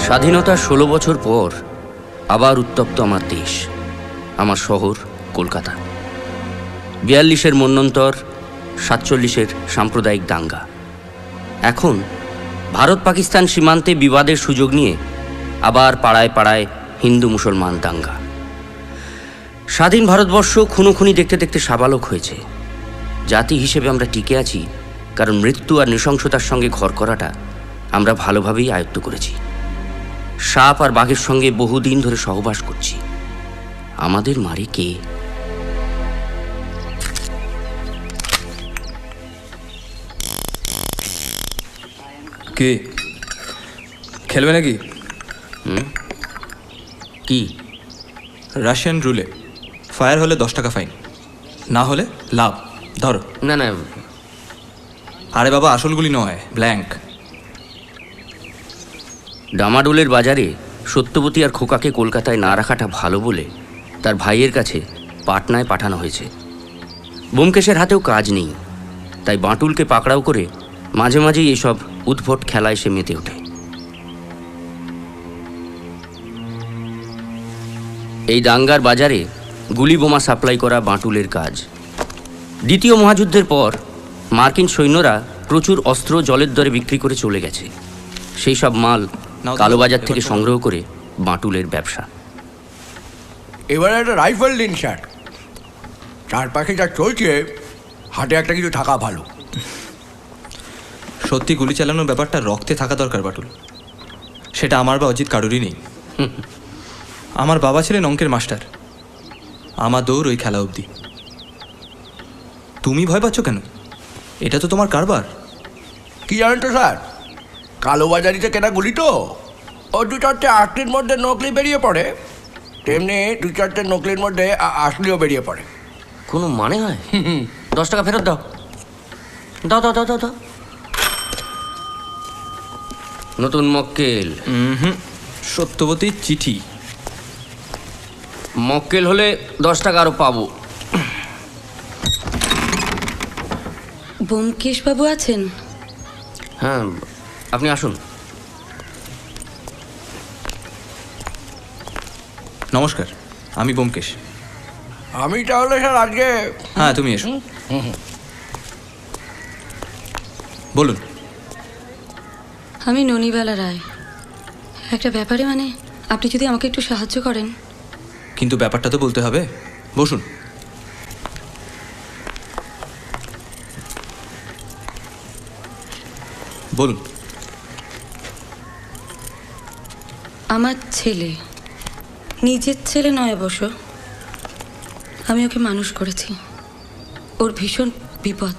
স্বাধীনতার 16 বছর পর আবার উত্তপ্ত আমার দেশ, আমার শহর কলকাতা। 42-এর মন্বন্তর, 47-এর সাম্প্রদায়িক দাঙ্গা। এখন ভারত পাকিস্তান সীমান্তে বিবাদের সুযোগ নিয়ে আবার পাড়ায় পাড়ায় হিন্দু মুসলমান দাঙ্গা। স্বাধীন ভারতবর্ষ খুনোখুনি দেখতে দেখতে সাবালক হয়েছে। জাতি হিসেবে আমরা টিকে আছি কারণ মৃত্যু আর নৃশংসতার সঙ্গে ঘর করাটা আমরা ভালোভাবেই আয়ত্ত করেছি। সাপ আর বাঘের সঙ্গে বহুদিন ধরে সহবাস করছি। আমাদের মারে কে? কে খেলবে নাকি? কি? রাশিয়ান রুলে ফায়ার হলে 10 টাকা ফাইন, না হলে লাভ। ধরো। না না, আরে বাবা, আসলগুলি নয়, ব্ল্যাঙ্ক। ডামাডোলের বাজারে সত্যবতী আর খোকাকে কলকাতায় না রাখাটা ভালো বলে তার ভাইয়ের কাছে পাটনায় পাঠানো হয়েছে। ব্যোমকেশের হাতেও কাজ নেই, তাই বাঁটুলকে পাকড়াও করে মাঝে মাঝেই এসব উদ্ভট খেলায় সে মেতে ওঠে। এই দাঙ্গার বাজারে গুলি বোমা সাপ্লাই করা বাঁটুলের কাজ। দ্বিতীয় মহাযুদ্ধের পর মার্কিন সৈন্যরা প্রচুর অস্ত্র জলের দরে বিক্রি করে চলে গেছে। সেই সব মাল কালোবাজার থেকে সংগ্রহ করে বাঁটুলের ব্যবসা। এবারে একটা রাইফেল দিন স্যার। চারপাশে যা চলছে, হাতে একটা কিছু থাকা ভালো। সত্যি গুলি চালানোর ব্যাপারটা রক্তে থাকা দরকার বাটুল। সেটা আমার বা অজিত কারুরই নেই। আমার বাবা ছিলেন অঙ্কের মাস্টার, আমার দৌড় ওই খেলা অবধি। তুমি ভয় পাচ্ছ কেন? এটা তো তোমার কারবার। কি জানেন তো স্যার, কালোবাজারিতে কেনা গুলি তো, ও 2-4টে আটলির মধ্যে নকলি বেরিয়ে পড়ে, তেমনি 2-4টে নকলির মধ্যে আসলিও বেরিয়ে পড়ে। কোনো মানে হয়? 10 টাকা ফেরত দাও। দাও দাও দাও দাও দাও। নতুন মক্কেল। সত্যবতীর চিঠি। মক্কেল হলে 10 টাকা আরও পাবো। ব্যোমকেশবাবু আছেন? হ্যাঁ, আপনি আসুন। নমস্কার, আমি ব্যোমকেশ। আমি তাহলে স্যার আজকে... হ্যাঁ, তুমি এসো। বলুন। আমি ননিবালা রায়। একটা ব্যাপারে, মানে আপনি যদি আমাকে একটু সাহায্য করেন। কিন্তু ব্যাপারটা তো বলতে হবে। বসুন। বলুন। আমার ছেলে, নিজের ছেলে নয় অবশ্য, আমি ওকে মানুষ করেছি। ওর ভীষণ বিপদ,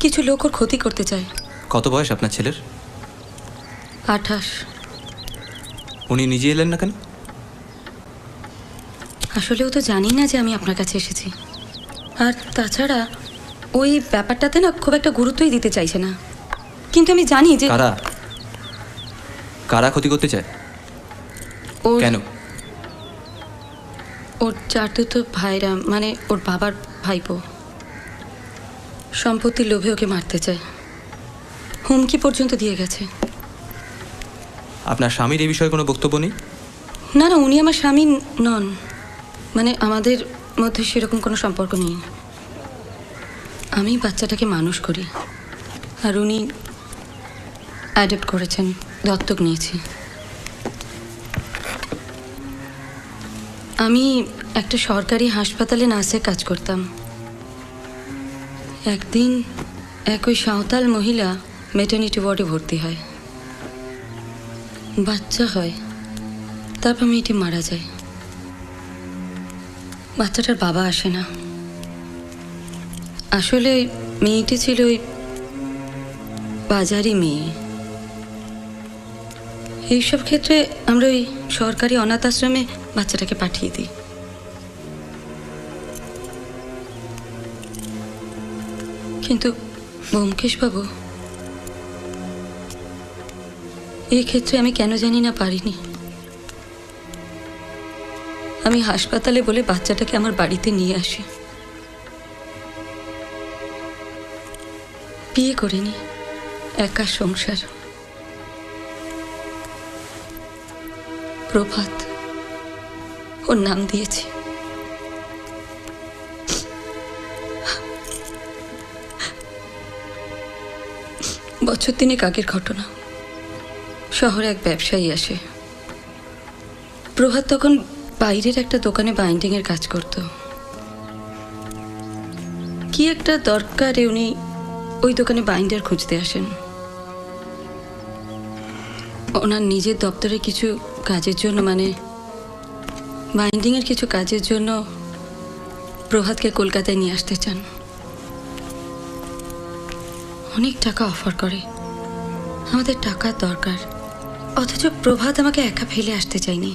কিছু লোক ওর ক্ষতি করতে চায়। কত বয়স আপনার ছেলের? 28। উনি নিজে এলেন না কেন? আসলে ও তো জানি না যে আমি আপনার কাছে এসেছি। আর তাছাড়া ওই ব্যাপারটাতে না খুব একটা গুরুত্বই দিতে চাইছে না। কিন্তু আমি জানি যে কারা কারা ক্ষতি করতে চায়? ওর কেন? ওর চারতুতো ভাইরা, মানে ওর বাবার ভাইপো, সম্পত্তির লোভে ওকে মারতে চায়। হুমকি পর্যন্ত দিয়ে গেছে। আপনার স্বামীর এই বিষয়ে কোনো বক্তব্য নেই? না না, উনি আমার স্বামী নন, মানে আমাদের মধ্যে সেরকম কোনো সম্পর্ক নেই। আমি বাচ্চাটাকে মানুষ করি, আর উনি অ্যাডপ্ট করেছেন, দত্তক নিয়েছি। আমি একটা সরকারি হাসপাতালে নার্সের কাজ করতাম। একদিন ওই সাঁওতাল মহিলা মেটার্নিটি ওয়ার্ডে ভর্তি হয়, বাচ্চা হয়, তারপর মেয়েটি মারা যায়। বাচ্চাটার বাবা আসে না। আসলে মেয়েটি ছিল ওই বাজারি মেয়ে। এইসব ক্ষেত্রে আমরা ওই সরকারি অনাথ আশ্রমে বাচ্চাটাকে পাঠিয়ে দিই। কিন্তু ব্যোমকেশবাবু, এই ক্ষেত্রে আমি কেন জানি না পারিনি। আমি হাসপাতালে বলে বাচ্চাটাকে আমার বাড়িতে নিয়ে আসি। বিয়ে করিনি, একা সংসার। প্রভাত ওর নাম দিয়েছি। বছর তিনেক আগের ঘটনা। শহরে এক ব্যবসায়ী আসে। প্রভাত তখন বাইরের একটা দোকানে বাইন্ডিংয়ের কাজ করত। কি একটা দরকারে উনি ওই দোকানে বাইন্ডার খুঁজতে আসেন। ওনার নিজের দপ্তরে কিছু কাজের জন্য, মানে বাইন্ডিংয়ের কিছু কাজের জন্য প্রভাতকে কলকাতায় নিয়ে আসতে চান। অনেক টাকা অফার করে, আমাদের টাকার দরকার। অথচ প্রভাত আমাকে একা ফেলে আসতে চাইনি।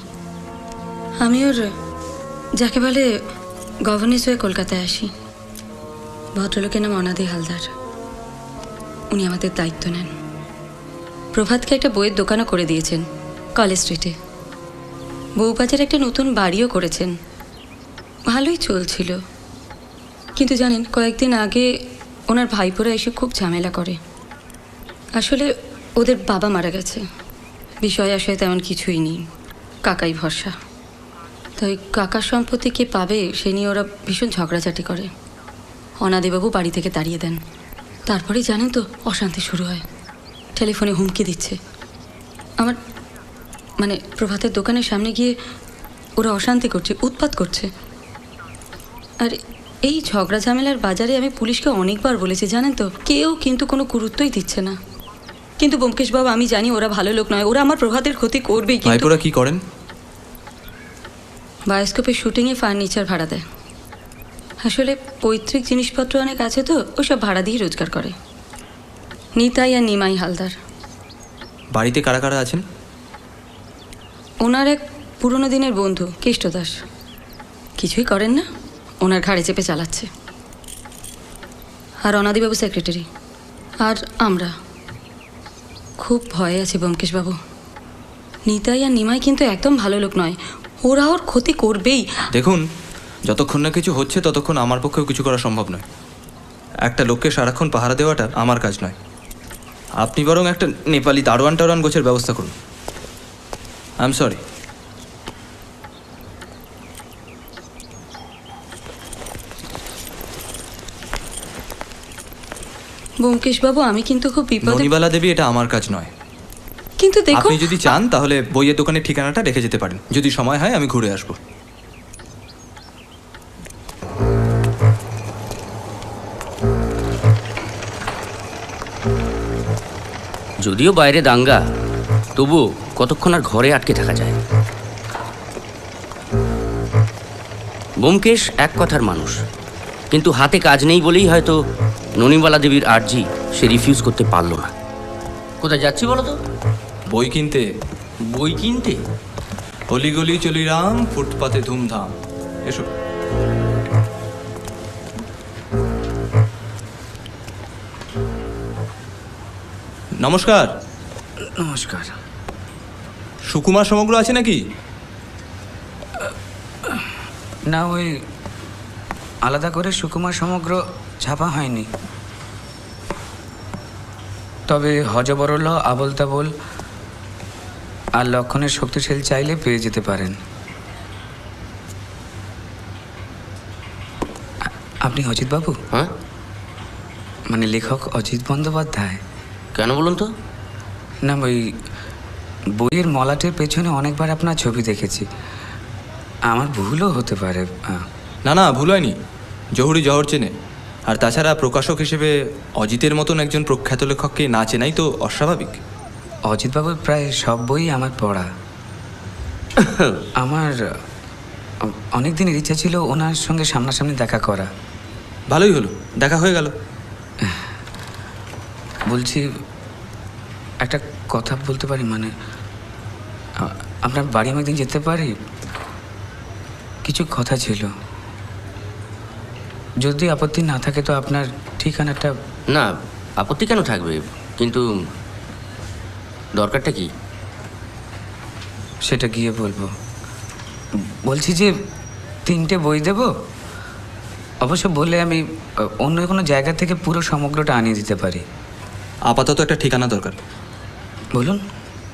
আমি ওর যাকে বলে গভর্নেন্স হয়ে কলকাতায় আসি। ভদ্রলোকের নাম অনাদি হালদার। উনি আমাদের দায়িত্ব নেন। প্রভাতকে একটা বইয়ের দোকানও করে দিয়েছেন কলেজ স্ট্রিটে। বউবাজার একটা নতুন বাড়িও করেছেন। ভালোই চলছিল, কিন্তু জানেন কয়েকদিন আগে ওনার ভাইপোরা এসে খুব ঝামেলা করে। আসলে ওদের বাবা মারা গেছে, বিষয় আশয় তেমন কিছুই নেই, কাকাই ভরসা। তাই কাকার সম্পত্তি কে পাবে সে নিয়ে ওরা ভীষণ ঝগড়াঝাটি করে। অনাদিবাবু বাড়ি থেকে তাড়িয়ে দেন। তারপরেই জানেন তো অশান্তি শুরু হয়। টেলিফোনে হুমকি দিচ্ছে। আমার মানে প্রভাতের দোকানের সামনে গিয়ে ওরা অশান্তি করছে, উৎপাত করছে। আর এই ঝগড়া ঝামেলার বাজারে আমি পুলিশকে অনেকবার বলেছি, জানেন তো, কেউ কিন্তু কোনো গুরুত্বই দিচ্ছে না। কিন্তু ব্যোমকেশবাবু, আমি জানি ওরা ভালো লোক নয়, ওরা আমার প্রভাতের ক্ষতি করবেই। কিন্তু ভাইপোরা কি করেন? বায়োস্কোপের শুটিংয়ে ফার্নিচার ভাড়া দেয়। আসলে পৈতৃক জিনিসপত্র অনেক আছে তো, ওসব ভাড়া দিয়ে রোজগার করে। নিতাই আর নিমাই হালদার। বাড়িতে কারা কারা আছেন? ওনার এক পুরনো দিনের বন্ধু কেষ্ট দাস, কিছুই করেন না, ওনার ঘাড়ে চেপে চালাচ্ছে। আর অনাদিবাবু সেক্রেটারি। আর আমরা খুব ভয়ে আছি ব্যোমকেশবাবু। নিতাই আর নিমাই কিন্তু একদম ভালো লোক নয়, ওরা ওর ক্ষতি করবেই। দেখুন, যতক্ষণ না কিছু হচ্ছে ততক্ষণ আমার পক্ষেও কিছু করা সম্ভব নয়। একটা লোককে সারাক্ষণ পাহারা দেওয়াটা আমার কাজ নয়। আপনি বরং একটা নেপালি দারোয়ান টারোয়ান গোছের ব্যবস্থা করুন। I am sorry. ব্যোমকেশবাবু, আমি কিন্তু খুব বিপদে। ননিবালা দেবী, এটা আমার কাজ নয়। কিন্তু দেখুন, আপনি যদি চান তাহলে বইয়ের দোকানের ঠিকানাটা রেখে যেতে পারেন। যদি সময় হয় আমি ঘুরে আসবো। যদিও বাইরে দাঙ্গা, তবুও কতক্ষণ আর ঘরে আটকে থাকা যায়। ব্যোমকেশ এক কথার মানুষ, কিন্তু হাতে কাজ নেই বলেই হয়তো ননিবালা দেবীর আর্জি সে রিফিউজ করতে পারল না। কোথায় যাচ্ছি বলো তো? বই কিনতে। বই কিনতে? অলিগলি চলিরাম, ফুটপাতে ধুমধাম। এসো। নমস্কার। নমস্কার। সুকুমার সমগ্র আছে নাকি? না, ওই আলাদা করে সুকুমার সমগ্র ছাপা হয়নি। তবে হজবরল, আবল তাবল আর লক্ষণের শক্তিশালী চাইলে পেয়ে যেতে পারেন। আপনি অজিতবাবু? হ্যাঁ, মানে লেখক অজিত বন্দ্যোপাধ্যায়? কেন বলুন তো? না, ওই বইয়ের মলাটের পেছনে অনেকবার আপনার ছবি দেখেছি। আমার ভুলও হতে পারে। না না, ভুল হয়নি। জহুরি জহর চেনে। আর তাছাড়া প্রকাশক হিসেবে অজিতের মতন একজন প্রখ্যাত লেখককে না চেনাই তো অস্বাভাবিক। অজিতবাবুর প্রায় সব বই আমার পড়া। আমার অনেক দিনের ইচ্ছা ছিল ওনার সঙ্গে সামনাসামনি দেখা করা। ভালোই হলো, দেখা হয়ে গেল। বলছি, একটা কথা বলতে পারি? মানে আপনার বাড়ি আমি একদিন যেতে পারি? কিছু কথা ছিল। যদি আপত্তি না থাকে তো আপনার ঠিকানাটা। না, আপত্তি কেন থাকবে, কিন্তু দরকারটা কি? সেটা গিয়ে বলবো। বলছি যে 3টে বই দেব। অবশ্য বলে আমি অন্য কোনো জায়গা থেকে পুরো সমগ্রটা আনিয়ে দিতে পারি। আপাতত একটা ঠিকানা দরকার। বলুন।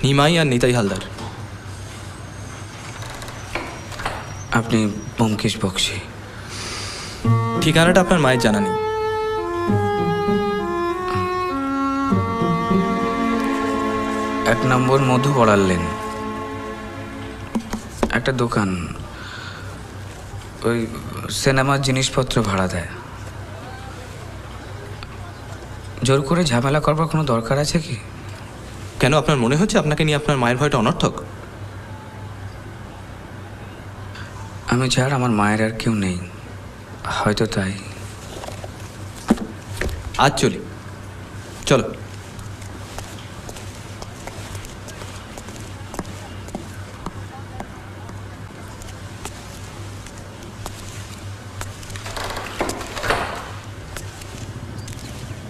নিমাই আর নিতাই হালদার। আপনি ব্যোমকেশ বক্সী। ঠিকানাটা আপনার মায়ের জানা নেই? 1 নম্বর মধুবড়ার লেন, একটা দোকান, ওই সিনেমার জিনিসপত্র ভাড়া দেয়। জোর করে ঝামেলা করবার কোনো দরকার আছে কি? কেন, আপনার মনে হচ্ছে আপনাকে নিয়ে আপনার মায়ের ভয়টা অনর্থক? আমি ছাড়া আমার মায়ের আর কেউ নেই, হয়তো তাই। আজ চলি, চলো।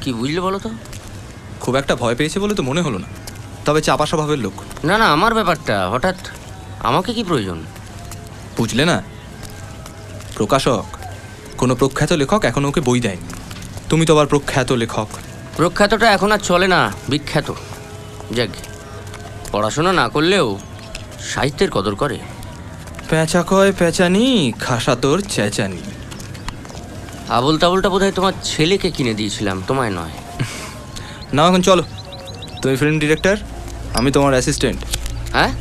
কি বুঝলে বলো তো? খুব একটা ভয় পেয়েছে বলে তো মনে হলো না, তবে চাপা স্বভাবের লোক। না না, আমার ব্যাপারটা হঠাৎ আমাকে কি প্রয়োজন? বুঝলে না, প্রকাশক, কোনো প্রখ্যাত লেখক এখনো ওকে বই দেয়নি। তুমি তো আবার প্রখ্যাত লেখক। প্রখ্যাতটা এখন আর চলে না, বিখ্যাত। যাক, পড়াশোনা না করলেও সাহিত্যের কদর করে। পেঁচা কয় পেঁচানি, খাসা তোর চেঁচানি। আবল তাবলটা বোধহয় তোমার ছেলেকে কিনে দিয়েছিলাম, তোমায় নয়। না, এখন চলো। তুমি ফিল্ম ডিরেক্টর, আমি তোমার অ্যাসিস্ট্যান্ট। হ্যাঁ,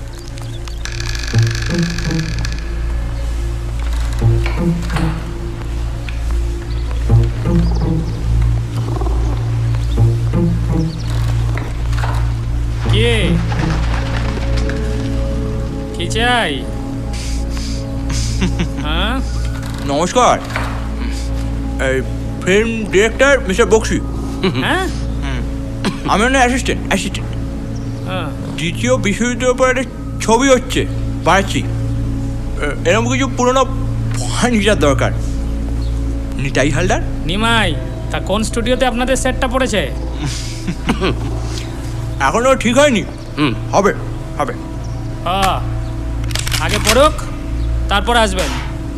কে কি চাই? হ্যাঁ, নমস্কার, এই ফিল্ম ডিরেক্টর মিস্টার বক্সি। হ্যাঁ, আমি ওনার অ্যাসিস্ট্যান্ট। হ্যাঁ। দ্বিতীয় বিশ্বযুদ্ধের উপর একটা ছবি হচ্ছে, পাচ্ছি। এরকম কিছু পুরোনো ফার্নিচার দরকার। নিতাই হালদার। নিমাই, তা কোন স্টুডিওতে আপনাদের সেটটা পড়েছে? এখনো ঠিক হয়নি। হুম, হবে হবে। আগে পড়ুক, তারপর আসবেন।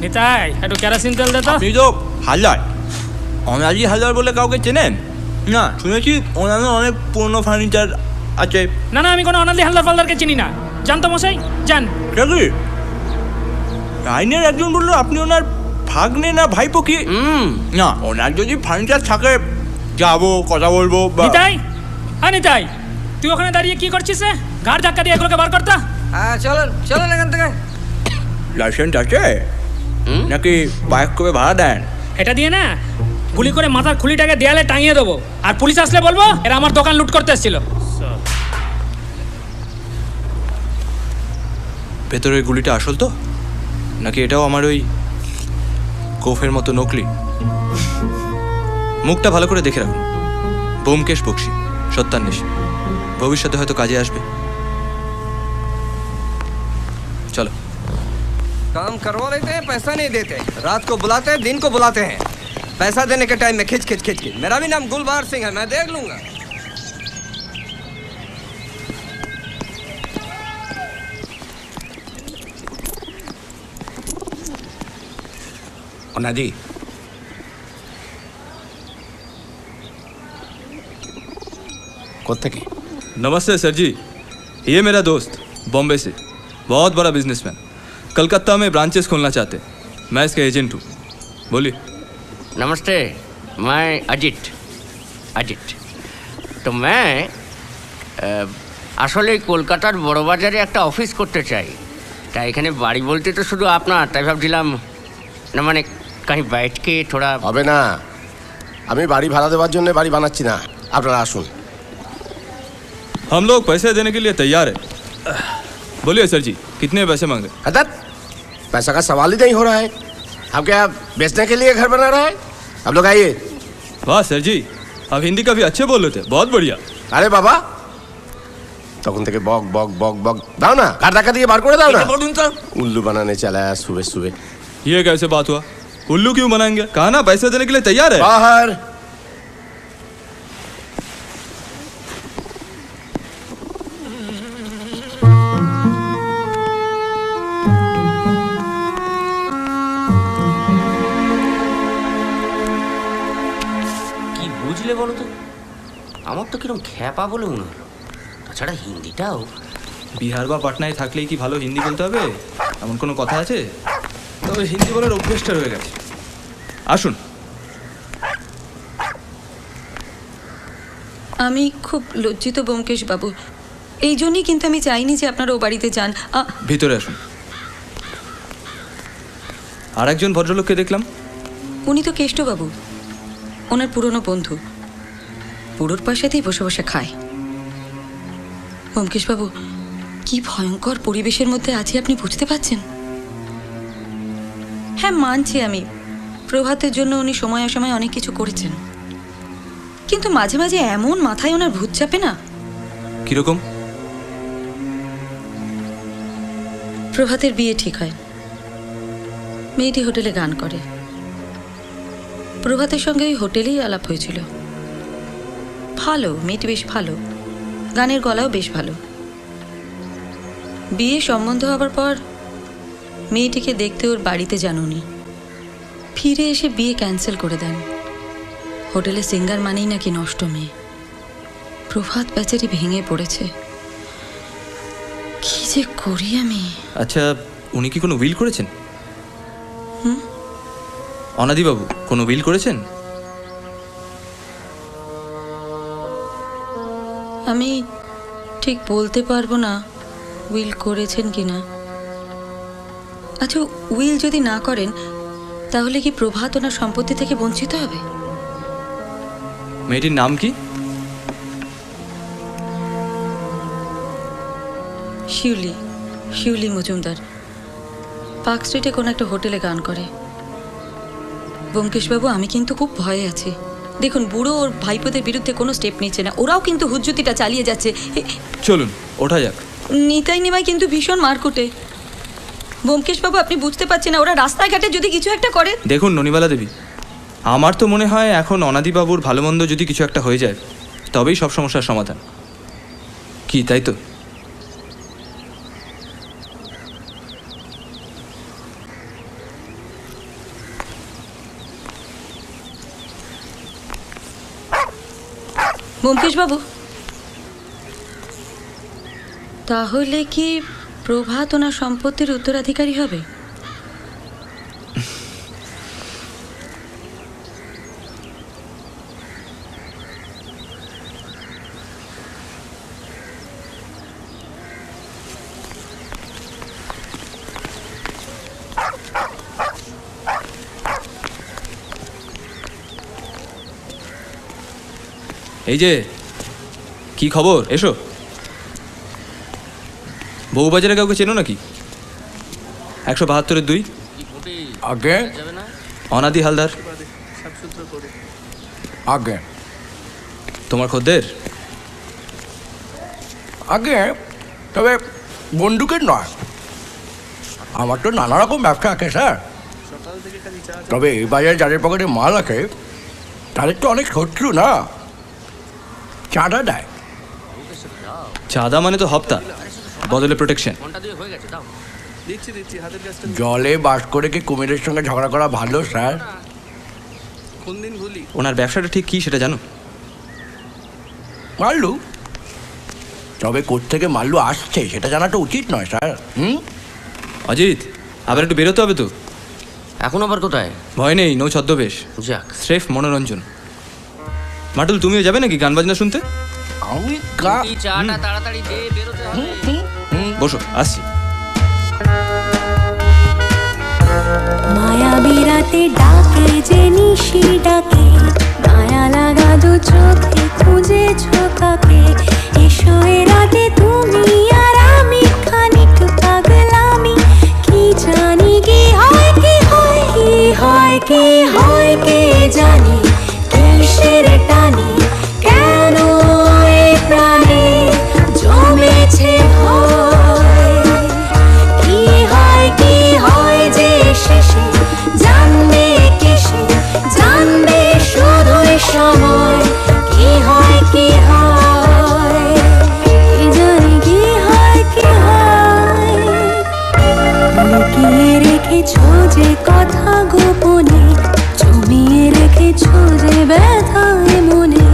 নিতাই, একটু কেরাসিন তেল দে তো। আপনি তো হালদার, অনাজি হালদার বলে কাউকে চেনেন? না, শুনেছি ওনাদের অনেক পুরনো ফার্নিচার আছে। না না, আমি কোনো অনাদি হালদার ফালদারকে চিনি না। জানতো মশাই, যান। দেখি আইনের একজন বললো আপনি ওনার ভাগ্নে না ভাইপো কি? না, ওনার যদি ফার্নিচার থাকে যাবো, কথা বলবো। নিতাই, হ্যাঁ নিতাই, তুই ওখানে দাঁড়িয়ে কি করছিস? ঘাড় ধাক্কা দিয়ে এগুলোকে বার করতা। হ্যাঁ, চলুন চলুন এখান থেকে। লাইসেন্স আছে নাকি বাইক করে ভাড়া দেন? এটা দিয়ে না গুলি করে মাথার খুলিটাকে দেয়ালে টাঙিয়ে দেবো, আর পুলিশ আসলে বলবো এরা আমার দোকান লুট করতে এসেছিল। ভেতরের গুলিটা আসল তো, নাকি এটাও আমার ওই কোফের মতো নকলি? মুখটা ভালো করে দেখে রাখুন। ব্যোমকেশ বক্সী, সত্যান্বেষী, ভবিষ্যতে হয়তো কাজে আসবে। চলো। काम करवा लेते हैं, पैसा नहीं देते। रात को बुलाते हैं, दिन को बुलाते हैं। पैसा देने के टाइम में खिंच खिंच खिंच खिंच। मेरा भी नाम गुलबार सिंह है, मैं देख लूंगा। অনাজি, কোত্থেকে? नमस्ते सर जी, ये मेरा दोस्त बॉम्बे से, बहुत बड़ा बिजनेसमैन, कलकत्ता में ब्रांचेस खोलना चाहते हैं। मैं इसका एजेंट हूँ। बोलिए। नमस्ते, मैं अजित। তো मैं আসলে কলকাতার বড় বাজারে একটা অফিস করতে চাই। তাই এখানে বাড়ি বলতে তো শুধু আপনার, তাই ভাবছিলাম না মানে কাहीं बैठ के थोड़ा। হবে না, আমি বাড়ি ভাড়া দেওয়ার জন্য বাড়ি বানাচ্ছি না, আপনারা আসুন। हम लोग पैसे देने के लिए तैयार है। बोलिए सर जी, कितने पैसे मांगे? हदत, पैसा का सवाल ही नहीं हो रहा है। हम क्या बेचने के लिए घर बना रहा है? आप लोग आइए। वाह सर जी, आप हिंदी काफ़ी अच्छे बोल रहे थे, बहुत बढ़िया। আরে বাবা, তখন থেকে বক বক বক বক দাও না, কার টাকা দিয়ে বার করে দাও না। বলুন তো। উল্লু বানানে চলা সুবে সুবে। ये कैसे बात हुआ? उल्लू क्यों बनाएंगे? कहा ना पैसे देने के लिए तैयार है। বাহার কি বুঝলে বলো তো? আমার তো কিরম খ্যাপা বলে মনে হলো। তাছাড়া হিন্দিটাও। বিহার বা পাটনায় থাকলেই কি ভালো হিন্দি বলতে হবে এমন কোনো কথা আছে? তবে হিন্দি বলার অভ্যেসটা রয়ে গেছে। আসুন। আমি খুব লজ্জিত ব্যোমকেশ বাবু, এই জন্যই কিন্তু আমি চাইনি যে আপনারা ও বাড়িতে যান। ভিতরে আসুন। আর একজন ভদ্রলোককে দেখলাম। উনি তো কেষ্টবাবু, ওনার পুরনো বন্ধু, পুরোর পয়সাতেই বসে বসে খায়। ব্যোমকেশবাবু, কি ভয়ঙ্কর পরিবেশের মধ্যে আছি আপনি বুঝতে পারছেন? হ্যাঁ, মানছি আমি, প্রভাতের জন্য উনি সময় অসময় অনেক কিছু করেছেন, কিন্তু মাঝে মাঝে এমন মাথায় ওনার ভূত চাপে না। কিরকম? প্রভাতের বিয়ে ঠিক হয়, মেয়েটি হোটেলে গান করে। প্রভাতের সঙ্গে ওই হোটেলেই আলাপ হয়েছিল। ভালো মেয়েটি, বেশ ভালো, গানের গলাও বেশ ভালো। বিয়ে সম্বন্ধ হবার পর মেয়েটিকে দেখতে ওর বাড়িতে যান উনি। ফিরে এসে বিয়ে ক্যান্সেল করে দেন। হোটেলে সিঙ্গার মানেই নাকি নষ্ট মেয়ে। প্রভাত বেচারি ভেঙে পড়েছে। কি যে করি আমি। আচ্ছা, উনি কি কোনো উইল করেছেন? অনাদিবাবু কোনো উইল করেছেন? আমি ঠিক বলতে পারবো না উইল করেছেন কিনা। আচ্ছা, উইল যদি না করেন তাহলে কি প্রভাত ওনার সম্পত্তি থেকে বঞ্চিত হবে? মেয়েটির নাম কি? শিউলি, শিউলি মজুমদার। পার্ক স্ট্রিটে কোনো একটা হোটেলে গান করে। ব্যোমকেশবাবু, আমি কিন্তু খুব ভয়ে আছি। দেখুন, বুড়ো ওর ভাইপোদের বিরুদ্ধে কোনো স্টেপ নিচ্ছে না, ওরাও কিন্তু হুজ্জুতিটা চালিয়ে যাচ্ছে। চলুন ওঠা যাক। নিতাই নিমাই কিন্তু ভীষণ মারকুটে। ব্যোমকেশবাবু, আপনি বুঝতে পারছেন না, ওরা রাস্তাঘাটে যদি কিছু একটা করে। দেখুন ননিবালা দেবী, আমার তো মনে হয় এখন অনাদিবাবুর ভালো মন্দ যদি কিছু একটা হয়ে যায় তবেই সব সমস্যার সমাধান। কি তাই তো? ব্যোমকেশবাবু, তাহলে কি প্রভাত ওনার সম্পত্তির উত্তরাধিকারী হবে? এই যে কি খবর, এসো। বউবাজারে কাউকে চেনো নাকি? 172-2 আগে অনাদি হালদার। আগে তোমার খদ্দের? আগে, তবে বন্দুকের নয়। আমার তো নানা রকম ব্যবসা আছে স্যার। তবে এই বাজারে যাদের পকেটে মাল আছে তাদের তো অনেক শত্রু না, চাঁদা দেয়। চাঁদা মানে তো হপ্তা, বদলে প্রোটেকশন। জলে বাস করে কি কুমিরের সঙ্গে ঝগড়া করা ভালো স্যার? ওনার ব্যবসাটা ঠিক কি সেটা জানো? মাল্লু, তবে কোত্থেকে মাল্লু আসছে সেটা জানাটা উচিত নয় স্যার। অজিত, আবার একটু বেরোতে হবে তো। এখন আবার কোথায়? ভয় নেই, নো ছদ্মবেশ, যাক, স্রেফ মনোরঞ্জন। মাটুল, তুমিও যাবে নাকি গান বাজনা শুনতে? আমি এই চাটা তাড়াতাড়ি দে, বেরোতে হবে। বসো, আসছি। মায়াবী রাতে ডাকে যে নিশি ডাকে, মায়া লাগা দু চোখে খুঁজে ছোকাকে। এসো এ রাতে তুমি আর আমি, খানিক পাগলামি। কি জানি কি হয়, কি হয়, কি হয়, কি হয়, কে জানে কিসের টানে, কেন এ প্রাণে জমেছে ভয়। কি হয়, কি হয় যে শেষে জানবে কিসে, জানবে শুধুই সময়। কি হয়, কি হয়, কি জানি কি হয়, কি হয়। লুকিয়ে রেখেছো যে কথা গোপনে, জমিয়ে রেখেছো যে ব্যথায় মনে।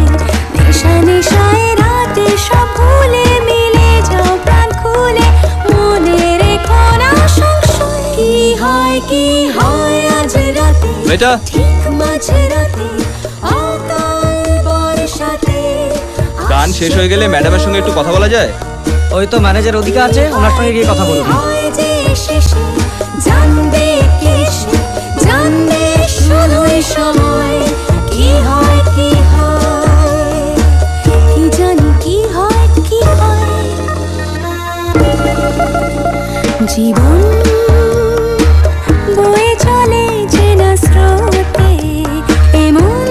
নেশা নেশায় রাতে সব ভুলে মিলে যাও প্রাণ খুলে, মনে রেখো না সংশয়। কি হয়, কি বেটা ঠিক মাঝরাতে অকাল বর্ষাতে গান শেষ হয়ে গেলে ম্যাডামের সঙ্গে একটু কথা বলা যায়? ওই তো ম্যানেজার ওদিকে আছে, ওনার সঙ্গে গিয়ে কথা বলুন। হয় যে শেষে জানবে কে সে, জানবে শুধুই সময় কি হয় কি হয়, কি জানি কি হয় কি হয়। জীবন বয়ে চলে যে না স্রোতে, এমন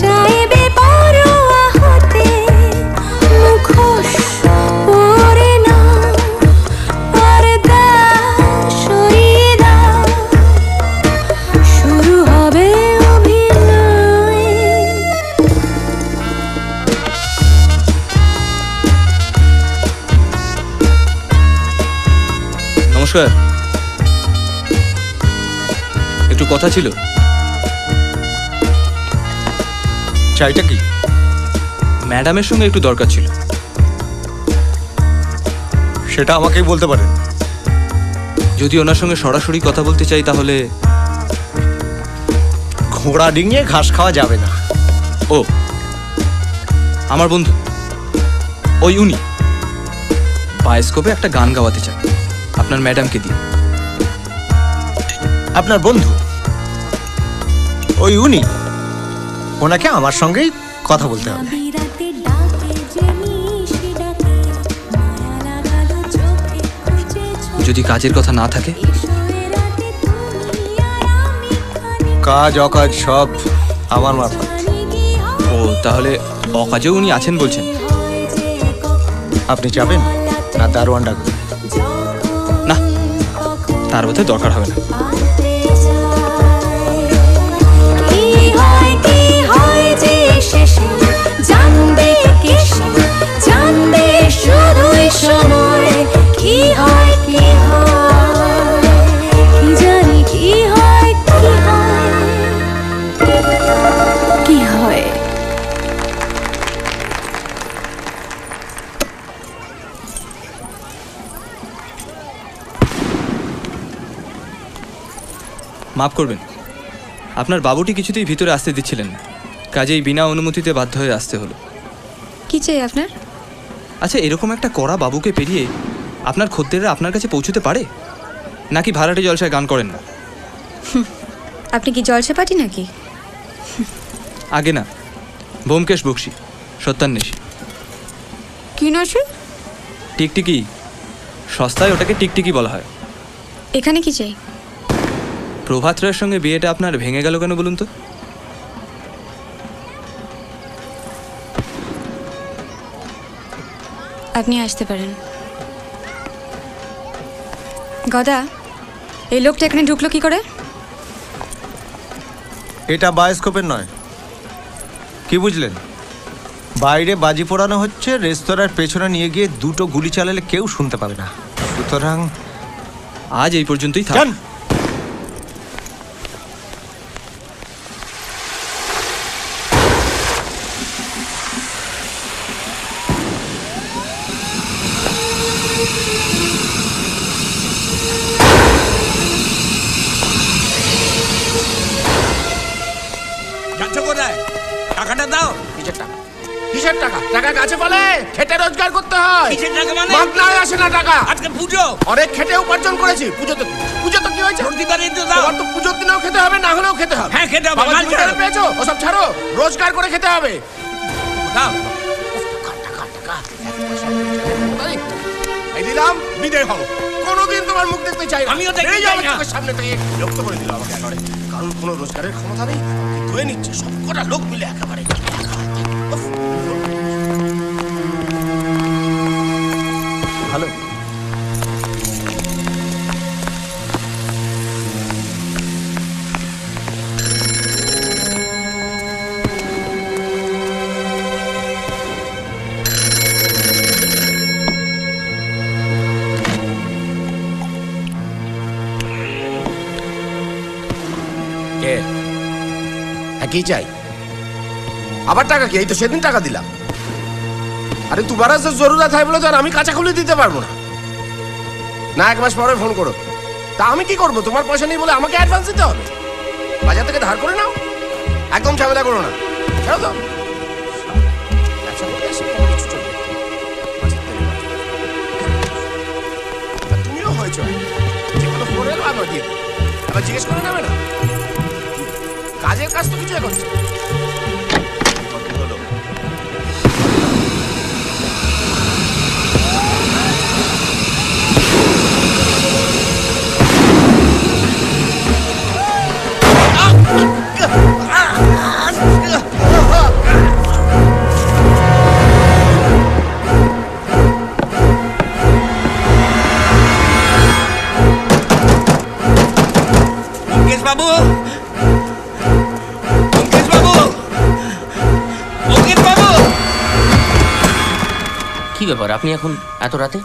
চাইবে পরোয়া হতে, মুখোশ পরে না পর্দা সরিয়ে দাও, শুরু হবে অভিনয়। নমস্কার, একটু কথা ছিল। চাইটা কি? ম্যাডামের সঙ্গে একটু দরকার ছিল। সেটা আমাকেই বলতে পারেন। যদি ওনার সঙ্গে সরাসরি কথা বলতে চাই তাহলে? ঘোড়া ডিঙিয়ে ঘাস খাওয়া যাবে না। ও, আমার বন্ধু ওই উনি বায়োস্কোপে একটা গান গাওয়াতে চান আপনার ম্যাডামকে দিয়ে। আপনার বন্ধু ওই উনি, ওনাকে আমার সঙ্গেই কথা বলতে হবে। বিরাতে ডাকে যে মিশি ডাকে, মায়া লাগালো চোখে খুঁজে যদি কাজের কথা না থাকে? এসো এ রাতে তুমি আর আমি খানি কাজ অকাজ সব আমার মাথা। খানি কি হয়, ও, তাহলে অকাজেও উনি আছেন বলছেন? হয় যে কখন আপনি যাবেন না দারোয়ান ডাকবেন? যখন না, তার বোধহয় দরকার হবে না। পাতে যায়। কি হয় যে শেষে জানবে কে সে, জানবে শুধুই সময় কি হয় কি হয়, কি জানি কি হয় কি হয়, কি হয়। মাফ করবেন, আপনার বাবুটি কিছুতেই ভিতরে আসতে দিচ্ছিলেন না, কাজেই বিনা অনুমতিতে বাধ্য হয়ে আসতে হলো। কি চাই আপনার? আচ্ছা, এরকম একটা কড়া বাবুকে পেরিয়ে আপনার খদ্দেররা আপনার কাছে পৌঁছতে পারে? নাকি ভাড়াটে জলসায় গান করেন না? আপনি কি জলসা পাটি নাকি? আগে না, ব্যোমকেশ বক্সী, সত্যান্বেষী। কি নসে? টিকটিকি, সস্তায় ওটাকে টিকটিকি বলা হয়। এখানে কি চাই? প্রভাত রায়ের সঙ্গে বিয়েটা আপনার ভেঙে গেল কেন বলুন তো? আপনি আসতে পারেন। গদা, এই লোকটা এখানে ঢুকলো কি করে? এটা বায়োস্কোপের নয়, কি বুঝলেন? বাইরে বাজি পোড়ানো হচ্ছে, রেস্তোরাঁর পেছনে নিয়ে গিয়ে দুটো গুলি চালালে কেউ শুনতে পাবে না, সুতরাং আজ এই পর্যন্তই থাক। যান। যাচ্ছ কোথায়? টাকাটা দাও। কিসের টাকা? কিসের টাকা? টাকা কাছে বলে খেটে রোজগার করতে হয়। কিসের টাকা মানে? মাগনায় আসে না টাকা। আজকে পুজো। অনেক খেটে উপার্জন করেছি। পুজো তো কি হয়েছে? প্রতিবারই তো দাও। তোমার তো পুজোর দিনেও খেতে হবে, না হলেও খেতে হবে। হ্যাঁ, খেতে হবে। বাবা মাল জমিদার ছাড়ো। পেয়েছো? ওসব ছাড়ো, রোজগার করে খেতে হবে। দাও। এই দিলাম, বিদায় হও। কোনোদিন তোমার মুখ দেখতে চাই না। আমিও দেখতে বেরিয়ে যাও চাই না। চোখের সামনে থেকে। বিরক্ত করে দিল আমাকে একেবারে। কারণ কোনো রোজগারের ক্ষমতা নেই, ধুয়ে নিচ্ছে সব কটা লোক মিলে একেবারে। উফ। ভালো। কি চাই? আবার টাকা কি? এই তো সেদিন টাকা দিলাম। আরে তোমার জরুরত হয় বলে তো আর আমি কাঁচা খুলে দিতে পারবো না। না, এক মাস পরে ফোন করো। তা আমি কি করবো? তোমার পয়সা নেই বলে আমাকে অ্যাডভান্স দিতে হবে? বাজার থেকে ধার করে নাও, একদম ঝামেলা করো না। ছাড়ো তো। ব্যবসা করতে এসে তোমার কিছু চলবে। আর তুমিও হয়েছো, যে কোনো ফোনে এলো আবার দিয়ে দেবে। আবার জিজ্ঞেস করে নেবে না, কাজের কাজ তো কিছু করছে। বাবু, মুকেশ বাবু, মুকেশ বাবু। কি ব্যাপার, আপনি এখন এত রাতে?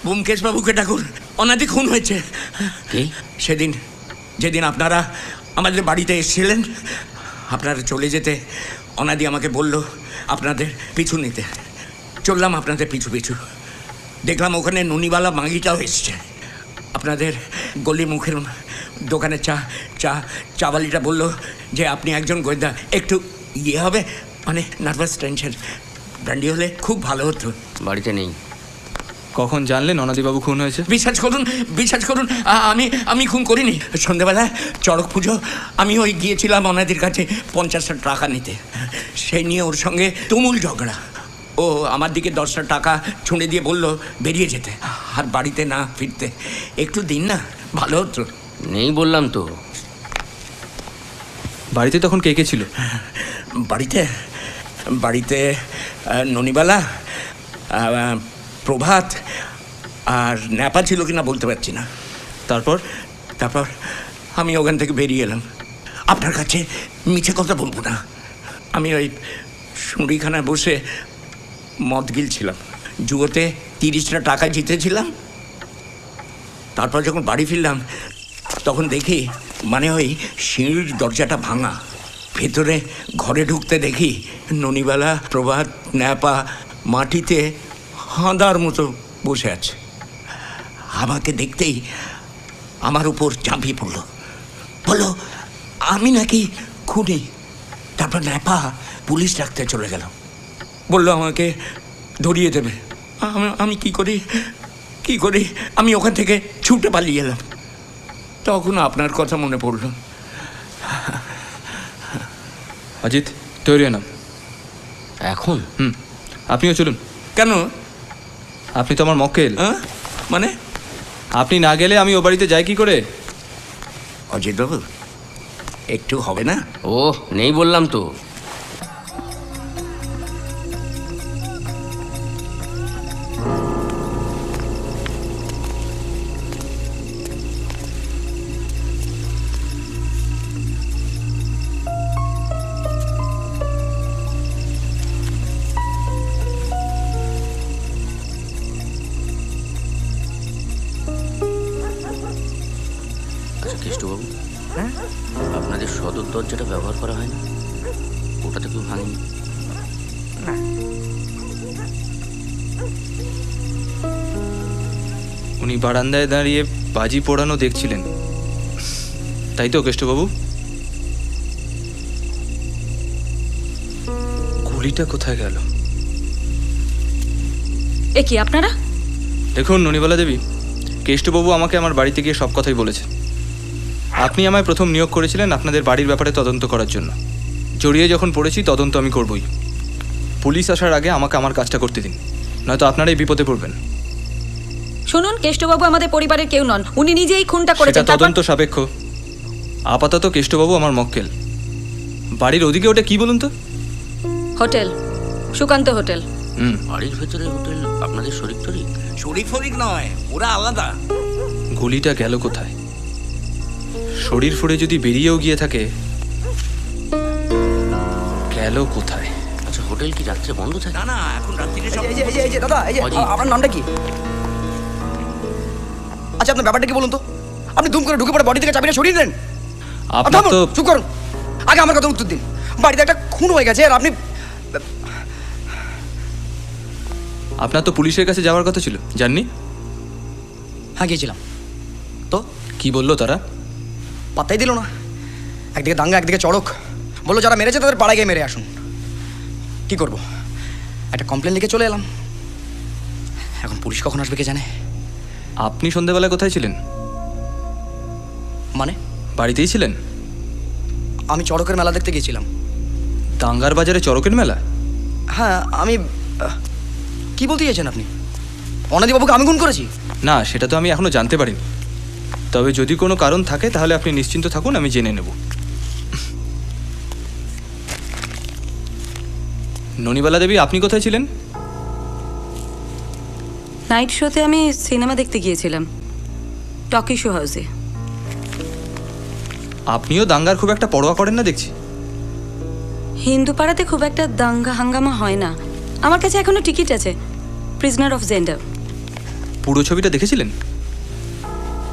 ব্যোমকেশ বাবুকে ডাকুন, অনাদি খুন হয়েছে। কি? যেদিন আপনারা আমাদের বাড়িতে এসেছিলেন, আপনারা চলে যেতে অনাদি আমাকে বলল আপনাদের পিছু নিতে। চললাম আপনাদের পিছু পিছু, দেখলাম ওখানে নুনিওয়ালা মাগিটাও এসছে। আপনাদের গলি মুখের দোকানে চাওয়ালিটা বলল যে আপনি একজন গোয়েন্দা, একটু ইয়ে হবে, মানে নার্ভাস টেনশন, ব্র্যান্ডি হলে খুব ভালো হতো। বাড়িতে নেই। কখন জানলেন অনাদিবাবু খুন হয়েছে? বিশ্বাস করুন, আমি খুন করিনি। সন্ধ্যেবেলা চড়ক পুজো, আমি ওই গিয়েছিলাম অনাদির কাছে 50টা টাকা নিতে। সেই নিয়ে ওর সঙ্গে তুমুল ঝগড়া। ও আমার দিকে 10টা টাকা ছুঁড়ে দিয়ে বলল বেরিয়ে যেতে, আর বাড়িতে না ফিরতে। একটু দিন না, ভালো হতো। নেই বললাম তো। বাড়িতে তখন কে কে ছিল? বাড়িতে ননিবালা, প্রভাত আর ন্যাপা ছিল কিনা বলতে পারছি না। তারপর আমি ওখান থেকে বেরিয়ে এলাম। আপনার কাছে মিছে কথা বলবো না, আমি ওই সুঁড়িখানায় বসে মদ গিলছিলাম। জুয়োতে 30টা টাকা জিতেছিলাম। তারপর যখন বাড়ি ফিরলাম তখন দেখি, মানে ওই সিঁড়ির দরজাটা ভাঙা। ভেতরে ঘরে ঢুকতে দেখি ননিবালা, প্রভাত, ন্যাপা মাটিতে হাঁদার মতো বসে আছে। আমাকে দেখতেই আমার উপর ঝাঁপিয়ে পড়ল, বললো আমি নাকি খুনি। তারপর ন্যাপা পুলিশ ডাকতে চলে গেল, বললো আমাকে ধরিয়ে দেবে। আমি কি করি আমি ওখান থেকে ছুটে পালিয়ে এলাম। তখন আপনার কথা মনে পড়ল। অজিত, তৈরি হন। এখন? আপনিও চলুন। কেন? আপনি তো আমার মক্কেল। মানে? আপনি না গেলে আমি ও বাড়িতে যাই কি করে? অজিত বাবু, একটু হবে না? ও নেই বললাম তো। কেষ্টবাবু, আপনাদের সদর দরজাটা ব্যবহার করা হয় না? ওটা তো কেউ ভাঙেনি? উনি বারান্দায় দাঁড়িয়ে বাজি পোড়ানো দেখছিলেন, তাই তো কেষ্টবাবু? গুলিটা কোথায় গেল? এ কি আপনারা? দেখুন ননিবালা দেবী, কেষ্টবাবু আমাকে আমার বাড়িতে গিয়ে সব কথাই বলেছে। আপনি আমায় প্রথম নিয়োগ করেছিলেন আপনাদের বাড়ির ব্যাপারে তদন্ত করার জন্য। জড়িয়ে যখন পড়েছি, তদন্ত আমি করবই। পুলিশ আসার আগে আমাকে আমার কাজটা করতে দিন, নয়তো আপনারাই বিপদে পড়বেন। শুনুন, কেষ্টবাবু আমাদের পরিবারের কেউ নন, উনি নিজেই খুনটা সেটা করেছেন। তদন্ত সাপেক্ষ। আপাতত কেষ্টবাবু আমার মক্কেল। বাড়ির ওদিকে ওটা কি বলুন তো? Hotel, Sukanta hotel. বাড়ির ভেতরে হোটেল আপনাদের শরিক টরিক? শরিক ফরিক নয়, ওরা আলাদা। গুলিটা গেল কোথায়? শরীর ফুড়ে যদি বেরিয়েও গিয়ে থাকে, গেল কোথায়? আচ্ছা, হোটেল কি রাত্রে বন্ধ থাকে? না, এখন রাত্রিরে সব। দাদা, আপনার নামটা কি? আচ্ছা, আপনার ব্যাপারটা কি বলুন তো? আপনি দুম করে ঢুকে পড়ে বডি থেকে চাবিটা সরিয়ে দেন। আপনার তো চুপ করুন, আগে আমার কথা উত্তর দিন। বাড়িতে একটা খুন হয়ে গেছে, আর আপনি... আপনার তো পুলিশের কাছে যাওয়ার কথা ছিল, জাননি? হ্যাঁ, গিয়েছিলাম। তো কি বললো তারা? পাত্তাই দিল না। একদিকে দাঙ্গা, একদিকে চড়ক। বললো যারা মেরেছে তাদের পাড়ায় গিয়ে মেরে আসুন। কি করব, একটা কমপ্লেন লিখে চলে এলাম। এখন পুলিশ কখন আসবে কে জানে। আপনি সন্ধেবেলায় কোথায় ছিলেন? মানে বাড়িতেই ছিলেন? আমি চড়কের মেলা দেখতে গিয়েছিলাম। দাঙ্গার বাজারে চড়কের মেলা? হ্যাঁ, আমি কি বলতে চাইছেন আপনি? অনাদিবাবুকে আমি খুন করেছি? না, সেটা তো আমি এখনো জানতে পারিনি। তবে যদি কোনো কারণ থাকে তাহলে আপনি নিশ্চিন্ত থাকুন, আমি জেনে নেব। ননিবালা দেবী, আপনি কোথায় ছিলেন? নাইট শোতে আমি সিনেমা দেখতে গিয়েছিলাম, টকি শো হাউসে। আপনিও দাঙ্গার খুব একটা পরোয়া করেন না দেখছি। হিন্দু পাড়াতে খুব একটা দাঙ্গা হাঙ্গামা হয় না। আমার কাছে এখনো টিকিট আছে, প্রিজনার অফ জেন্ডার। পুরো ছবিটা দেখেছিলেন?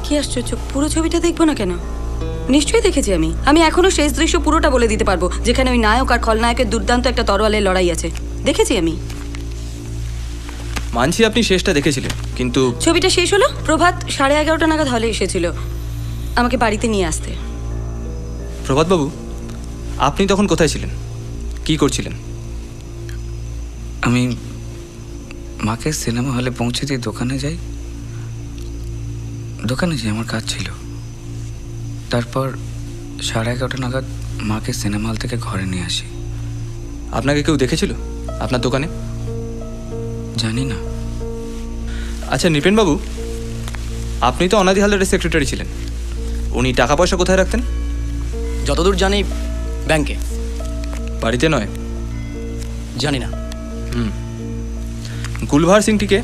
কি আশ্চর্য, পুরো ছবিটা দেখবো না কেন? নিশ্চয়ই দেখেছি আমি। আমি এখনো শেষ দৃশ্য পুরোটা বলে দিতে পারবো, যেখানে ওই নায়ক আর খলনায়কের দুর্দান্ত একটা তরোয়ালের লড়াই আছে। দেখেছি আমি। মানছি আপনি শেষটা দেখেছিলেন, কিন্তু ছবিটা শেষ হলো প্রভাত 11:30 নাগাদ হলে এসেছিল আমাকে বাড়িতে নিয়ে আসতে। প্রভাতবাবু, আপনি তখন কোথায় ছিলেন, কি করছিলেন? আমি মাকে সিনেমা হলে পৌঁছে দিয়ে দোকানে যাই। আমার কাজ ছিল। তারপর 11:30 নাগাদ মাকে সিনেমা হল থেকে ঘরে নিয়ে আসি। আপনাকে কেউ দেখেছিল আপনার দোকানে? জানি না। আচ্ছা নৃপেনবাবু, আপনি তো অনাদি হালদারের সেক্রেটারি ছিলেন। উনি টাকা পয়সা কোথায় রাখতেন? যতদূর জানি ব্যাংকে। বাড়িতে নয়? জানি না। গুলভার সিংটিকে?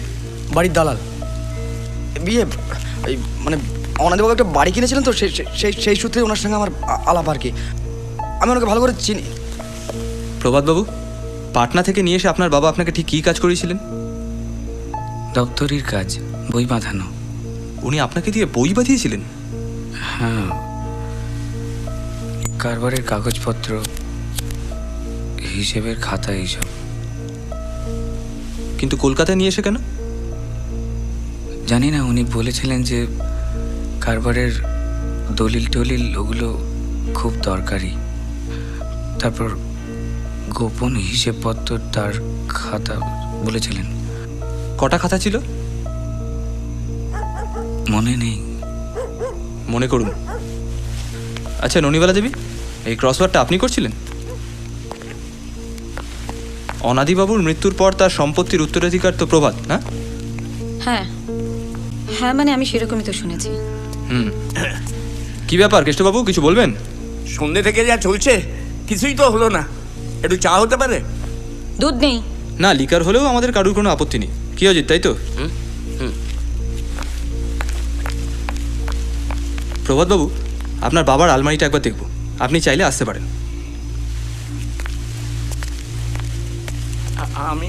বাড়ির দালাল। বিয়ে এই মানে অনাদিবাবু একটা বাড়ি কিনেছিলেন তো, সেই সূত্রে ওনার সঙ্গে আমার আলাপ আর কি। আমি ওনাকে ভালো করে চিনি। প্রভাতবাবু, পাটনা থেকে নিয়ে এসে আপনার বাবা আপনাকে ঠিক কী কাজ করিয়েছিলেন? দপ্তরির কাজ, বই বাঁধানো। উনি আপনাকে দিয়ে বই বাঁধিয়েছিলেন? হ্যাঁ, কারবারের কাগজপত্র, হিসেবের খাতা, এইসব। কিন্তু কলকাতায় নিয়ে এসে কেন? জানি না, উনি বলেছিলেন যে কারবারের দলিল টলিল ওগুলো খুব দরকারি। তারপর গোপন হিসেবপত্র, তার খাতা বলেছিলেন। কটা খাতা ছিল? মনে নেই। মনে করুন। আচ্ছা ননিবালা দেবী, এই ক্রসওয়ার্ডটা আপনি করছিলেন? অনাদিবাবুর মৃত্যুর পর তার সম্পত্তির উত্তরাধিকার তো প্রভাত, না? হ্যাঁ হ্যাঁ, মানে আমি সেরকমই তো শুনেছি। কি ব্যাপার কেষ্টবাবু, কিছু বলবেন? সন্ধ্যে থেকে যা চলছে কিছুই তো হলো না। একটু চা হতে পারে? দুধ নেই। না, লিকার হলেও আমাদের কারুর কোনো আপত্তি নেই। কি অজিত, তাই তো? প্রভাতবাবু, আপনার বাবার আলমারিটা একবার দেখব। আপনি চাইলে আসতে পারেন। আমি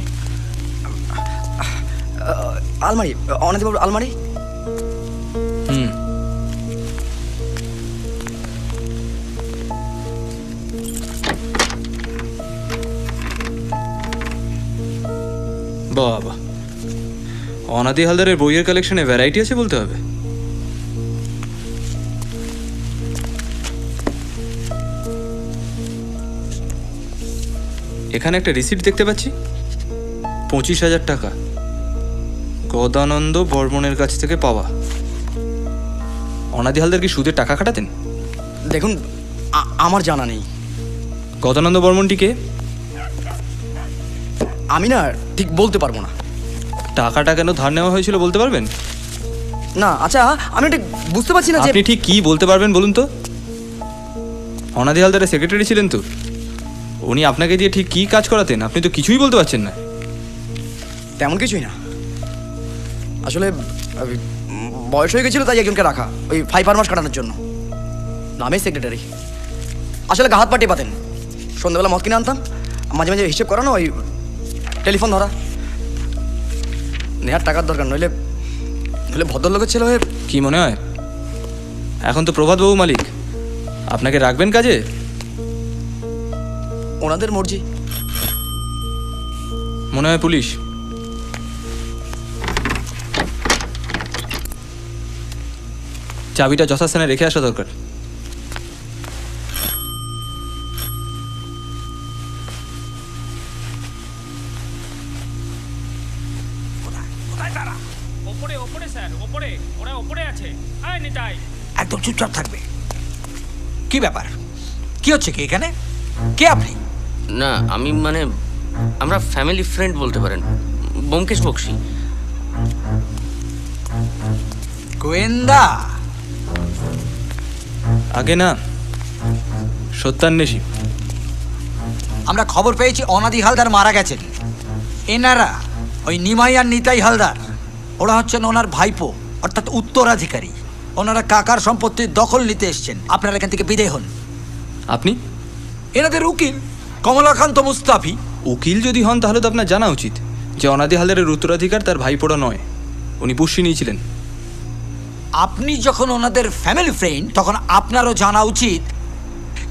আলমারি, অনাদিবাবুর আলমারি। বাবা, অনাদি হালদারের বইয়ের কালেকশনে ভ্যারাইটি আছে বলতে হবে। এখানে একটা রিসিপ্ট দেখতে পাচ্ছি, 25,000 টাকা গদানন্দ বর্মনের কাছ থেকে পাওয়া। অনাদি হালদার কি সুদের টাকা খাটাতেন? দেখুন, আমার জানা নেই। গদানন্দ বর্মনটিকে? আমি না ঠিক বলতে পারবো না। টাকাটা কেন ধার নেওয়া হয়েছিল বলতে পারবেন? না। আচ্ছা, আমি ঠিক বুঝতে পারছি না যে আপনি ঠিক কি বলতে পারবেন বলুন তো? অনাদি হালদারের সেক্রেটারি ছিলেন তো, উনি আপনাকে দিয়ে ঠিক কি কাজ করাতেন আপনি তো কিছুই বলতে পারছেন না। তেমন কিছুই না। আসলে বয়স হয়ে গেছিল, তাই একজনকে রাখা ওই 5 মাস কাটানোর জন্য। নামে সেক্রেটারি। আসলে গা হাত পাটিয়ে পাতেন। সন্ধ্যাবেলা মদ কিনে আনতাম, মাঝে মাঝে হিসেব করানো, ওই টেলিফোন ধরা। নেহার টাকার দরকার, নইলে ভদ্রলোকের ছেলে হয়ে। কি মনে হয় এখন তো প্রভাতবাবু মালিক, আপনাকে রাখবেন কাজে? ওনাদের মর্জি। মনে হয় পুলিশ। চাবিটা যথাস্থানে রেখে আসা দরকার। ওপরে ওপরে স্যার, ওপরে, ওরা ওপরে আছে। আয় নিতাই। একদম চুপচাপ থাকবে। কি ব্যাপার? কি হচ্ছে কি এখানে? কে আপনি? না আমি মানে আমরা ফ্যামিলি ফ্রেন্ড বলতে পারেন, ব্যোমকেশ বক্সী। গোয়েন্দা? আগে না, সত্যান্বেষী। আমরা খবর পেয়েছি অনাদি হালদার মারা গেছেন। এনারা ওই নিমাই আর নিতাই হালদার, ওরা হচ্ছেন ওনার ভাইপো অর্থাৎ উত্তরাধিকারী। ওনারা কাকার সম্পত্তির দখল নিতে এসছেন। আপনারা এখান থেকে বিদায় হন। আপনি? এনাদের উকিল কমলাকান্ত মুস্তাফি। উকিল যদি হন তাহলে তো আপনার জানা উচিত যে অনাদি হালদারের উত্তরাধিকার তার ভাইপোড়া নয়, উনি পুষ্যি নিয়েছিলেন। আপনি যখন ওনাদের ফ্যামিলি ফ্রেন্ড তখন আপনারও জানা উচিত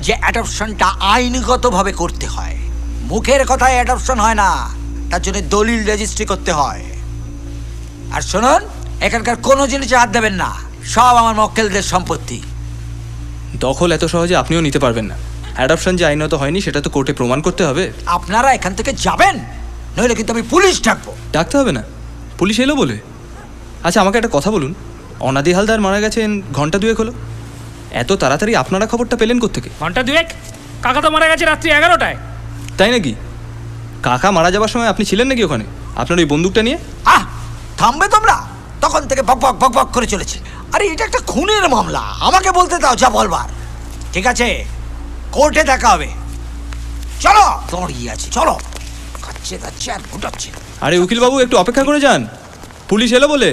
যে অ্যাডপশনটা আইনগতভাবে করতে হয়। মুখের কথায় অ্যাডপশন হয় না, তার জন্য দলিল রেজিস্ট্রি করতে হয়। আর শুনুন, এখানকার কোনো জিনিসে হাত দেবেন না, সব আমার মক্কেলদের সম্পত্তি। দখল এত সহজে আপনিও নিতে পারবেন না। অ্যাডপশন যে আইনত হয়নি সেটা তো কোর্টে প্রমাণ করতে হবে। আপনারা এখান থেকে যাবেন, নইলে কিন্তু আমি পুলিশ ডাকবো। ডাকতে হবে না, পুলিশ এলো বলে। আচ্ছা আমাকে একটা কথা বলুন, অনাদি হালদার মারা গেছেন ঘন্টা দুয়েক হলো, এত তাড়াতাড়ি আপনারা খবরটা পেলেন কোত্থেকে? ঘন্টা দুয়েক? কাকা তো মারা গেছে রাত্রি 11টায়। তাই নাকি? কাকা মারা যাবার সময় আপনি ছিলেন নাকি ওখানে আপনার ওই বন্দুকটা নিয়ে? থামবে তোমরা? তখন থেকে বক বক বক বক করে চলেছে। আরে এটা একটা খুনের মামলা, আমাকে বলতে দাও যা বলবার। ঠিক আছে, কোর্টে দেখা হবে। চলো, দাঁড়িয়ে আছে, চলো। খাচ্ছে খাচ্ছে আর ফুটাচ্ছে। আরে উকিল বাবু একটু অপেক্ষা করে যান, পুলিশ এলো বলে।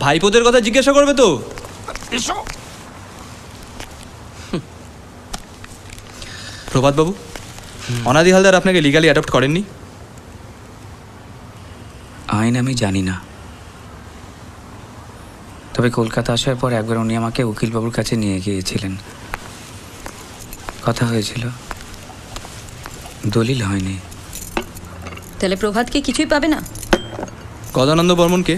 ভাইপোদের কথা জিজ্ঞাসা করবে তো। এসো। প্রভাত বাবু, অনাদি হালদার আপনাকে লিগালি অ্যাডপ্ট করেননি? আইন আমি জানি না, তবে কলকাতা আসার পর একবার উনি আমাকে উকিলবাবুর কাছে নিয়ে গিয়েছিলেন। কথা হয়েছিল, দলিল হয়নি। তাহলে প্রভাতকে কিছুই পাবে না? গদানন্দ বর্মনকে?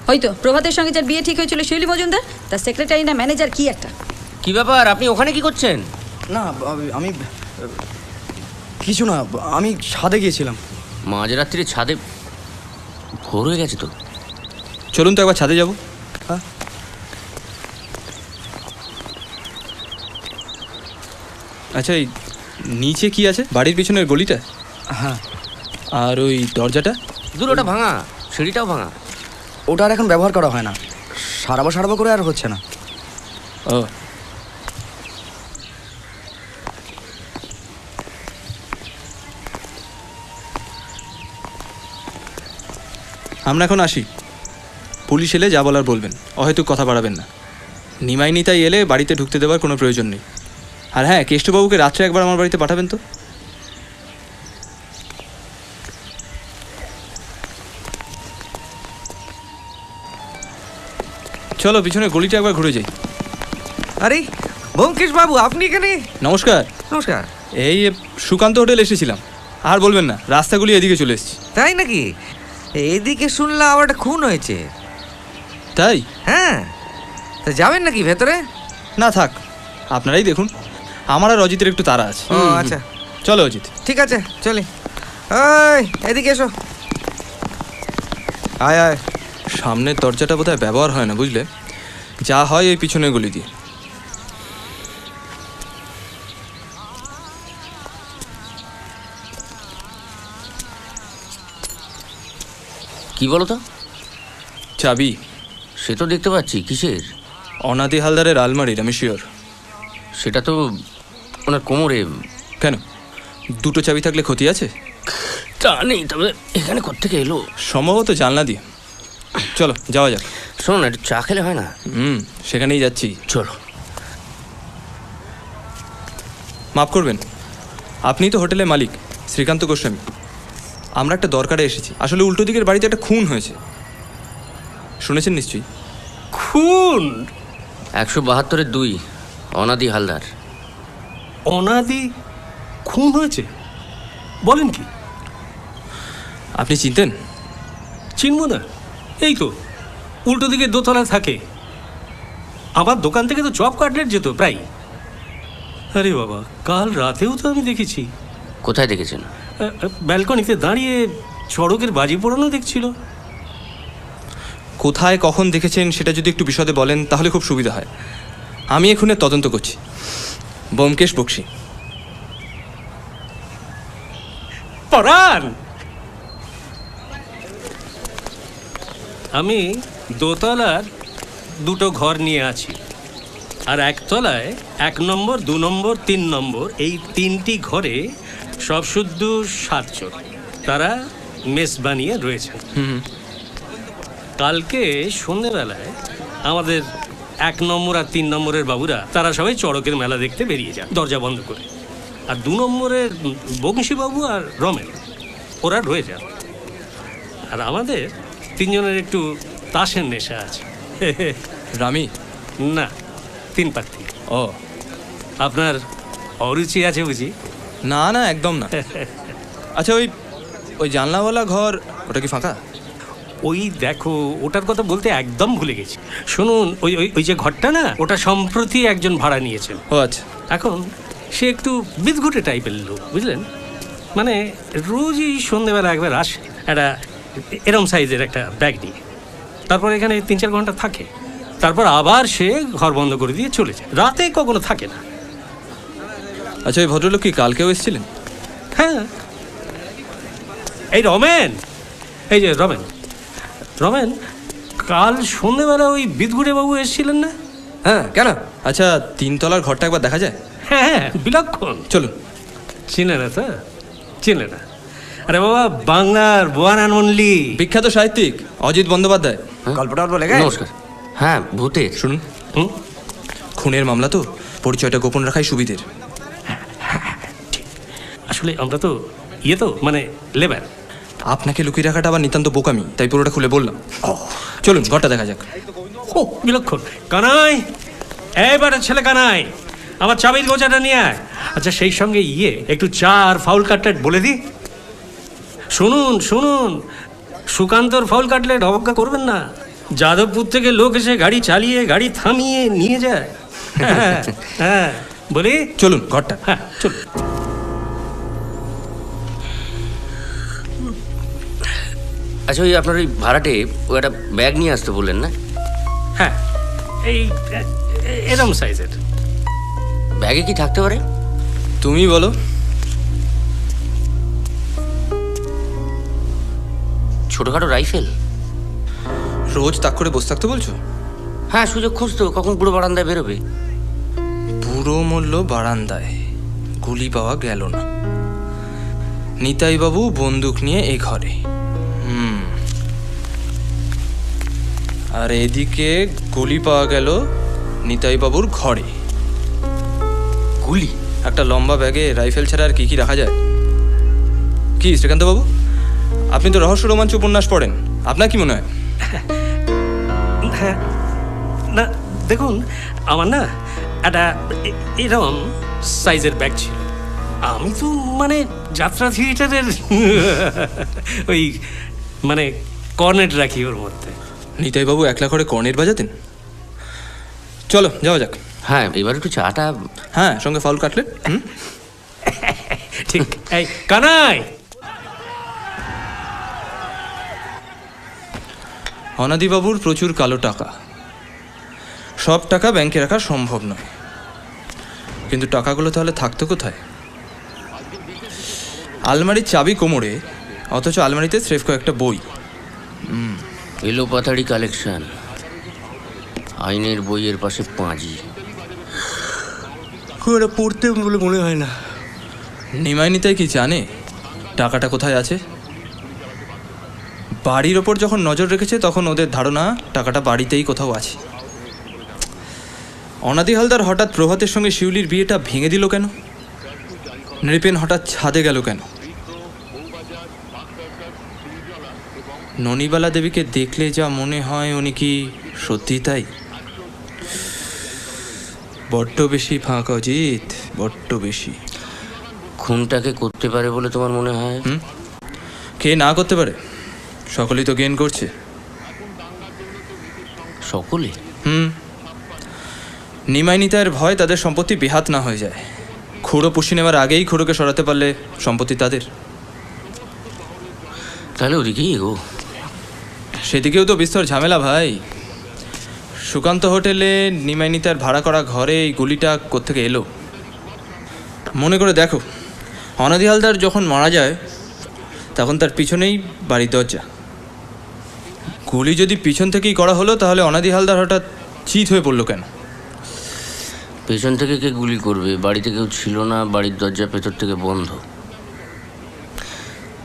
হয়তো প্রভাতের সঙ্গে যার বিয়ে ঠিক হয়েছিল শৈলী মজুমদার, তার সেক্রেটারি না ম্যানেজার কি একটা। কি ব্যাপার, আপনি ওখানে কি করছেন? না আমি কিছু না, আমি ছাদে গিয়েছিলাম। মাঝরাত্রি ছাদে? ভোর হয়ে গেছে তো। চলুন তো একবার ছাদে যাব। হ্যাঁ আচ্ছা এই নিচে কি আছে? বাড়ির পিছনের গলিটা? হ্যাঁ। আর ওই দরজাটা? দূর, ওটা ভাঙা, সিঁড়িটাও ভাঙা। ওটা আর এখন ব্যবহার করা হয় না, সারাবো করে আর হচ্ছে না। ও, আমরা এখন আসি। পুলিশ এলে যা বলার বলবেন, অহেতুক কথা বাড়াবেন না। নিমাই নিতাই এলে বাড়িতে ঢুকতে দেওয়ার কোনো প্রয়োজন নেই। আর হ্যাঁ, কেষ্টবাবুকে রাত্রে একবার আমার বাড়িতে পাঠাবেন তো। চলো পিছনে গলিটা একবার ঘুরে যাই। আরে ব্যোমকেশ বাবু, আপনি এখানে? নমস্কার। নমস্কার। এই সুকান্ত হোটেল এসেছিলাম। আর বলবেন না, রাস্তাগুলি এদিকে চলে এসেছি। তাই নাকি? এদিকে শুনলাম আবার একটা খুন হয়েছে। তাই? হ্যাঁ, তা যাবেন নাকি ভেতরে? না থাক, আপনারাই দেখুন। আমার আর অজিতের একটু তাড়া আছে। ও আচ্ছা, চলো অজিত। ঠিক আছে চলি। ওই এদিকে এসো। আয় আয়। সামনের দরজাটা বোধহয় ব্যবহার হয় না, বুঝলে? যা হয় এই পিছনের গলি দিয়ে। কি বলো তো? চাবি? সে তো দেখতে পাচ্ছি। কিসের? অনাদি হালদারের আলমারির, আমি শিওর। সেটা তো ওনার কোমরে। কেন, দুটো চাবি থাকলে ক্ষতি আছে? তা নেই, তবে এখানে কোত্থেকে এলো? সম্ভবত জানলা দিয়ে। চলো যাওয়া যাক। শোনো না, একটু চা খেলে হয় না? সেখানেই যাচ্ছি। চলো। মাফ করবেন, আপনি তো হোটেলের মালিক শ্রীকান্ত গোস্বামী। আমরা একটা দরকারে এসেছি। আসলে উল্টো দিকের বাড়িতে একটা খুন হয়েছে, শুনেছেন নিশ্চয়ই? খুন? 172-2 অনাদি হালদার। অনাদি খুন হয়েছে? বলেন কি? আপনি চিনতেন? চিনব না, এই তো উল্টো দিকে দোতলা থাকে। আমার দোকান থেকে তো চপ কাটলেট যেত প্রায়। আরে বাবা, কাল রাতেও তো আমি দেখেছি কোথায় দেখেছেন? ব্যালকনিতে দাঁড়িয়ে চড়কের বাজি পোড়ানো দেখছিল। কোথায় কখন দেখেছেন সেটা যদি একটু বিশদে বলেন তাহলে খুব সুবিধা হয়। আমি এখানে তদন্ত করছি। ব্যোমকেশ বক্সী। পরাণ, আমি দোতলার দুটো ঘর নিয়ে আছি, আর একতলায় 1 নম্বর 2 নম্বর 3 নম্বর এই 3টি ঘরে সব শুদ্ধ 7 জন। তারা মেস বানিয়ে রয়েছেন। কালকে সন্ধ্যেবেলায় আমাদের 1 নম্বর আর 3 নম্বরের বাবুরা তারা সবাই চড়কের মেলা দেখতে বেরিয়ে যান দরজা বন্ধ করে। আর 2 নম্বরের বংশীবাবু আর রমেন ওরা রয়ে যান। আর আমাদের 3 জনের একটু তাসের নেশা আছে। রামি? না, 3 পাত্রী। ও, আপনার অরুচি আছে বুঝি? না না, একদম না। আচ্ছা, ওই জানলাওয়ালা ঘর ওটা কি ফাঁকা? ওই দেখো, ওটার কথা বলতে একদম ভুলে গেছি। শুনুন, ওই ওই ওই যে ঘরটা না, ওটা সম্প্রতি একজন ভাড়া নিয়েছেন। ও আচ্ছা। এখন সে একটু বিদঘুটে টাইপের লোক, বুঝলেন? মানে রোজই সন্ধ্যেবেলা একবার আসে একটা এরম সাইজের একটা ব্যাগ নিয়ে, তারপর এখানে 3-4 ঘন্টা থাকে, তারপর আবার সে ঘর বন্ধ করে দিয়ে চলে যায়। রাতে কখনো থাকে না। আচ্ছা, ওই ভদ্রলোক কি কালকেও এসেছিলেন? হ্যাঁ, এই রমেন, এই যে রমেন, রমেন কাল সন্ধ্যেবেলা ওই বিদঘুটে বাবু এসেছিলেন না? হ্যাঁ, কেন? আচ্ছা, 3 তলার ঘরটা একবার দেখা যায়? হ্যাঁ হ্যাঁ, বিলক্ষণ। চলুন। চিনে না তো? চিনে না? আরে বাবা, বাংলার ওয়ান অ্যান্ড অনলি বিখ্যাত সাহিত্যিক অজিত বন্দ্যোপাধ্যায়। গল্পটা বলে গে। নমস্কার। হ্যাঁ, ভূতের। শুনুন, খুনের মামলা তো, পরিচয়টা গোপন রাখাই সুবিধের। আসলে আমরা তো তো মানে লেবার। আপনাকে লুকিয়ে রাখাটা আবার নিতান্ত বোকামি, তাই পুরোটা খুলে বললাম। চলুন, ঘরটা দেখা যাক। ও, বিলক্ষণ। কানাই, এইবারে ছেলে কানাই, আমার চাবির গোছাটা নিয়ে আয়। আচ্ছা, সেই সঙ্গে একটু চা আর ফাউল কাটলেট বলে দি। শুনুন শুনুন, সুকান্তর ফাউল কাটলেট অবজ্ঞা করবেন না। যাদবপুর থেকে লোক এসে গাড়ি চালিয়ে গাড়ি থামিয়ে নিয়ে যায়। হ্যাঁ হ্যাঁ, বলি চলুন ঘরটা। হ্যাঁ, চলুন। আচ্ছা, ওই আপনার ওই ভাড়াটে ও একটা ব্যাগ নিয়ে আসতে বললেন না? হ্যাঁ, এই এরম সাইজের ব্যাগে কি থাকতে পারে? তুমি বলো। ছোটখাটো রাইফেল? রোজ তাক করে বসে থাকতে বলছো? হ্যাঁ, সুযোগ খুঁজতো, কখন পুরো বারান্দায় বেরোবে। পুরো মূল্য বারান্দায়, গুলি পাওয়া গেল না। নিতাই বাবু বন্দুক নিয়ে এই ঘরে। আর এদিকে গুলি পাওয়া গেল নিতাই বাবুর ঘরে। গুলি? একটা লম্বা ব্যাগে রাইফেল ছাড়া আর কি কি রাখা যায়? কি শ্রীকান্ত বাবু, আপনি তো রহস্য রোমাঞ্চ উপন্যাস পড়েন, আপনার কি মনে হয়? হ্যাঁ, না দেখুন, আমার না একটা এরকম সাইজের ব্যাগ ছিল। আমি তো মানে যাত্রা থিয়েটারের ওই মানে কর্নেট রাখি ওর মধ্যে। নিতাই বাবু একলা করে কর্নেট বাজাতেন? চলো যাওয়া যাক। হ্যাঁ, এবার একটু চাটা। হ্যাঁ, সঙ্গে ফাউল কাটলেট। ঠিক। এই কানাই, অনাদিবাবুর প্রচুর কালো টাকা। সব টাকা ব্যাংকে রাখা সম্ভব নয়, কিন্তু টাকাগুলো তাহলে থাকতো কোথায়? আলমারির চাবি কোমরে, অথচ আলমারিতে স্রেফ কয়েকটা বই। এলোপাতাড়ি কালেকশন, আইনের বইয়ের পাশে পাঁজি। খুব একটা পড়তে বলে মনে হয় না। নিমাই নিতাই কি জানে টাকাটা কোথায় আছে? বাড়ির ওপর যখন নজর রেখেছে তখন ওদের ধারণা টাকাটা বাড়িতেই কোথাও আছে। অনাদি হালদার হঠাৎ প্রভাতের সঙ্গে শিউলির বিয়েটা ভেঙে দিল কেন? নৃপেন হঠাৎ ছাদে গেল কেন? ননিবালা দেবীকে দেখলে যা মনে হয় উনি কি সত্যি তাই? বড্ড বেশি ফাঁক অজিত, বড্ড বেশি। খুনটাকে করতে পারে বলে তোমার মনে হয়? কে না করতে পারে? সকলেই তো গেন করছে। সকলে? নিমাই নিতাইয়ের ভয় তাদের সম্পত্তি বেহাত না হয়ে যায়। খুঁড়ো পুষি নেওয়ার আগেই খুঁড়োকে সরাতে পারলে সম্পত্তি তাদের। তাহলে ওদিকেই এগো। সেদিকেও তো বিস্তর ঝামেলা ভাই। সুকান্ত হোটেলে নিমাই নিতাইয়ের ভাড়া করা ঘরে এই গুলিটা কোত্থেকে এলো মনে করে দেখো। অনাদি হালদার যখন মারা যায় তখন তার পিছনেই বাড়ির দরজা। গুলি যদি পিছন থেকেই করা হলো তাহলে অনাদি হালদার হঠাৎ চিৎ হয়ে পড়লো কেন? পেছন থেকে কে গুলি করবে? বাড়িতে কেউ ছিল না, বাড়ির দরজা ভেতর থেকে বন্ধ।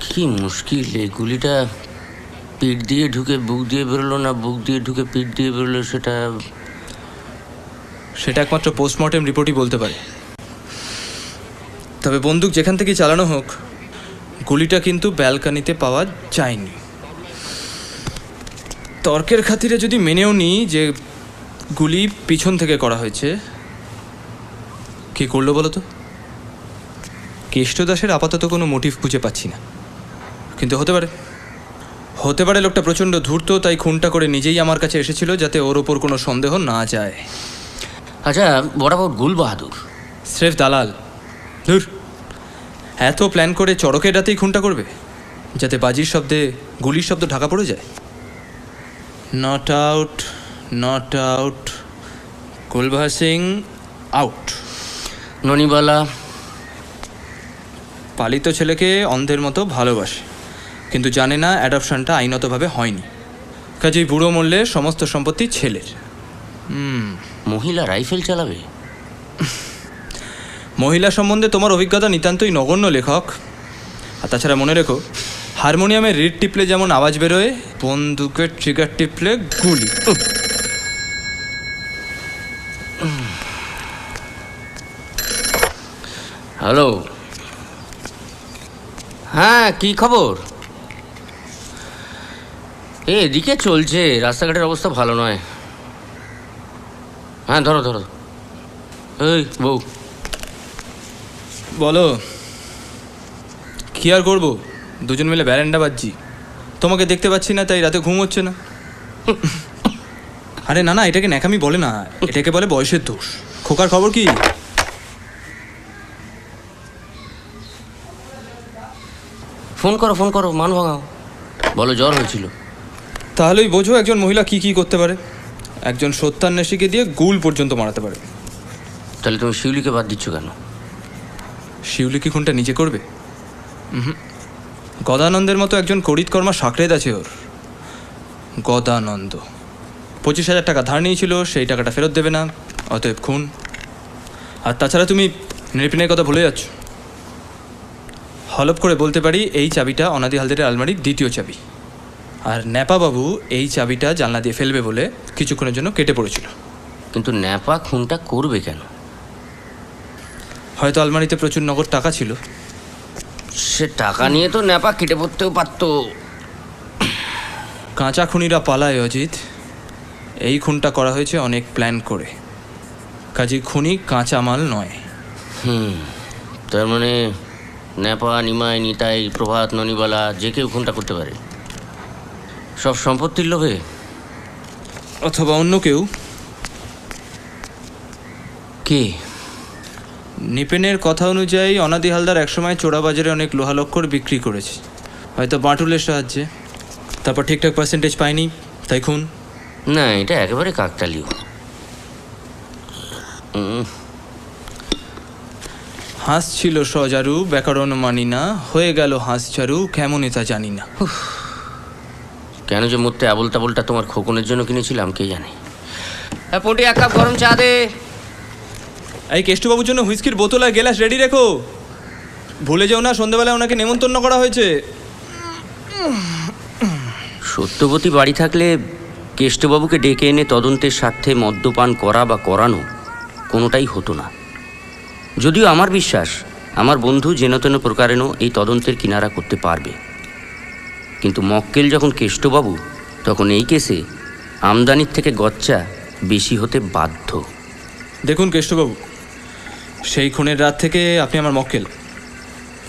কি মুশকিল! এই গুলিটা পিঠ দিয়ে ঢুকে বুক দিয়ে বেরোলো না বুক দিয়ে ঢুকে পিঠ দিয়ে বেরোলো, সেটা একমাত্র পোস্টমর্টেম রিপোর্টই বলতে পারে। তবে বন্দুক যেখান থেকেই চালানো হোক, গুলিটা কিন্তু ব্যালকানিতে পাওয়া যায়নি। তর্কের খাতিরে যদি মেনেও নিই যে গুলি পিছন থেকে করা হয়েছে, কে করলো বলো তো? কেষ্টদাসের আপাতত কোনো মোটিভ খুঁজে পাচ্ছি না, কিন্তু হতে পারে লোকটা প্রচণ্ড ধূর্ত, তাই খুনটা করে নিজেই আমার কাছে এসেছিল যাতে ওর ওপর কোনো সন্দেহ না যায়। আচ্ছা, বরাবর গুল বাহাদুর স্রেফ দালাল। ধুর, এত প্ল্যান করে চড়কের রাতেই খুনটা করবে যাতে বাজির শব্দে গুলির শব্দ ঢাকা পড়ে যায়। Not out. Kulbahar Singh out. Nonibala Palit ছেলেকে অন্ধের মতো ভালোবাসে, কিন্তু জানে না অ্যাডপশনটা আইনতভাবে হয়নি। কাজেই বুড়ো মরলে সমস্ত সম্পত্তি ছেলের। মহিলা রাইফেল চালাবে? মহিলা সম্বন্ধে তোমার অভিজ্ঞতা নিতান্তই নগণ্য লেখক। আর তাছাড়া মনে রেখো, হারমোনিয়ামের রিড টিপলে যেমন আওয়াজ বেরোয়, বন্দুকের ট্রিগার টিপলে গুলি। হ্যালো, হ্যাঁ কি খবর? এদিকে চলছে, রাস্তাঘাটের অবস্থা ভালো নয়। হ্যাঁ ধরো। এই বউ, বলো। কি আর করবো, দুজন মিলে ব্যারেন্ডা বাজছি। তোমাকে দেখতে পাচ্ছি না তাই রাতে ঘুম হচ্ছে না। আরে না, এটাকে ন্যাকামি বলে না, এটাকে বলে বয়সের দোষ। খোকার খবর কি? ফোন করো, মান ভাঙাও, বলো জ্বর হয়েছিল। তাহলেই বোঝো একজন মহিলা কি করতে পারে। একজন সত্যান্বেষীকে দিয়ে গুল পর্যন্ত মারাতে পারে। তাহলে তুমি শিউলিকে বাদ দিচ্ছ কেন? শিউলি কি খুনটা নিজে করবে? গদানন্দের মতো একজন করিতকর্মা সাকরেদ আছে ওর। গদানন্দ 25,000 টাকা ধার নিয়েছিল, সেই টাকাটা ফেরত দেবে না, অতএব খুন। আর তাছাড়া তুমি নৃপিনের কথা ভুলে যাচ্ছ। হলপ করে বলতে পারি এই চাবিটা অনাদি হালদারের আলমারির দ্বিতীয় চাবি। আর ন্যাপাবাবু এই চাবিটা জানলা দিয়ে ফেলবে বলে কিছুক্ষণের জন্য কেটে পড়েছিল। কিন্তু ন্যাপা খুনটা করবে কেন? হয়তো আলমারিতে প্রচুর নগদ টাকা ছিল। সে টাকা নিয়ে তো ন্যাপা কেটে পড়তেও পারত। কাঁচা খুনিরা পালায় অজিত। এই খুনটা করা হয়েছে অনেক প্ল্যান করে। কাজী খুনি কাঁচা মাল নয়। তার মানে ন্যাপা, নিমাই, নিতাই, প্রভাত, ননিবালা যে কেউ খুনটা করতে পারে, সব সম্পত্তির লোভে। অথবা অন্য কেউ। কে? নিপেনের কথা অনুযায়ী অনাদি হালদার একসময় চোরাবাজারে অনেক লোহালক্কর বিক্রি করেছে, হয়তো বাঁটুলের সাহায্যে। তারপর ঠিকঠাক পার্সেন্টেজ পায়নি, তাই খুন। না, এটা একেবারে কাকতালীয়। হাসছিল সজারু, ব্যাকরণ মানি না, হয়ে গেল হাঁসচারু, কেমনই তা জানি না। কেন যে মরতে আবল তাবলটা তোমার খোকনের জন্য কিনেছিলাম কে জানে। পটি, 1 কাপ গরম চা দে। এই কেষ্টবাবুর জন্য হুইস্কির বোতল আর গেলাস রেডি রেখো। ভুলে যাও না সন্ধ্যাবেলায় ওনাকে নেমন্তন্ন করা হয়েছে। সত্যবতী বাড়ি থাকলে কেষ্টবাবুকে ডেকে এনে তদন্তের স্বার্থে মদ্যপান করা বা করানো কোনোটাই হতো না। যদিও আমার বিশ্বাস আমার বন্ধু যেন তেন প্রকারেণ এই তদন্তের কিনারা করতে পারবে, কিন্তু মক্কেল যখন কেষ্টবাবু, তখন এই কেসে আমদানির থেকে গচ্চা বেশি হতে বাধ্য। দেখুন কেষ্টবাবু, সেই খুনের রাত থেকে আপনি আমার মক্কেল,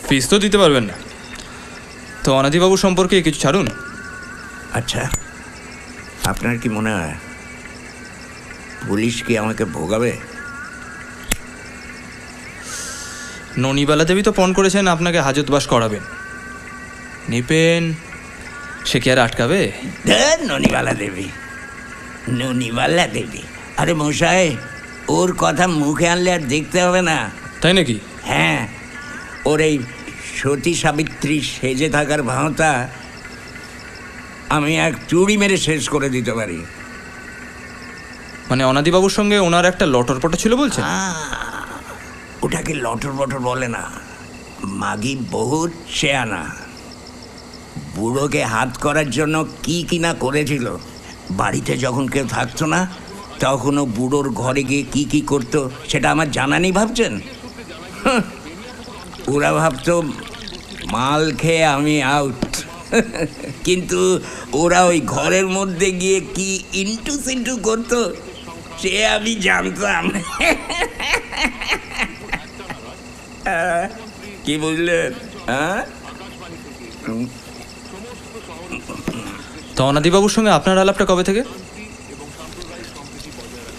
ফিস তো দিতে পারবেন না, তো অনাদিবাবু সম্পর্কে কিছু ছাড়ুন। আচ্ছা, আপনার কি মনে হয় পুলিশ কি আমাকে ভোগাবে? ননিবালা দেবী তো পণ করেছেন আপনাকে হাজতবাস করাবেন। নিপেন, সে কি আর আটকাবে? ননিবালা দেবী, ননিবালা দেবী, আরে মশাই, ওর কথা মুখে আনলে আর দেখতে হবে না। তাই নাকি? হ্যাঁ, ওর এই সতী সাবিত্রী সেজে থাকার ভাঁওতা আমি এক চুড়ি মেরে শেষ করে দিতে পারি। মানে অনাদিবাবুর সঙ্গে ওনার একটা লটরপটা ছিল বলছেন? ওটাকে লটর বটর বলে না, মাগি বহুত শেয়ানা। বুড়োকে হাত করার জন্য কি কিনা করেছিল। বাড়িতে যখন কেউ থাকতো না তখনও বুড়োর ঘরে গিয়ে কি কি করতো সেটা আমার জানা নেই ভাবছেন? ওরা ভাবতো মাল খেয়ে আমি আউট, কিন্তু ওরা ওই ঘরের মধ্যে গিয়ে কি ইন্টু সিন্টু করতো সে আমি জানতাম। কি বুঝলেন? হ্যাঁ, তো অনাদিবাবুর সঙ্গে আপনার আলাপটা কবে থেকে?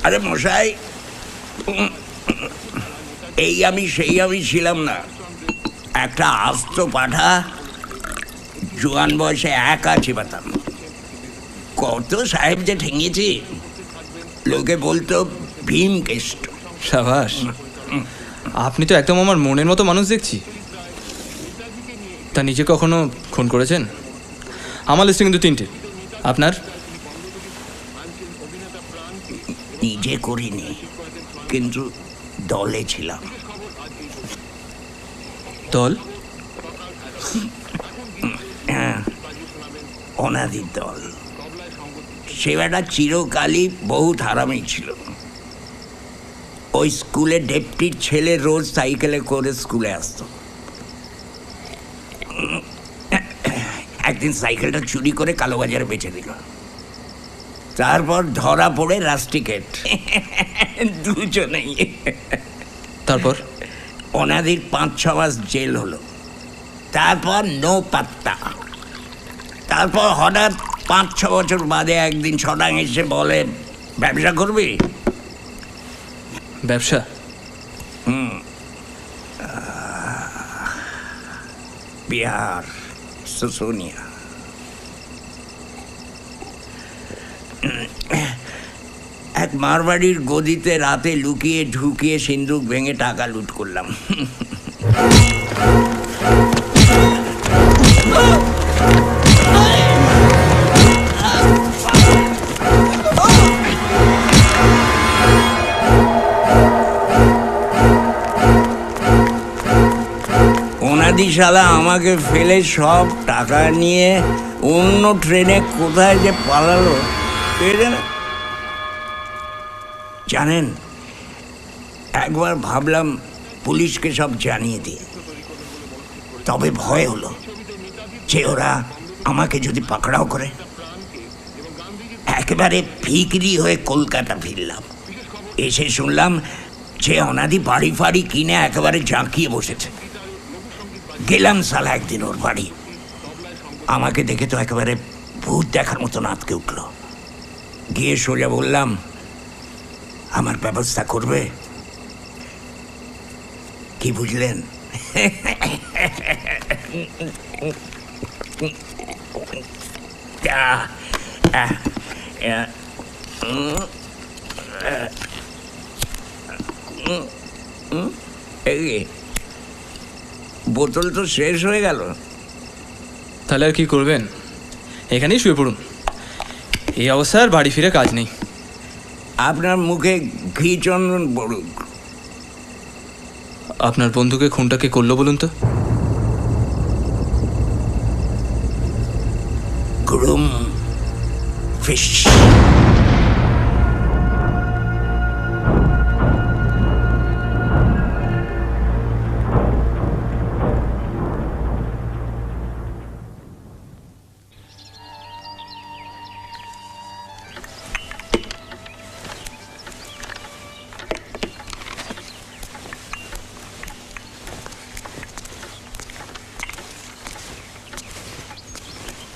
আরে মশাই, এই আমি সেই আমি ছিলাম না। একটা আস্ত পাঠা, জোয়ান বয়সে একা চিবাতাম। কত সাহেব যে ঠেঙিয়েছি, লোকে বলতো ভীমকেষ্ট। সাবাস, আপনি তো একদম আমার মনের মতো মানুষ দেখছি। তা নিজে কখনো খুন করেছেন? আমার লিস্টে কিন্তু 3টে। আপনার? নিজে করিনি, কিন্তু দলে ছিলাম। দল? হ্যাঁ, অনাদির দল। সে বেটা চিরকালই বহুত হারামি ছিল। ওই স্কুলে ডেপুটির ছেলে রোজ সাইকেলে করে স্কুলে আসতো। একদিন সাইকেলটা চুরি করে কালোবাজারে বেচে দিল। তারপর ধরা পড়ে রাস্টিকেট, দুজনেই। তারপর অনাদির 5-6 মাস জেল হলো। তারপর নো পাত্তা। তারপর হঠাৎ 5-6 বছর বাদে একদিন ছটাং এসে বলে, ব্যবসা করবি? ব্যবসা? বিহার, সুসুনিয়া। এক মারবাড়ির গদিতে রাতে লুকিয়ে ঢুকিয়ে সিন্দুক ভেঙে টাকা লুট করলাম। ওনাদি শালা আমাকে ফেলে সব টাকা নিয়ে অন্য ট্রেনে কোথায় যে পালালো কে জানে। জানেন, একবার ভাবলাম পুলিশকে সব জানিয়ে দিয়ে, তবে ভয় হলো যে ওরা আমাকে যদি পাকড়াও করে। একেবারে ফিকরি হয়ে কলকাতা ফিরলাম। এসে শুনলাম যে অনাদি বাড়ি ফাড়ি কিনে একেবারে জাঁকিয়ে বসেছে। গেলাম সালা একদিন ওর বাড়ি। আমাকে দেখে তো একেবারে ভূত দেখার মতন আটকে উঠল। গিয়ে সোজা বললাম, আমার ব্যবস্থা করবে? কি বুঝলেন? বোতল তো শেষ হয়ে গেল। তাহলে আর কি করবেন? এখানেই শুয়ে পড়ুন। এই অবস্থায় আর বাড়ি ফিরে কাজ নেই। আপনার মুখে ঘি চন্দন পড়ুক। আপনার বন্ধুকে খুনটা কে করলো বলুন তো? Groom fish.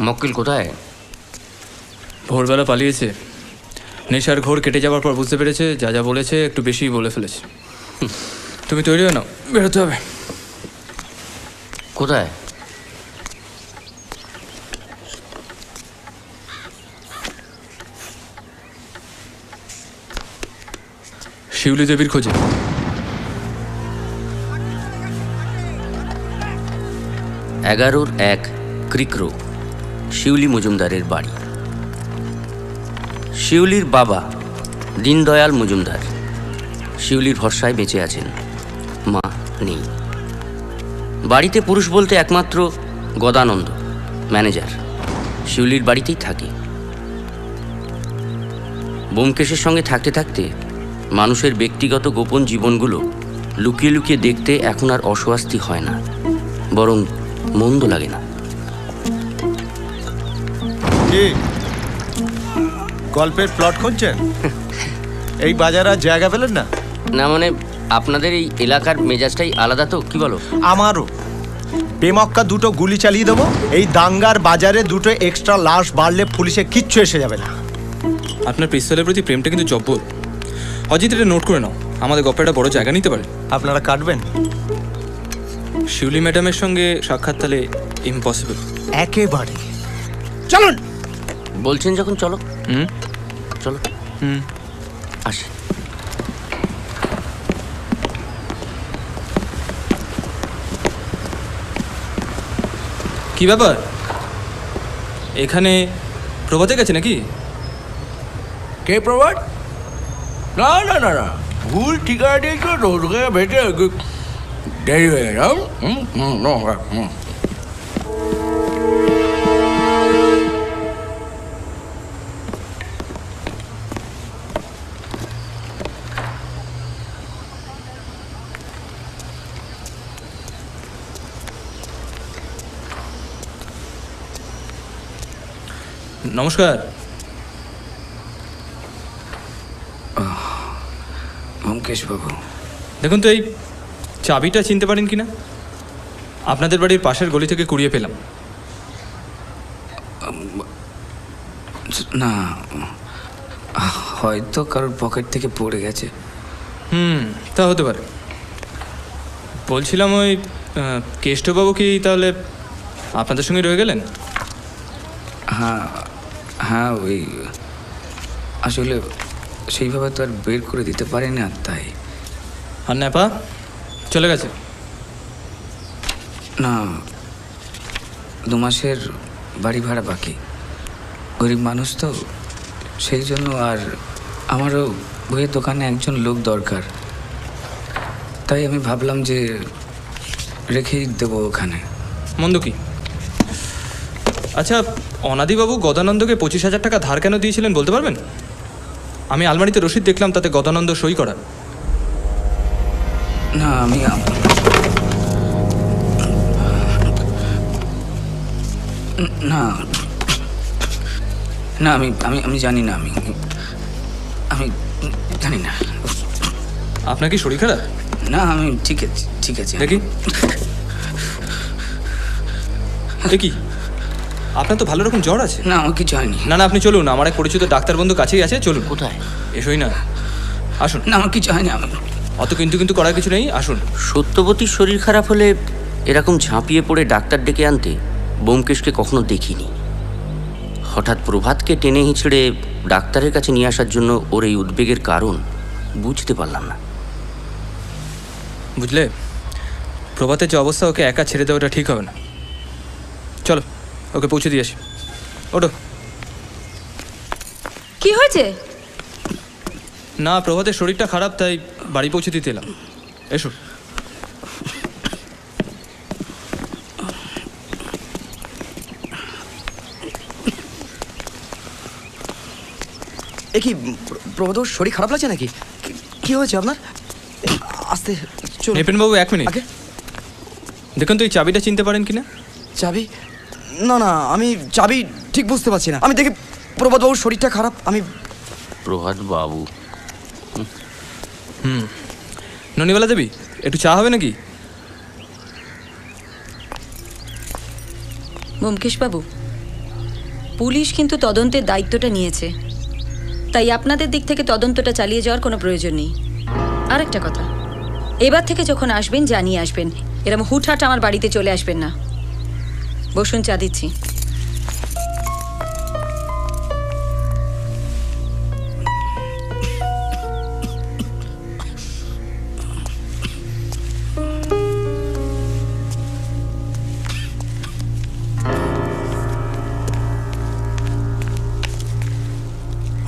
মক্কেল কোথায়? ভোরবেলা পালিয়েছে। নেশার ঘোর কেটে যাওয়ার পর বুঝতে পেরেছে যা যা বলেছে একটু বেশিই বলে ফেলেছে। তুমি তৈরি হয়ে নাও, বেরোতে হবে। কোথায়? শিউলি দেবীর খোঁজে। 11-1 ক্রিকরো, শিউলি মজুমদারের বাড়ি। শিউলির বাবা দীনদয়াল মজুমদার শিউলির ভরসায় বেঁচে আছেন, মা নেই। বাড়িতে পুরুষ বলতে একমাত্র গদানন্দ, ম্যানেজার, শিউলির বাড়িতেই থাকে। ব্যোমকেশের সঙ্গে থাকতে থাকতে মানুষের ব্যক্তিগত গোপন জীবনগুলো লুকিয়ে লুকিয়ে দেখতে এখন আর অস্বস্তি হয় না, বরং মন্দ লাগে না। কি গল্পের প্লট খুঁজছেন? এই বাজার আর জায়গা পেলেন না? না মানে আপনাদের এই এলাকার মেজাজটাই আলাদা, তো কি বলো? আমারও। বেমক্কা দুটো গুলি চালিয়ে দেবো, এই দাঙ্গার বাজারে দুটো এক্সট্রা লাশ বাড়লে পুলিশে কিচ্ছু এসে যাবে না। আপনার পিস্তলের প্রতি প্রেমটা কিন্তু জব্বর। অজিত, এটা নোট করে নাও, আমাদের গল্পে একটা বড় জায়গা নিতে পারে। আপনারা কাটবেন? শিউলি ম্যাডামের সঙ্গে সাক্ষাৎ তাহলে ইম্পসিবল। একেবারে। চলুন বলছেন যখন, চলো। চলো। আসি। কি ব্যাপার, এখানে প্রভাতে গেছে নাকি? কে প্রভাত? না না না না, ভুল ঠিকানা দিয়েছো তো, তোকে ভেটে দেরি হয়ে গেল। নমস্কার। ব্যোমকেশ বাবু, দেখুন তো এই চাবিটা চিনতে পারেন কিনা? আপনাদের বাড়ির পাশের গলি থেকে কুড়িয়ে পেলাম। না, হয়তো কারোর পকেট থেকে পড়ে গেছে। তা হতে পারে। বলছিলাম ওই কেষ্টবাবু কি তাহলে আপনাদের সঙ্গে রয়ে গেলেন? হ্যাঁ হ্যাঁ, ওই আসলে সেইভাবে তো আর বের করে দিতে পারি না, তাই। আর ন্যাপা চলে গেছে? না, 2 মাসের বাড়ি ভাড়া বাকি। গরিব মানুষ তো, সেই জন্য। আর আমারও বইয়ের দোকানে একজন লোক দরকার, তাই আমি ভাবলাম যে রেখেই দেবো ওখানে। মন্দ কি? আচ্ছা, অনাদিবাবু গদানন্দকে 25,000 টাকা ধার কেন দিয়েছিলেন বলতে পারবেন? আমি আলমারিতে রসিদ দেখলাম, তাতে গদানন্দ সই করা। না, আমি না না আমি আমি আমি জানি না, আমি আমি জানি না। আপনার কি শরীর খারাপ? না, আমি ঠিক আছে, ঠিক আছে। দেখি দেখি, আপনার তো ভালো রকম জ্বর আছে। না, আমার কিছু হয়নি। না না, আপনি চলুন, আমার এক পরিচিত ডাক্তার বন্ধু কাছেই আছে, চলুন। কোথায়? এসোই না, আসুন। না, আমার কিছু হয়নি। অত কিন্তু কিন্তু করার কিছু নেই, আসুন। সত্যবতীর শরীর খারাপ হলে এরকম ঝাঁপিয়ে পড়ে ডাক্তার ডেকে আনতে ব্যোমকেশকে কখনো দেখিনি। হঠাৎ প্রভাতকে টেনে হিঁচড়ে ডাক্তারের কাছে নিয়ে আসার জন্য ওর এই উদ্বেগের কারণ বুঝতে পারলাম না। বুঝলে, প্রভাতের যে অবস্থা, ওকে একা ছেড়ে দেওয়াটা ঠিক হবে না। চলো, ওকে পৌঁছে দিয়ে আসি। ওঠো। কি হয়েছে? না, প্রভাতের শরীরটা খারাপ, তাই বাড়ি পৌঁছে দিতে এলাম। এসো। এ কি প্রভাত, শরীর খারাপ লাগছে নাকি? কি হয়েছে আপনার? আস্তে চলুন। নেপেনবাবু, 1 মিনিট। দেখুন তো এই চাবিটা চিনতে পারেন কিনা? চাবি? না না, আমি চাবি ঠিক বুঝতে পারছি না। আমি দেখি প্রভাতবাবুর শরীরটা খারাপ। আমি প্রভাত বাবু? ননিবালা দেবী, একটু চা হবে নাকি? ব্যোমকেশ বাবু, পুলিশ কিন্তু তদন্তের দায়িত্বটা নিয়েছে। তাই আপনাদের দিক থেকে তদন্তটা চালিয়ে যাওয়ার কোনো প্রয়োজন নেই। আর একটা কথা, এবার থেকে যখন আসবেন জানিয়ে আসবেন, এরকম হুটহাট আমার বাড়িতে চলে আসবেন না। বসুন, চা দিচ্ছি।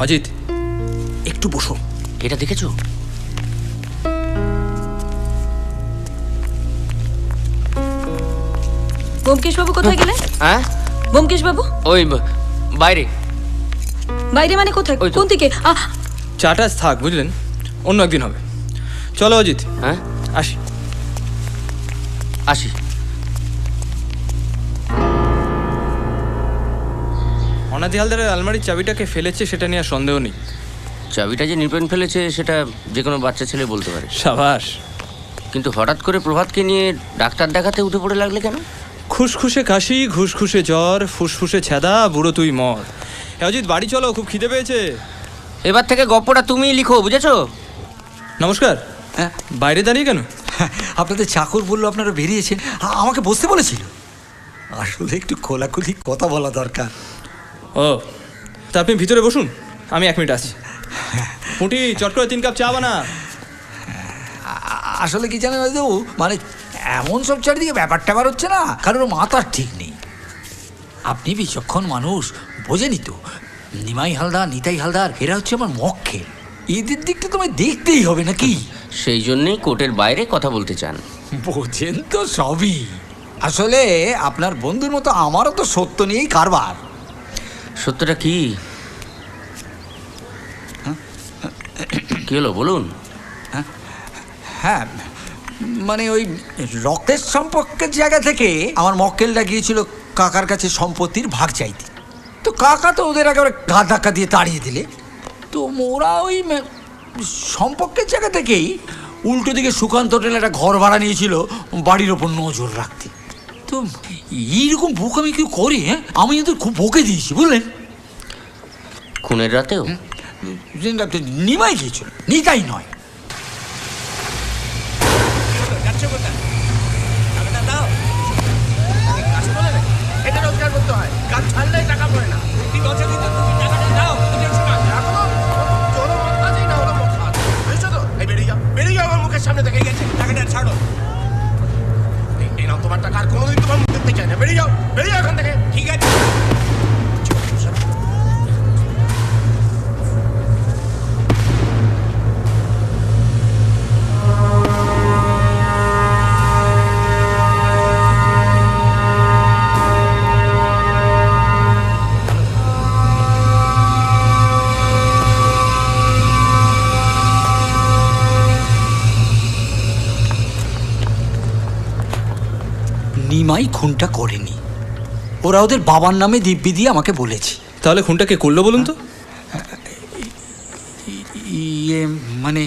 অজিত, একটু বসো। এটা দেখেছো? ব্যোমকেশবাবু কোথায় গেলেন? হ্যাঁ, ব্যোমকেশবাবু ওই বাইরে। বাইরে মানে কোথায়, ওই তো। কোন দিকে? চাটা থাক, বুঝলেন, অন্য একদিন হবে। চলো অজিত, হ্যাঁ, আসি। আসি। অনাদি হালদারের আলমারির চাবিটাকে ফেলেছে সেটা নিয়ে আর সন্দেহ নেই। চাবিটা যে নিপেন ফেলেছে সেটা যে কোনো বাচ্চা ছেলে বলতে পারে। সাবাস। কিন্তু হঠাৎ করে প্রভাতকে নিয়ে ডাক্তার দেখাতে উঠে পড়ে লাগলে কেন? খুসখুসে কাশি, ঘুসঘুসে জ্বর, ফুসফুসে ছেদা, বুড়ো তুই মর। অজিত, বাড়ি চলো, খুব খিদে পেয়েছে। এবার থেকে গপ্পটা তুমিই লিখো, বুঝেছো? নমস্কার। হ্যাঁ, বাইরে দাঁড়িয়ে কেন? আপনাদের চাকর বললো আপনারা বেরিয়েছেন, আমাকে বসতে বলেছিল। আসলে একটু খোলাখুলি কথা বলা দরকার। ও, তা আপনি ভিতরে বসুন, আমি 1 মিনিট আসছি। পুঁটি, চট করে 3 কাপ চা বানা। আসলে কি জানেন দাদু, মানে এমন সব চারিদিকে ব্যাপার ট্যাপার হচ্ছে না, কারোর মাথার ঠিক নেই। আপনি বিচক্ষণ মানুষ, বোঝেনি তো? নিমাই হালদার, নিতাই হালদার, এরা হচ্ছে আমার মক্কেল। এদের দিকটা তোমায় দেখতেই হবে নাকি? সেই জন্যেই কোর্টের বাইরে কথা বলতে চান। বোঝেন তো সবই। আসলে আপনার বন্ধুর মতো আমারও তো সত্য নিয়েই কারবার। সত্যটা কি? কি হলো বলুন? হ্যাঁ, মানে ওই রক্তের সম্পর্কের জায়গা থেকে আমার মক্কেলটা গিয়েছিল কাকার কাছে সম্পত্তির ভাগ চাইতে। তো কাকা তো ওদের একেবারে ঘা ধাক্কা দিয়ে তাড়িয়ে দিলে। তো ওরা ওই সম্পর্কের জায়গা থেকেই উল্টো দিকে সুকান্ত হোটেলে একটা ঘর ভাড়া নিয়েছিল বাড়ির ওপর নজর রাখতে। তো এইরকম বুক আমি কেউ করি? হ্যাঁ, আমি ওদের খুব বকে দিয়েছি, বুঝলেন? খুনের রাতেও নিমাই গিয়েছিল, নিতাই নয়। এটা রোজগার করতে হয়, কাজ ছাড়লে টাকা পড়ে না। ঠিক আছে, কিন্তু তুমি টাকাটা দাও, টেনশন না। এখনো চলো মতবাজই না হলো মতবাজ, বুঝছো তো? এই বেরিয়ে যাও, বেরিয়ে যাও আমার মুখের সামনে থেকে। গেছে টাকাটা ছাড়ো। এই নাও তোমার টাকা, আর কোনোদিন তোমার মুখ দেখতে চাই না। বেরিয়ে যাও, বেরিয়ে যাও এখান থেকে। ঠিক আছে। নিমাই খুনটা করেনি, ওরা ওদের বাবার নামে দিব্যি দিয়ে আমাকে বলেছে। তাহলে খুনটা কে করলো বলুন তো? ইয়ে মানে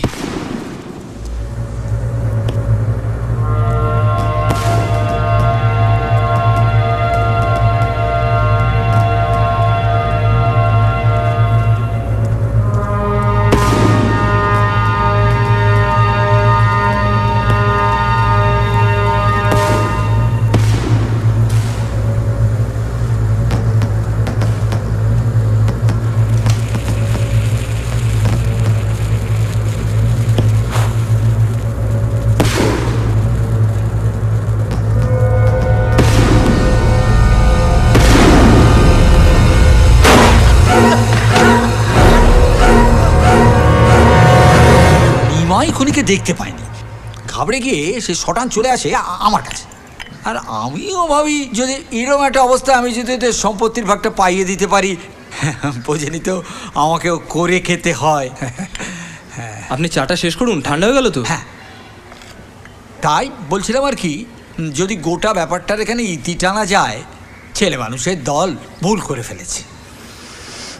খুনিকে দেখতে পায়নি, ঘাবড়ে গিয়ে সে শটান চলে আসে আমার কাছে। আর আমিও ভাবি যদি এরকম একটা অবস্থা আমি যদি ওদের সম্পত্তির ভাগটা পাইয়ে দিতে পারি, বোঝেনি তো আমাকেও করে খেতে হয়। আপনি চাটা শেষ করুন, ঠান্ডা হয়ে গেল তো। হ্যাঁ, তাই বলছিলাম আর কি, যদি গোটা ব্যাপারটার এখানে ইতি টানা যায়, ছেলে মানুষের দল ভুল করে ফেলেছে।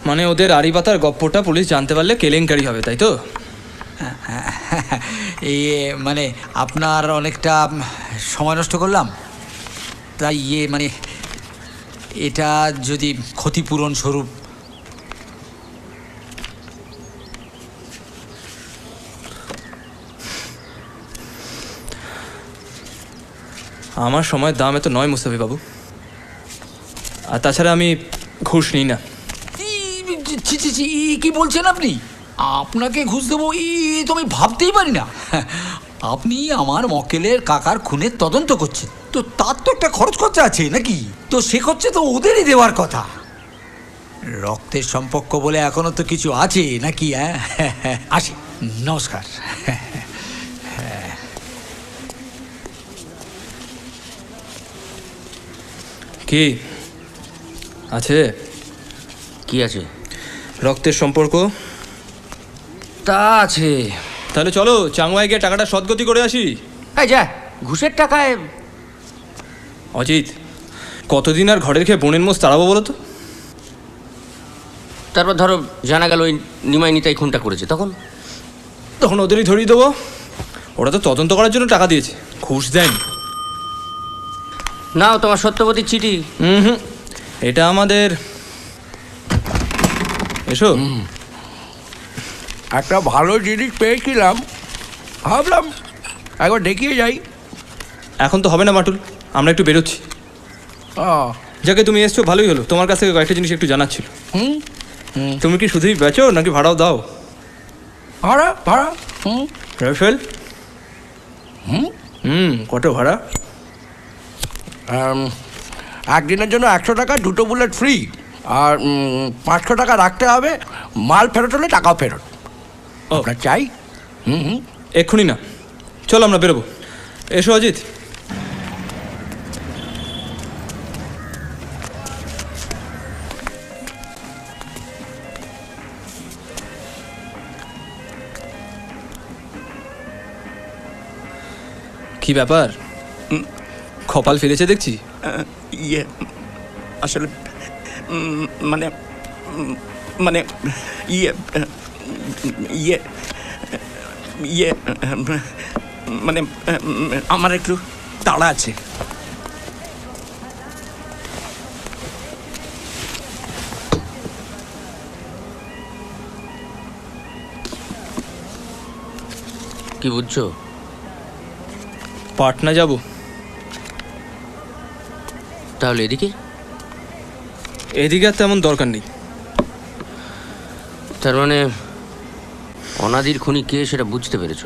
মানে ওদের আড়িপাতার গপ্পটা পুলিশ জানতে পারলে কেলেঙ্কারি হবে, তাই তো? এই মানে আপনার অনেকটা সময় নষ্ট করলাম, তাই মানে এটা যদি ক্ষতিপূরণ স্বরূপ। আমার সময়ের দাম এত নয় মুস্তাফি বাবু। আর তাছাড়া আমি ঘুষ নিই না। ছি ছি ছি, কি বলছেন আপনি? আপনাকে ঘুষ দেবো তো আমি ভাবতেই পারি না। আপনি আমার মক্কেলের কাকার খুনের তদন্ত করছেন, তো তার তো একটা খরচ খরচা আছে নাকি? তো সে খরচা তো ওদেরই দেওয়ার কথা। রক্তের সম্পর্ক বলে এখনো তো কিছু আছে নাকি? হ্যাঁ, আসি, নমস্কার। কি আছে? কি আছে? রক্তের সম্পর্ক তা আছে। তাহলে চলো চাংমাই গিয়ে টাকাটা সদ্গতি করে আসি। এই যা, ঘুষের টাকায়। অজিত, কতদিন আর ঘরে রেখে বোনের মোষ তাড়াবো বলো তো? তারপর ধরো জানা গেল ওই নিমাই নিতাই খুনটা করেছে, তখন ওদেরই ধরিয়ে দেবো। ওরা তো তদন্ত করার জন্য টাকা দিয়েছে, ঘুষ দেয়নি। নাও তোমার সত্যবতীর চিঠি। হুম, এটা আমাদের। এসো। একটা ভালো জিনিস পেয়েছিলাম, ভাবলাম একবার দেখিয়ে যাই। এখন তো হবে না মাটুল, আমরা একটু বেরোচ্ছি। যাকে তুমি এসছো ভালোই হলো, তোমার কাছ থেকে কয়েকটা জিনিস একটু জানার ছিল। তুমি কি শুধুই বেচো নাকি ভাড়াও দাও? ভাড়া ভাড়া। রাফেল? কত ভাড়া? একদিনের জন্য 100 টাকা, 2টো বুলেট ফ্রি, আর 500 টাকা রাখতে হবে। মাল ফেরত হলে টাকাও ফেরত। আপনার চাই? এক্ষুনি না, চলো আমরা বেরোবো। এসো অজিত। কি ব্যাপার, কপাল ফিরেছে দেখছি। ইয়ে আসলে মানে মানে ইয়ে ইয়ে ইয়ে মানে আমার একটু তাড়া আছে। কি বুঝছো? পাটনা যাব। তাহলে এদিকে? এদিকে আর তেমন দরকার নেই। তার মানে অনাদির খুনি কে সেটা বুঝতে পেরেছ?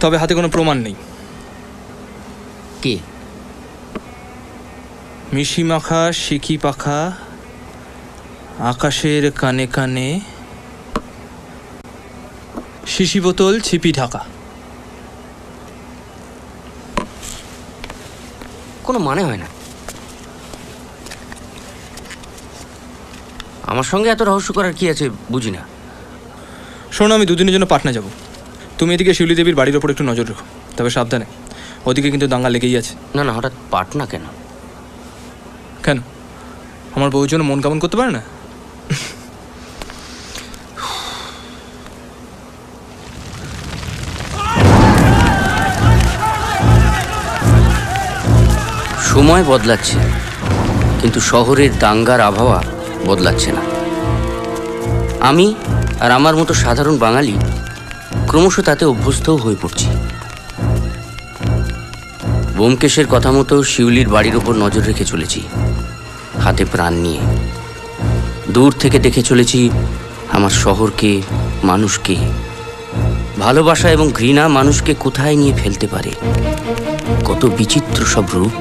তবে হাতে কোনো প্রমাণ নেই। কে? মিশি মাখা শিখি পাখা, আকাশের কানে কানে, শিশি বোতল ছিপি ঢাকা। কোনো মানে হয় না। আমার সঙ্গে এত রহস্য করার কি আছে বুঝি না। শোনো, আমি দুদিনের জন্য পাটনা যাব। তুমি এদিকে শিউলি দেবীর বাড়ির ওপর একটু নজর রেখো, তবে সাবধানে। ওদিকে কিন্তু দাঙ্গা লেগেই আছে। না না, হঠাৎ পাটনা কেন? কেন, আমার বউর জন্য মন কেমন করতে পারে না? সময় বদলাচ্ছে, কিন্তু শহরের দাঙ্গার আবহাওয়া বদলাচ্ছে না। আমি আর আমার মতো সাধারণ বাঙালি ক্রমশ তাতে অভ্যস্তও হয়ে পড়ছি। ব্যোমকেশের কথা মতো শিউলির বাড়ির ওপর নজর রেখে চলেছি, হাতে প্রাণ নিয়ে। দূর থেকে দেখে চলেছি আমার শহরকে, মানুষকে। ভালোবাসা এবং ঘৃণা মানুষকে কোথায় নিয়ে ফেলতে পারে, কত বিচিত্র সব রূপ।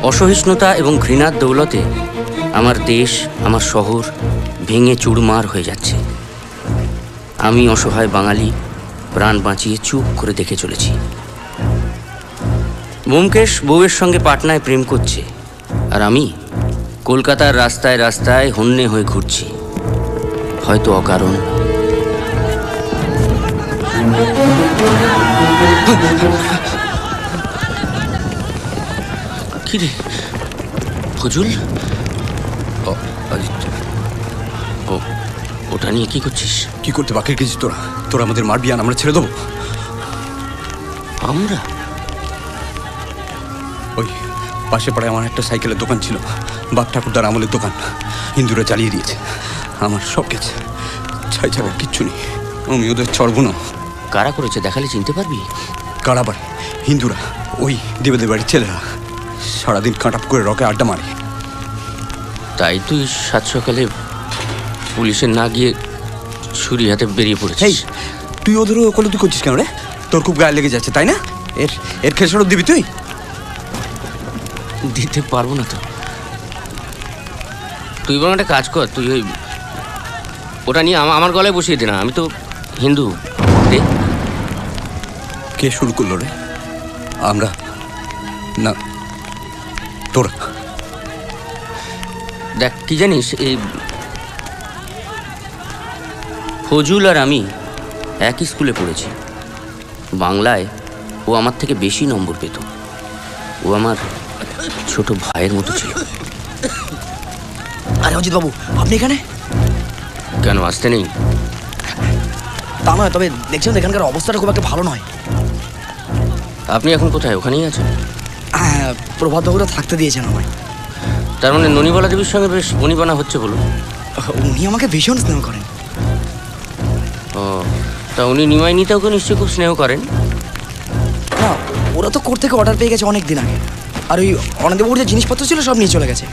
অসহিষ্ণুতা এবং ঘৃণার দৌলতে আমার দেশ, আমার শহর ভেঙে চুরমার হয়ে যাচ্ছে। আমি অসহায় বাঙালি প্রাণ বাঁচিয়ে চুপ করে দেখে চলেছি। ব্যোমকেশ বউয়ের সঙ্গে পাটনায় প্রেম করছে, আর আমি কলকাতার রাস্তায় রাস্তায় হন্যে হয়ে ঘুরছি, হয়তো অকারণ। কি রে ফজল? ও, ওটা নিয়ে কি করছিস? কি করতে বাকি রেখেছিস তোরা? তোরা আমাদের মারবি আর আমরা ছেড়ে দেবো? আমরা? ওই পাশে পাড়ায় আমার একটা সাইকেলের দোকান ছিল, বাপ ঠাকুরদার আমলের দোকান। হিন্দুরা জ্বালিয়ে দিয়েছে, আমার সব গেছে, ছাই ছাড়া কিচ্ছু নেই। আমি ওদের চড়বো না। কারা করেছে দেখালে চিনতে পারবি? কারা বাড়ি? হিন্দুরা, ওই দেবেদের বাড়ির ছেলেরা সারাদিন কাঁটাপ করে রকে আড্ডা মারে। তাই তুই সাত সকালে পুলিশের না গিয়ে ছুরি হাতে বেরিয়ে পড়েছিস? তুই ওদেরও ওকলতি করছিস কেন রে? তোর খুব গায়ে লেগে যাচ্ছে তাই না? এর খেসারত দিবি তুই? দিতে পারবো না তো। তুই বরং একটা কাজ কর, তুই ওই ওটা নিয়ে আমার গলায় বসিয়ে দে না, আমি তো হিন্দু। দে। কে শুরু করলো রে? আমরা না তোরা? দেখ কি জানিস, এই ফজুল আর আমি একই স্কুলে পড়েছি। বাংলায় ও আমার থেকে বেশি নম্বর পেত। ও আমার ছোট ভাইয়ের মতো ছিল। আরে অজিত বাবু, আপনি এখানে? কেন আসতে নেই? তা নয়, তবে দেখছেন এখানকার অবস্থাটা খুব একটা ভালো নয়। আপনি এখন কোথায়? ওখানেই আছেন? হ্যাঁ, প্রভাত বাবুরা থাকতে দিয়েছেন আমায়। তার মানে ননিবালা দেবীর সঙ্গে বেশ বনিবানা হচ্ছে বলুন? উনি আমাকে ভীষণ স্নেহ করেন। ও, তা উনি নিমাই নিতেওকে নিশ্চয়ই খুব স্নেহ করেন? না, ওরা তো কোর্ট থেকে অর্ডার পেয়ে গেছে অনেক দিন আগে। আর ওই অনন্তবাবুর যে জিনিসপত্র ছিল সব নিয়ে চলে গেছে।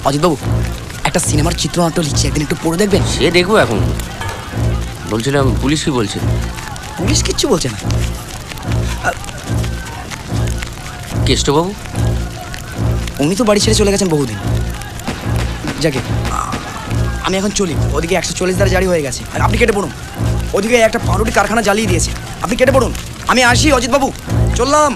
অজিতবাবু, একটা সিনেমার চিত্রনাট্য লিখছি, একদিন একটু পড়ে দেখবেন? সে দেখবো। এখন বলছিলাম পুলিশ কি বলছে? পুলিশ কিচ্ছু বলছে না। কেষ্টবাবু? উনি তো বাড়ি ছেড়ে চলে গেছেন বহুদিন। যাকে আমি এখন চলি, ওদিকে 140 ধারা জারি হয়ে গেছে। আর আপনি কেটে পড়ুন, ওদিকে একটা পাউরুটি কারখানা জ্বালিয়ে দিয়েছে, আপনি কেটে পড়ুন। আমি আসি অজিতবাবু, চললাম।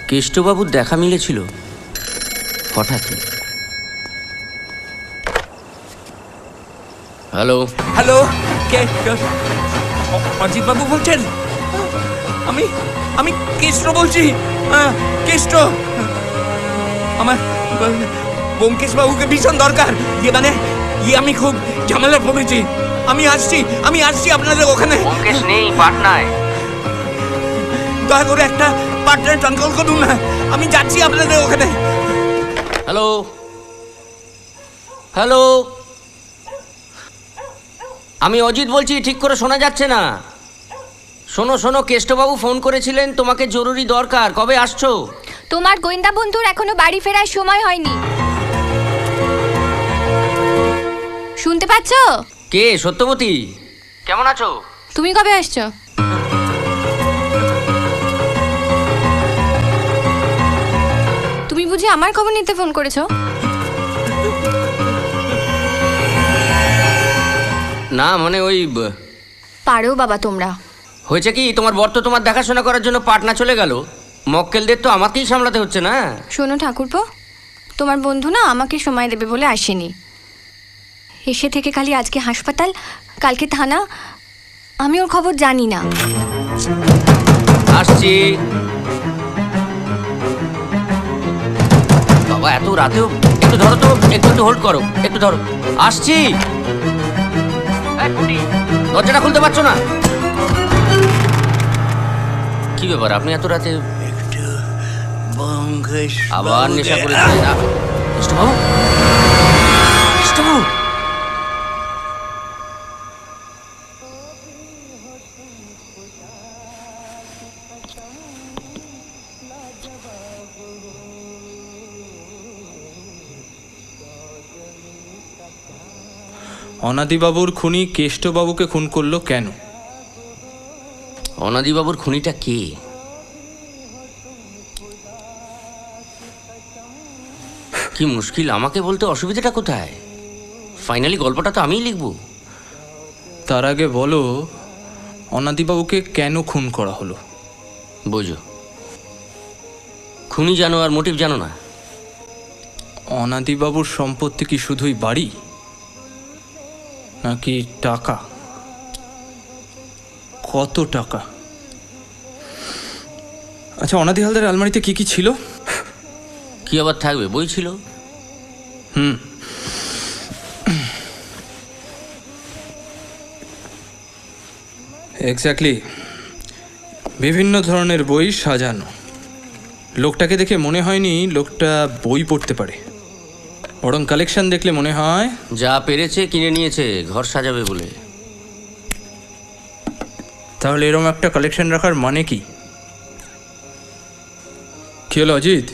কেষ্টবাবুর দেখা মিলেছিল হঠাৎ। হ্যালো হ্যালো, কে? অজিত বাবু বলছেন? আমি কেষ্ট বলছি। কেষ্ট, আমার ব্যোমকেশ বাবুকে ভীষণ দরকার। আমি খুব ঝামেলা পড়েছি। আমি আসছি আপনাদের ওখানে। ব্যোমকেশ নেই পাটনায়। দয়া করে একটা পার্টনার ট্রান্সফার করুন না, আমি যাচ্ছি আপনাদের ওখানে। হ্যালো হ্যালো, আমি অজিত বলছি, ঠিক করে শোনা যাচ্ছে না। শোনো, কেষ্টবাবু ফোন করেছিলেন, তোমাকে জরুরি দরকার। কবে আসছো? তোমার গোয়েন্দা বন্ধুর এখনো বাড়ি ফেরার সময় হয়নি। শুনতে পাচ্ছ? কে? সত্যবতী, কেমন আছো? তুমি কবে আসছো? তুমি বুঝি আমার খবর নিতে ফোন করেছো? না মানে ওই পারো বাবা তোমরা। হয়েছে কি, তোমার বর তো তোমার দেখাশোনা করার জন্য পাটনা চলে গেল। মক্কেলদের তো আমাকেই সামলাতে হচ্ছে না। শোনো ঠাকুরপো, তোমার বন্ধু না আমাকে সময় দেবে বলে আসেনি। এসে থেকে খালি আজকে হাসপাতাল, কালকে থানা। আমি ওর খবর জানি না। আসছি। বাবা এত রাতেও, একটু ধরো তো, একটু হোল্ড করো, একটু ধরো। আসছি। দরজাটা খুলতে পারছো না? কি ব্যাপার, আপনি এত রাতে? আবার নেশা করেছেন না? কৃষ্ণবাবু, কৃষ্ণবাবু, অনাদিবাবুর খুনি কেষ্টবাবুকে খুন করলো কেন? অনাদিবাবুর খুনিটা কে? কি মুশকিল, আমাকে বলতে অসুবিধাটা কোথায়? ফাইনালি গল্পটা তো আমিই লিখবো। তার আগে বলো, অনাদিবাবুকে কেন খুন করা হলো? বোঝো, খুনি জানো আর মোটিভ জানো না। অনাদিবাবুর সম্পত্তি কি শুধুই বাড়ি, নাকি টাকা? কত টাকা? আচ্ছা, অনাদি হালদারের আলমারিতে কি কি ছিল? কি আবার থাকবে, বই ছিল। এক্স্যাক্টলি, বিভিন্ন ধরনের বই সাজানো। লোকটাকে দেখে মনে হয়নি লোকটা বই পড়তে পারে। বরং কালেকশন দেখলে মনে হয় যা পেরেছে কিনে নিয়েছে ঘর সাজাবে বলে। তাহলে এরকম একটা কালেকশন রাখার মানে কি? কি হলো অজিত,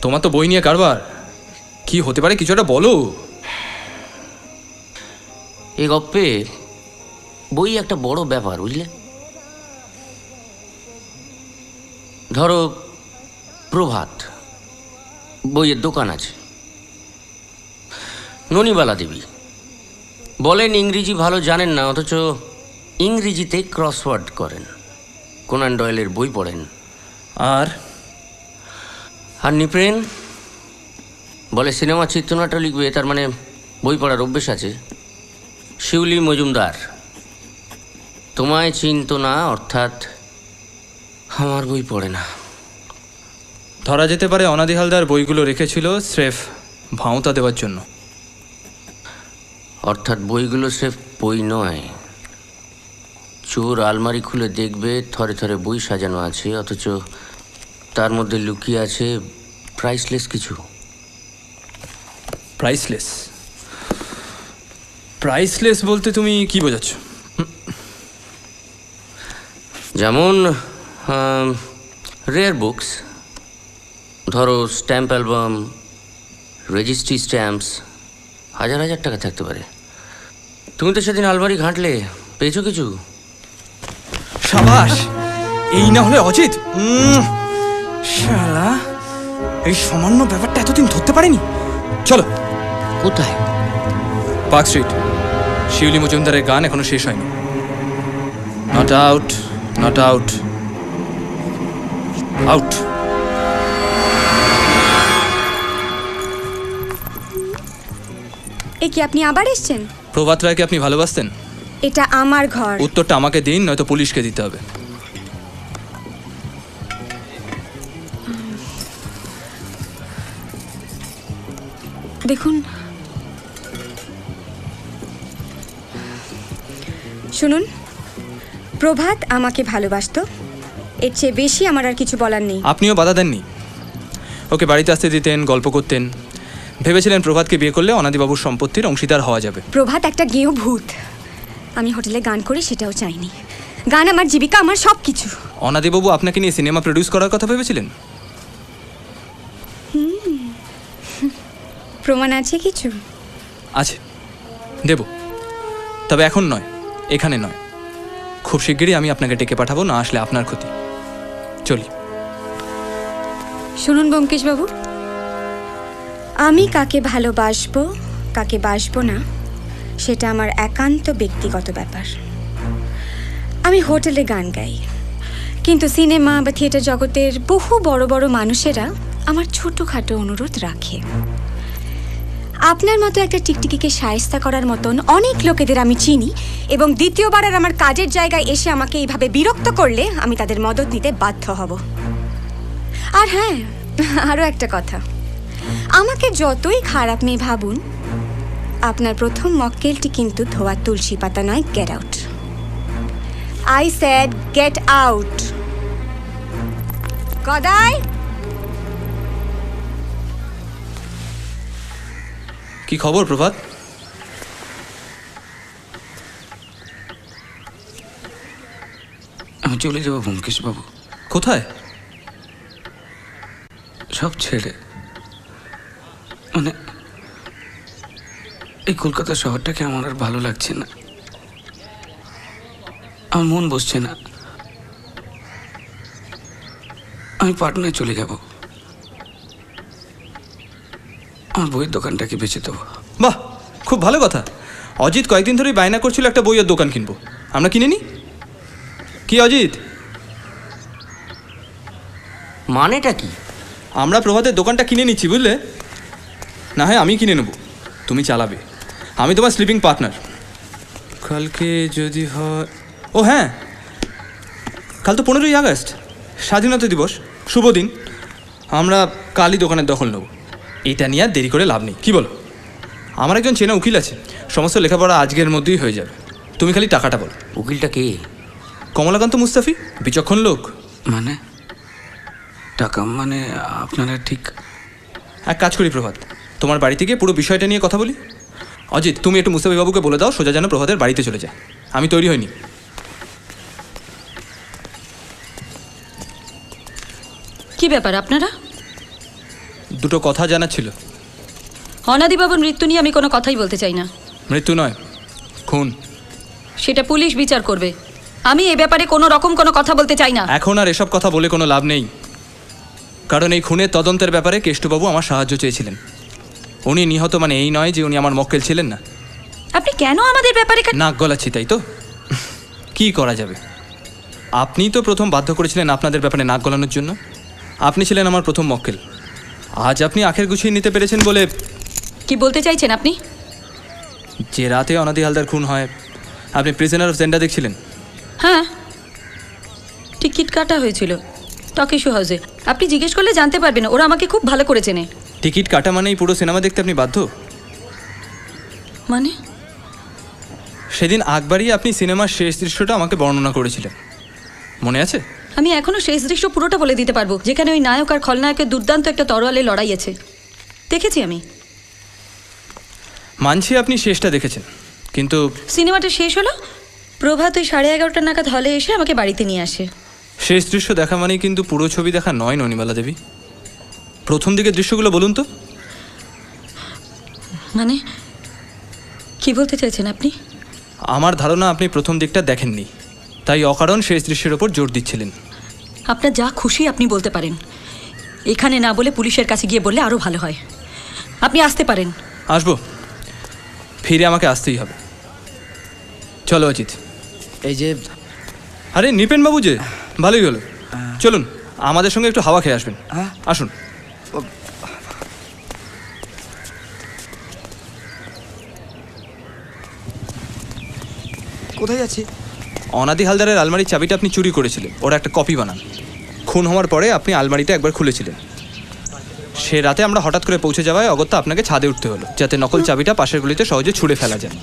তোমার তো বই নিয়ে কারবার, কি হতে পারে কিছু একটা বলো। এই গপ্পে বই একটা বড় ব্যাপার, বুঝলে? ধরো প্রভাত বইয়ের দোকান আছে, ননিবালা দেবী বলেন ইংরেজি ভালো জানেন না, অথচ ইংরেজিতে ক্রসওয়ার্ড করেন, কোনান ডয়েলের বই পড়েন। আর নিপ্রেন বলে সিনেমা চিত্রনাট্য লিখবে, তার মানে বই পড়ার অভ্যেস আছে। শিউলি মজুমদার তোমায় চিনত না, অর্থাৎ আমার বই পড়ে না। ধরা যেতে পারে অনাদি হালদার বইগুলো রেখেছিল স্রেফ ভাঁওতা দেওয়ার জন্য। অর্থাৎ বইগুলো স্রেফ বই নয়, চোর আলমারি খুলে দেখবে থরে থরে বই সাজানো আছে, অথচ তার মধ্যে লুকিয়ে আছে প্রাইসলেস কিছু। প্রাইসলেস? প্রাইসলেস বলতে তুমি কি বোঝাচ্ছ? যেমন রেয়ার বুকস, ধরো স্ট্যাম্প অ্যালবাম, রেজিস্ট্রি স্ট্যাম্পস, হাজার হাজার টাকা থাকতে পারে। তুমি তো সেদিন আলমারি ঘাঁটলে, পেয়েছো কিছু? সাবাস, এই না হলে অজিত। শালা, এই সামান্য ব্যাপারটা এতদিন ধরতে পারিনি। চলো। কোথায়? Park street. শিউলি মজুমদারের গান এখনো শেষ হয়নি। Not out, not out, out. এ কি, আপনি আবার এসেছেন? প্রভাত রায়কে আপনি ভালোবাসতেন? এটা আমার ঘর। উত্তরটা আমাকে দিন, নয়তো পুলিশকে দিতে হবে। দেখুন, শুনুন, প্রভাত আমাকে ভালোবাসতো, এর চেয়ে বেশি আমার আর কিছু বলার নেই। আপনিও বাধা দেননি, ওকে বাড়িতে আসতে দিতেন, গল্প করতেন, ভেবেছিলেন প্রভাতকে বিয়ে করলে অনাদিবাবুর সম্পত্তির অংশীদার হওয়া যাবে। প্রভাত একটা গেঁয়ো ভূত। আমি হোটেলে গান করি সেটাও চাইনি। গান আমার জীবিকা, আমার সব কিছু। অনাদিবাবু আপনাকে নিয়ে সিনেমা প্রডিউস করার কথা ভেবেছিলেন? প্রমাণ আছে কিছু? আছে, দেব, তবে এখন নয়, এখানে নয়। খুব শিগগিরই আমি আপনাকে ডেকে পাঠাবো, না আসলে আপনার ক্ষতি। চলি। শুনুন ব্যোমকেশবাবু, আমি কাকে ভালোবাসবো কাকে বাসবো না সেটা আমার একান্ত ব্যক্তিগত ব্যাপার। আমি হোটেলে গান গাই, কিন্তু সিনেমা বা থিয়েটার জগতের বহু বড় বড় মানুষেরা আমার ছোটোখাটো অনুরোধ রাখে। আপনার মতো একটা টিকটিকিকে শায়েস্তা করার মতন অনেক লোকেদের আমি চিনি, এবং দ্বিতীয়বার আর আমার কাজের জায়গায় এসে আমাকে এইভাবে বিরক্ত করলে আমি তাদের মদত নিতে বাধ্য হব। আর হ্যাঁ, আরও একটা কথা, আমাকে যতই খারাপ মেয়ে ভাবুন, আপনার প্রথম মক্কেলটি কিন্তু ধোয়া তুলসী পাতা নয়। Get out. I said get out. Gadai. কি খবর প্রভাত? আমি চলে যাবো ব্যোমকেশবাবু। কোথায়? সব ছেড়ে, মানে এই কলকাতা শহরটাকে আমার আর ভালো লাগছে না, আমার মন বসছে না। আমি পাটনায় চলে যাব, আমার বইয়ের দোকানটাকে বেচে দেবো। বাহ, খুব ভালো কথা। অজিত কয়েকদিন ধরেই বায়না করছিল একটা বইয়ের দোকান কিনবো, আমরা কিনে নি। কি অজিত, মানেটা কি? আমরা প্রভাতের দোকানটা কিনে নিচ্ছি, বুঝলে? না হয় আমি কিনে নেবো, তুমি চালাবে, আমি তোমার স্লিপিং পার্টনার। কালকে যদি হয়, ও হ্যাঁ, কাল তো 15ই আগস্ট, স্বাধীনতা দিবস, শুভ দিন। আমরা কালই দোকানের দখল নেব, এটা নিয়ে আর দেরি করে লাভ নেই, কি বলো? আমার একজন চেনা উকিল আছে, সমস্ত লেখাপড়া আজকের মধ্যেই হয়ে যাবে, তুমি খালি টাকাটা বলো। উকিলটা কে? কমলাকান্ত মুস্তাফি, বিচক্ষণ লোক। মানে টাকা মানে আপনারা ঠিক? এক কাজ করি প্রভাত, তোমার বাড়িতে গিয়ে পুরো বিষয়টা নিয়ে কথা বলি। অজিত, তুমি একটু মুস্তাফি বাবুকে বলে দাও সোজা যেন প্রভাতের বাড়িতে চলে যায়। আমি তৈরি হইনি। কি ব্যাপার আপনারা? দুটো কথা জানার ছিল। অনাদিবাবুর মৃত্যু নিয়ে আমি কোনো কথাই বলতে চাই না। মৃত্যু নয়, খুন। সেটা পুলিশ বিচার করবে। আমি এ ব্যাপারে কোনো রকম কোনো কথা বলতে চাই না। এখন আর এসব কথা বলে কোনো লাভ নেই, কারণ এই খুনের তদন্তের ব্যাপারে কেষ্টবাবু আমার সাহায্য চেয়েছিলেন। উনি নিহত মানে এই নয় যে উনি আমার মক্কেল ছিলেন না। আপনি কেন আমাদের ব্যাপারে নাক গলাচ্ছি তাই তো? কি করা যাবে? আপনি তো প্রথম বাধ্য করেছিলেন আপনাদের ব্যাপারে নাক গলানোর জন্য। আপনি ছিলেন আমার প্রথম মক্কেল। আজ আপনি আখের গুছিয়ে নিতে পেরেছেন বলে। কি বলতে চাইছেন আপনি? যে রাতে অনাদি হালদার খুন হয় আপনি প্রিজনার অফ জেন্ডা দেখছিলেন? হ্যাঁ, টিকিট কাটা হয়েছিল টকিশো হাউসে। আপনি জিজ্ঞেস করলে জানতে পারবেন, ওরা আমাকে খুব ভালো করে চেনে। টিকিট কাটা মানেই পুরো সিনেমা দেখতে আপনি বাধ্য? মানে? সেদিন আকবারই আপনি সিনেমার শেষ দৃশ্যটা আমাকে বর্ণনা করেছিলেন, মনে আছে? আমি এখনো শেষ দৃশ্য পুরোটা বলে দিতে পারবো, যেখানে ওই নায়ক আর খলনায়কের দুর্দান্ত একটা তরোয়ালে লড়াই আছে। দেখেছি আমি। মানছি আপনি শেষটা দেখেছেন, কিন্তু সিনেমাটা শেষ হলো, প্রভাত ওই 11:30 নাগাদ হলে এসে আমাকে বাড়িতে নিয়ে আসে। শেষ দৃশ্য দেখা মানেই কিন্তু পুরো ছবি দেখা নয় ননিমালা দেবী। প্রথম দিকের দৃশ্যগুলো বলুন তো। মানে কি বলতে চাইছেন আপনি? আমার ধারণা আপনি প্রথম দিকটা দেখেননি, তাই অকারণ শেষ দৃশ্যের ওপর জোর দিচ্ছিলেন। আপনার যা খুশি আপনি বলতে পারেন, এখানে না বলে পুলিশের কাছে গিয়ে বললে আরও ভালো হয়। আপনি আসতে পারেন। আসবো, ফিরে আমাকে আসতেই হবে। চলো অজিত। এই যে আরে নিপেন বাবু যে, ভালোই হলো। চলুন আমাদের সঙ্গে একটু হাওয়া খেয়ে আসবেন। আসুন। কোথায় যাচ্ছি? অনাদি হালদারের আলমারির চাবিটা আপনি চুরি করেছিলেন, ওরা একটা কপি বানান। খুন হওয়ার পরে আপনি আলমারিটা একবার খুলেছিলেন। সে রাতে আমরা হঠাৎ করে পৌঁছে যাওয়ায় অগত্যা আপনাকে ছাদে উঠতে হলো, যাতে নকল চাবিটা পাশের গলিতে সহজে ছুঁড়ে ফেলা যায়।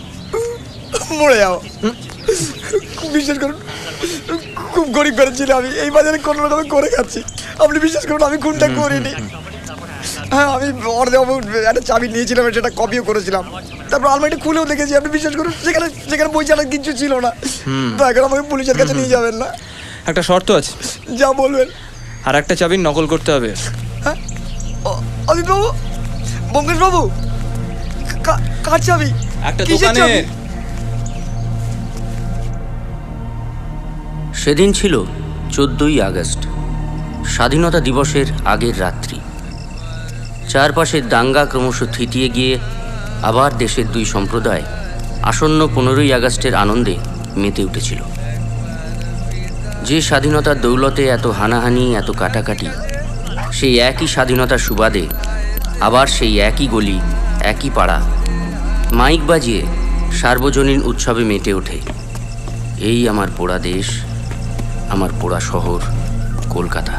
মরে যাও। বিশ্বাস করুন, খুব গরিব ঘরে ছিল আমি, এই বাজারে কোনো রকমে করে খাচ্ছি। আপনি বিশ্বাস করুন আমি খুনটা করিনি। হ্যাঁ, আমি অর্ধবাবু একটা চাবি নিয়েছিলাম, সেটা কপিও করেছিলাম। তারপর আলমারিটা খুলেও দেখেছি। আপনি বিশ্বাস করুন, সেখানে বই ছাড়া কিছু ছিল না। এখন আমাকে পুলিশের কাছে নিয়ে যাবেন না? একটা শর্ত আছে। যা বলবেন। আর একটা চাবির নকল করতে হবে। হ্যাঁ, অজিত বাবু, বঙ্কেশ বাবু, কার চাবি? একটা দোকানের। সেদিন ছিল 14ই আগস্ট, স্বাধীনতা দিবসের আগের রাত্রি। চারপাশের দাঙ্গা ক্রমশ থিতিয়ে গিয়ে আবার দেশের দুই সম্প্রদায় আসন্ন 15ই আগস্টের আনন্দে মেতে উঠেছিল। যে স্বাধীনতার দৌলতে এত হানাহানি, এত কাটাকাটি, সেই একই স্বাধীনতার সুবাদে আবার সেই একই গলি, একই পাড়া মাইক বাজিয়ে সার্বজনীন উৎসবে মেতে ওঠে। এই আমার পোড়া দেশ, আমার পোড়া শহর কলকাতা।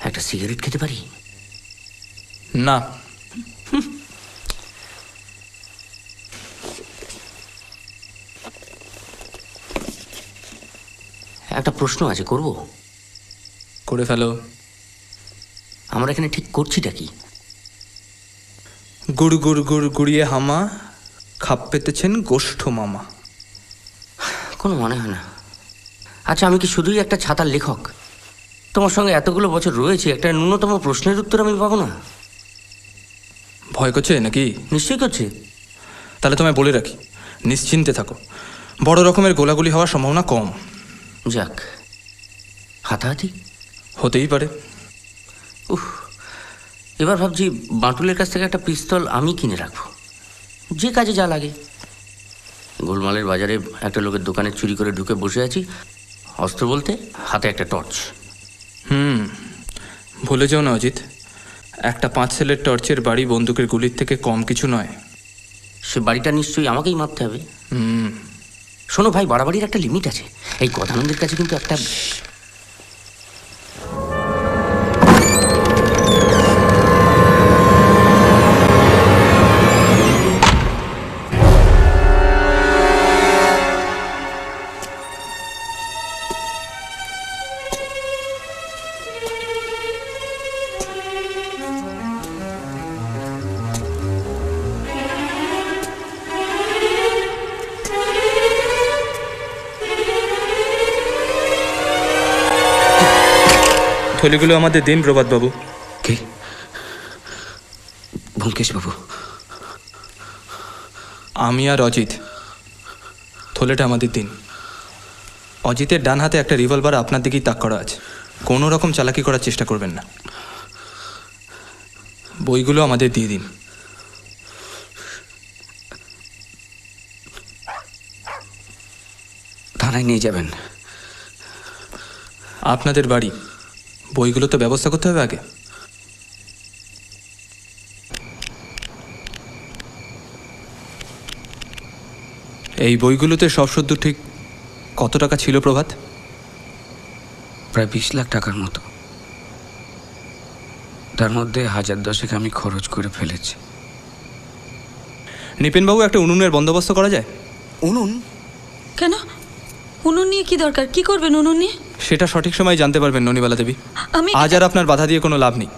একটা সিগারেট খেতে পারি? না। একটা প্রশ্ন আছে, করব? করে ফেলো। আমরা এখানে ঠিক করছিটা কি? গুড় গুড় গুড় গুড়িয়ে হামা, খাপ পেতেছেন গোষ্ঠ মামা। কোনো মনে হয় না। আচ্ছা, আমি কি শুধুই একটা ছাতার লেখক? তোমার সঙ্গে এতগুলো বছর রয়েছে, একটা ন্যূনতম প্রশ্নের উত্তর আমি পাবো না? ভয় করছে নাকি? নিশ্চয়ই করছে। তাহলে তোমায় বলে রাখি, নিশ্চিন্তে থাকো, বড় রকমের গোলাগুলি হওয়ার সম্ভাবনা কম। যাক, হাতাহাতি হতেই পারে। এবার ভাবছি বাঁটুলের কাছ থেকে একটা পিস্তল আমি কিনে রাখবো, যে কাজে যা লাগে। গোলমালের বাজারে একটা লোকের দোকানে চুরি করে ঢুকে বসে আছি, অস্ত্র বলতে হাতে একটা টর্চ। ভুলে যাও না অজিত, একটা 5 সেলের টর্চের বাড়ি বন্দুকের গুলির থেকে কম কিছু নয়। সে বাড়িটা নিশ্চয়ই আমাকেই মারতে হবে। শোনো ভাই, বাড়াবাড়ির একটা লিমিট আছে। এই গদানন্দের কাছে কিন্তু একটা থলিগুলো আমাদের দিন প্রভাতবাবু। কে? ব্যোমকেশবাবু? আমি আর অজিত, থলেটা আমাদের দিন। অজিতের ডান হাতে একটা রিভলভার আপনার দিকেই তাক করা আছে, কোনো রকম চালাকি করার চেষ্টা করবেন না। বইগুলো আমাদের দিয়ে দিন। থানায় নিয়ে যাবেন? আপনাদের বাড়ি, বইগুলো তো ব্যবস্থা করতে হবে আগে। এই বইগুলোতে সব শুদ্ধ ঠিক কত টাকা ছিল প্রভাত? প্রায় 20 লাখ টাকার মতো। তার মধ্যে 1010 আমি খরচ করে ফেলেছি। নিপেনবাবু, একটা উনুনের বন্দোবস্ত করা যায়? উনুন? কেন? উনুন নিয়ে কি দরকার? কি করবেন উনুন নিয়ে? সেটা সঠিক সময় জানতে পারবেন ননিবালা দেবী। আমি আজ আর আপনার বাধা দিয়ে কোনো লাভ নেই।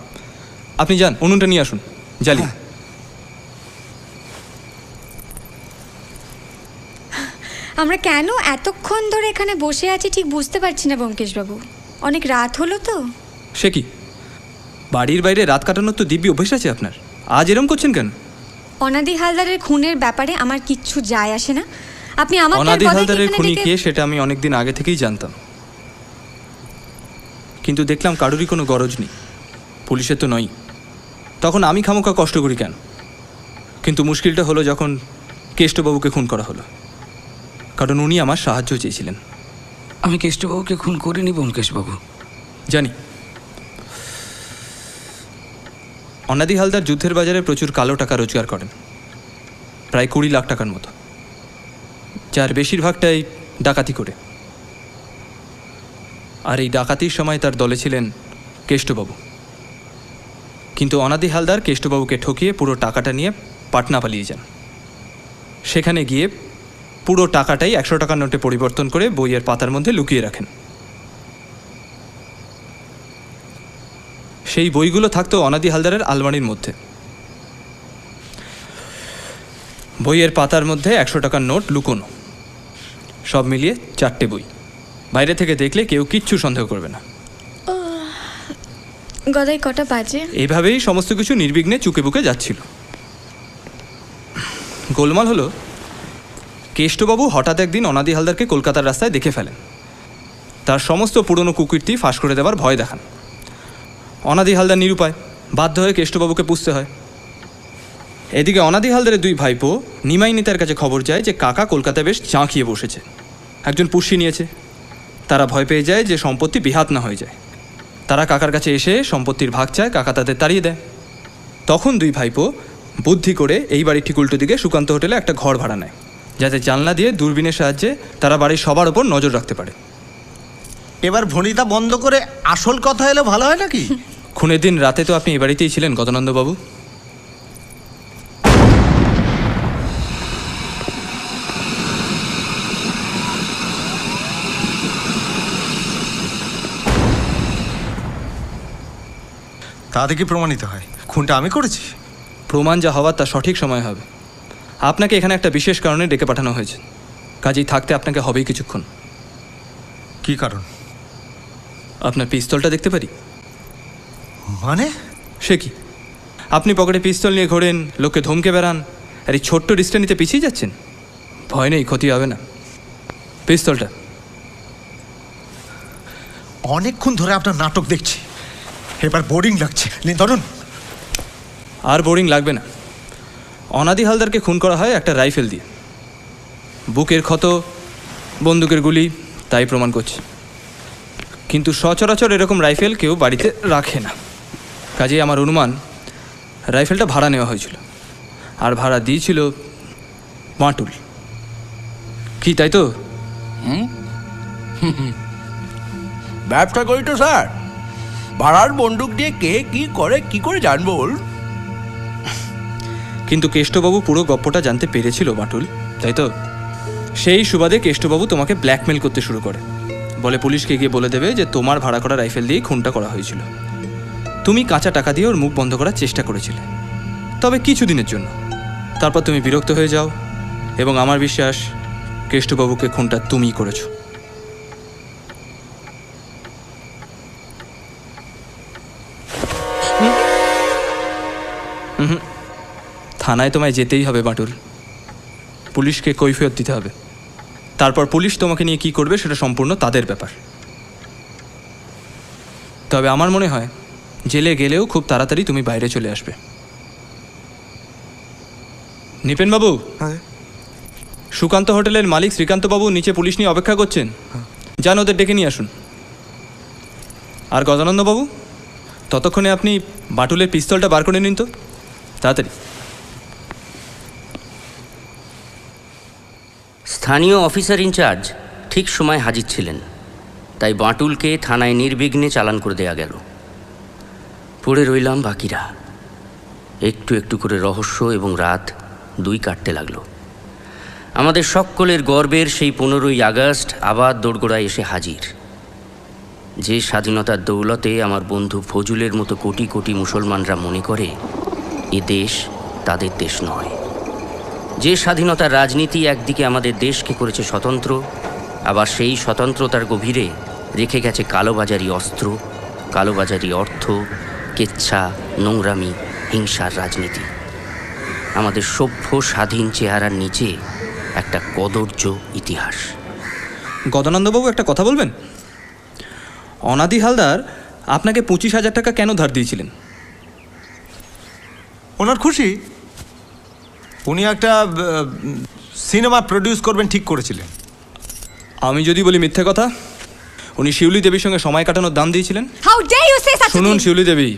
আপনি যান, উনুনটা নিয়ে আসুন, জ্বালি। আমরা কেন এতক্ষণ ধরে এখানে বসে আছি ঠিক বুঝতে পারছি না ব্যোমকেশবাবু। অনেক রাত হলো তো। সে কি, বাড়ির বাইরে রাত কাটানোর তো দিব্যি অভ্যেস আছে আপনার, আজ এরম করছেন কেন? অনাদি হালদারের খুনের ব্যাপারে আমার কিচ্ছু যায় আসে না। আপনি আমাকে অনাদি হালদারের খুনি কে সেটা আমি অনেকদিন আগে থেকেই জানতাম, কিন্তু দেখলাম কারোরই কোনো গরজ নেই, পুলিশের তো নয়। তখন আমি খামোখা কষ্ট করি কেন? কিন্তু মুশকিলটা হলো যখন কেষ্টবাবুকে খুন করা হলো, কারণ উনি আমার সাহায্য চেয়েছিলেন। আমি কেষ্টবাবুকে খুন করিনি ব্যোমকেশবাবু। জানি। অনাদি হালদার যুদ্ধের বাজারে প্রচুর কালো টাকা রোজগার করেন, প্রায় 20 লাখ টাকার মতো, যার বেশিরভাগটাই ডাকাতি করে। আর এই ডাকাতির সময় তার দলে ছিলেন কেষ্টবাবু। কিন্তু অনাদি হালদার কেষ্টবাবুকে ঠকিয়ে পুরো টাকাটা নিয়ে পাটনা পালিয়ে যান। সেখানে গিয়ে পুরো টাকাটাই 100 টাকার নোটে পরিবর্তন করে বইয়ের পাতার মধ্যে লুকিয়ে রাখেন। সেই বইগুলো থাকতো অনাদি হালদারের আলমারির মধ্যে। বইয়ের পাতার মধ্যে 100 টাকার নোট লুকোনো, সব মিলিয়ে 4টে বই। বাইরে থেকে দেখলে কেউ কিচ্ছু সন্দেহ করবে না। গদাই কটা বাজে? এইভাবেই সমস্ত কিছু নির্বিঘ্নে চুকে বুকে যাচ্ছিল। গোলমাল হলো, কেষ্টবাবু হঠাৎ একদিন অনাদি হালদারকে কলকাতার রাস্তায় দেখে ফেলেন। তার সমস্ত পুরনো কুকীর্তি ফাঁস করে দেওয়ার ভয় দেখান। অনাদি হালদার নিরুপায়, বাধ্য হয়ে কেষ্টবাবুকে পুষতে হয়। এদিকে অনাদি হালদারের 2 ভাইপো নিমাই নেতার কাছে খবর যায় যে কাকা কলকাতায় বেশ চাঁকিয়ে বসেছে, একজন পুষি নিয়েছে। তারা ভয় পেয়ে যায় যে সম্পত্তি বিহাত না হয়ে যায়। তারা কাকার কাছে এসে সম্পত্তির ভাগ চায়, কাকা তাদের তাড়িয়ে দেয়। তখন 2 ভাইপো বুদ্ধি করে এই বাড়ির ঠিক উল্টো দিকে সুকান্ত হোটেলে একটা ঘর ভাড়া নেয়, যাতে জানলা দিয়ে দূরবীনের সাহায্যে তারা বাড়ির সবার ওপর নজর রাখতে পারে। এবার ভনিতা বন্ধ করে আসল কথা এলে ভালো হয় নাকি? খুনের দিন রাতে তো আপনি এই বাড়িতেই ছিলেন গদানন্দবাবু। তাতে কি প্রমাণিত হয় খুনটা আমি করেছি? প্রমাণ যা হওয়ার তা সঠিক সময় হবে। আপনাকে এখানে একটা বিশেষ কারণে ডেকে পাঠানো হয়েছে, কাজেই থাকতে আপনাকে হবেই কিছুক্ষণ। কি কারণ? আপনার পিস্তলটা দেখতে পারি? মানে? সে কি, আপনি পকেটে পিস্তল নিয়ে ঘোরেন, লোককে ধমকে বেড়ান, আর এই ছোট্ট রিস্কটা নিতে পিছিয়ে যাচ্ছেন? ভয় নেই, ক্ষতি হবে না। পিস্তলটা। অনেকক্ষণ ধরে আপনার নাটক দেখছি, এবার বোরিং লাগছে। ধরুন। আর বোরিং লাগবে না। অনাদি হালদারকে খুন করা হয় একটা রাইফেল দিয়ে। বুকের ক্ষত, বন্দুকের গুলি তাই প্রমাণ করছে। কিন্তু সচরাচর এরকম রাইফেল কেউ বাড়িতে রাখে না, কাজেই আমার অনুমান রাইফেলটা ভাড়া নেওয়া হয়েছিল, আর ভাড়া দিয়েছিল বাঁটুল। কি তাই তো? ব্যবসা করি তো স্যার, ভাড়ার বন্দুক দিয়ে কে কি করে কি করে জানবো? কিন্তু কেষ্টবাবু পুরো গপ্পটা জানতে পেরেছিল বাঁটুল, তাই তো? সেই সুবাদে কেষ্টবাবু তোমাকে ব্ল্যাকমেল করতে শুরু করে, বলে পুলিশকে গিয়ে বলে দেবে যে তোমার ভাড়া করা রাইফেল দিয়েই খুনটা করা হয়েছিল। তুমি কাঁচা টাকা দিয়ে ওর মুখ বন্ধ করার চেষ্টা করেছিলে, তবে কিছুদিনের জন্য। তারপর তুমি বিরক্ত হয়ে যাও, এবং আমার বিশ্বাস কেষ্টবাবুকে খুনটা তুমিই করেছো। থানায় তোমায় যেতেই হবে বাটুল। পুলিশকে কৈফিয়ত দিতে হবে। তারপর পুলিশ তোমাকে নিয়ে কী করবে সেটা সম্পূর্ণ তাদের ব্যাপার। তবে আমার মনে হয় জেলে গেলেও খুব তাড়াতাড়ি তুমি বাইরে চলে আসবে। নিপেনবাবু, সুকান্ত হোটেলের মালিক শ্রীকান্তবাবু নিচে পুলিশ নিয়ে অপেক্ষা করছেন, যান ওদের ডেকে নিয়ে আসুন। আর গজানন্দবাবু, ততক্ষণে আপনি বাটুলের পিস্তলটা বার করে নিন তো, তাড়াতাড়ি। স্থানীয় অফিসার ইনচার্জ ঠিক সময় হাজির ছিলেন, তাই বাটুলকে থানায় নির্বিঘ্নে চালান করে দেয়া গেল। পড়ে রইলাম বাকিরা। একটু একটু করে রহস্য এবং রাত দুই কাটতে লাগলো। আমাদের সকলের গর্বের সেই 15ই আগস্ট আবার দোরগোড়ায় এসে হাজির। যে স্বাধীনতার দৌলতে আমার বন্ধু ফজুলের মতো কোটি কোটি মুসলমানরা মনে করে এ দেশ তাদের দেশ নয়, যে স্বাধীনতার রাজনীতি একদিকে আমাদের দেশকে করেছে স্বতন্ত্র, আবার সেই স্বতন্ত্রতার গভীরে রেখে গেছে কালোবাজারি অস্ত্র, কালোবাজারি অর্থ, কেচ্ছা, নোংরামি, হিংসার রাজনীতি। আমাদের সভ্য স্বাধীন চেহারার নিচে একটা কদর্য ইতিহাস। গদানন্দবাবু, একটা কথা বলবেন? অনাদি হালদার আপনাকে 25,000 টাকা কেন ধার দিয়েছিলেন? ওনার খুশি, উনি একটা সিনেমা প্রডিউস করবেন ঠিক করেছিলেন। আমি যদি বলি মিথ্যে কথা, উনি শিউলি দেবীর সঙ্গে সময় কাটানোর দাম দিয়েছিলেন। শুনুন শিউলি দেবী,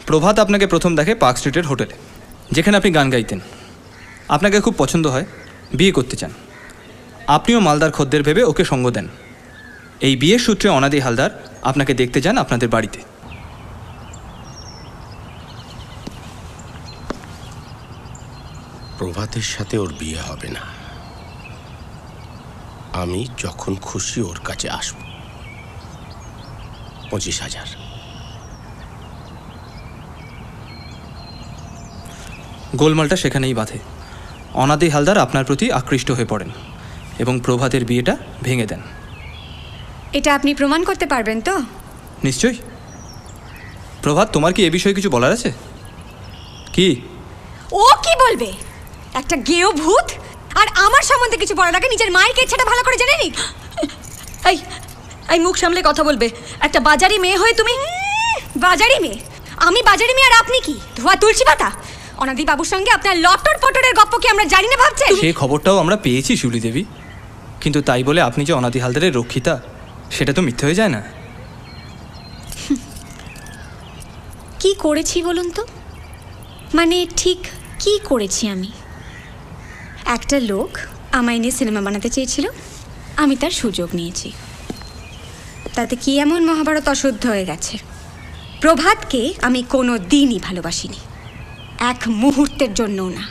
প্রভাত আপনাকে প্রথম দেখে পার্ক স্ট্রিটের হোটেলে, যেখানে আপনি গান গাইতেন। আপনাকে খুব পছন্দ হয়, বিয়ে করতে চান। আপনিও মালদার খদ্দের ভেবে ওকে সঙ্গ দেন। এই বিয়ের সূত্রে অনাদি হালদার আপনাকে দেখতে যান আপনাদের বাড়িতে। প্রভাতের সাথে ওর বিয়ে হবে না। আমি যখন খুশি ওর কাছে আসব। 25,000। গোলমালটা সেখানেই বাঁধে। অনাদি হালদার আপনার প্রতি আকৃষ্ট হয়ে পড়েন এবং প্রভাতের বিয়েটা ভেঙে দেন। এটা আপনি প্রমাণ করতে পারবেন তো? নিশ্চয়ই। প্রভাত, তোমার কি এ বিষয়ে কিছু বলার আছে? কি? ও কি বলবে? একটা গেও ভূত, আর আমার সম্বন্ধে কিছু বলার আগে নিজের মায়ের কেচ্ছাটা ভালো করে জেনে নি। এই মুখ সামলে কথা বলবে। একটা বাজারি মেয়ে হয়ে তুমি। বাজারি মেয়ে? আমি বাজারি মেয়ে, আর আপনি কি ধোয়া তুলসী পাতা? অনাদি বাবুর সঙ্গে আপনার লটর পটরের গপ্প কি আমরা জানি না ভাবছেন? সেই খবরটাও আমরা পেয়েছি শিউলি দেবী, কিন্তু তাই বলে আপনি যে অনাদি হালদারের রক্ষিতা সেটা তো মিথ্যে হয়ে যায় না। কি করেছি বলুন তো? মানে ঠিক কি করেছি আমি? একটা লোক আমায় নিয়ে সিনেমা বানাতে চেয়েছিল, আমি তার সুযোগ নিয়েছি। তাতে কি এমন মহাভারত অশুদ্ধ হয়ে গেছে? প্রভাতকে আমি কোনো দিনই ভালোবাসিনি, এক মুহূর্তের জন্যও না।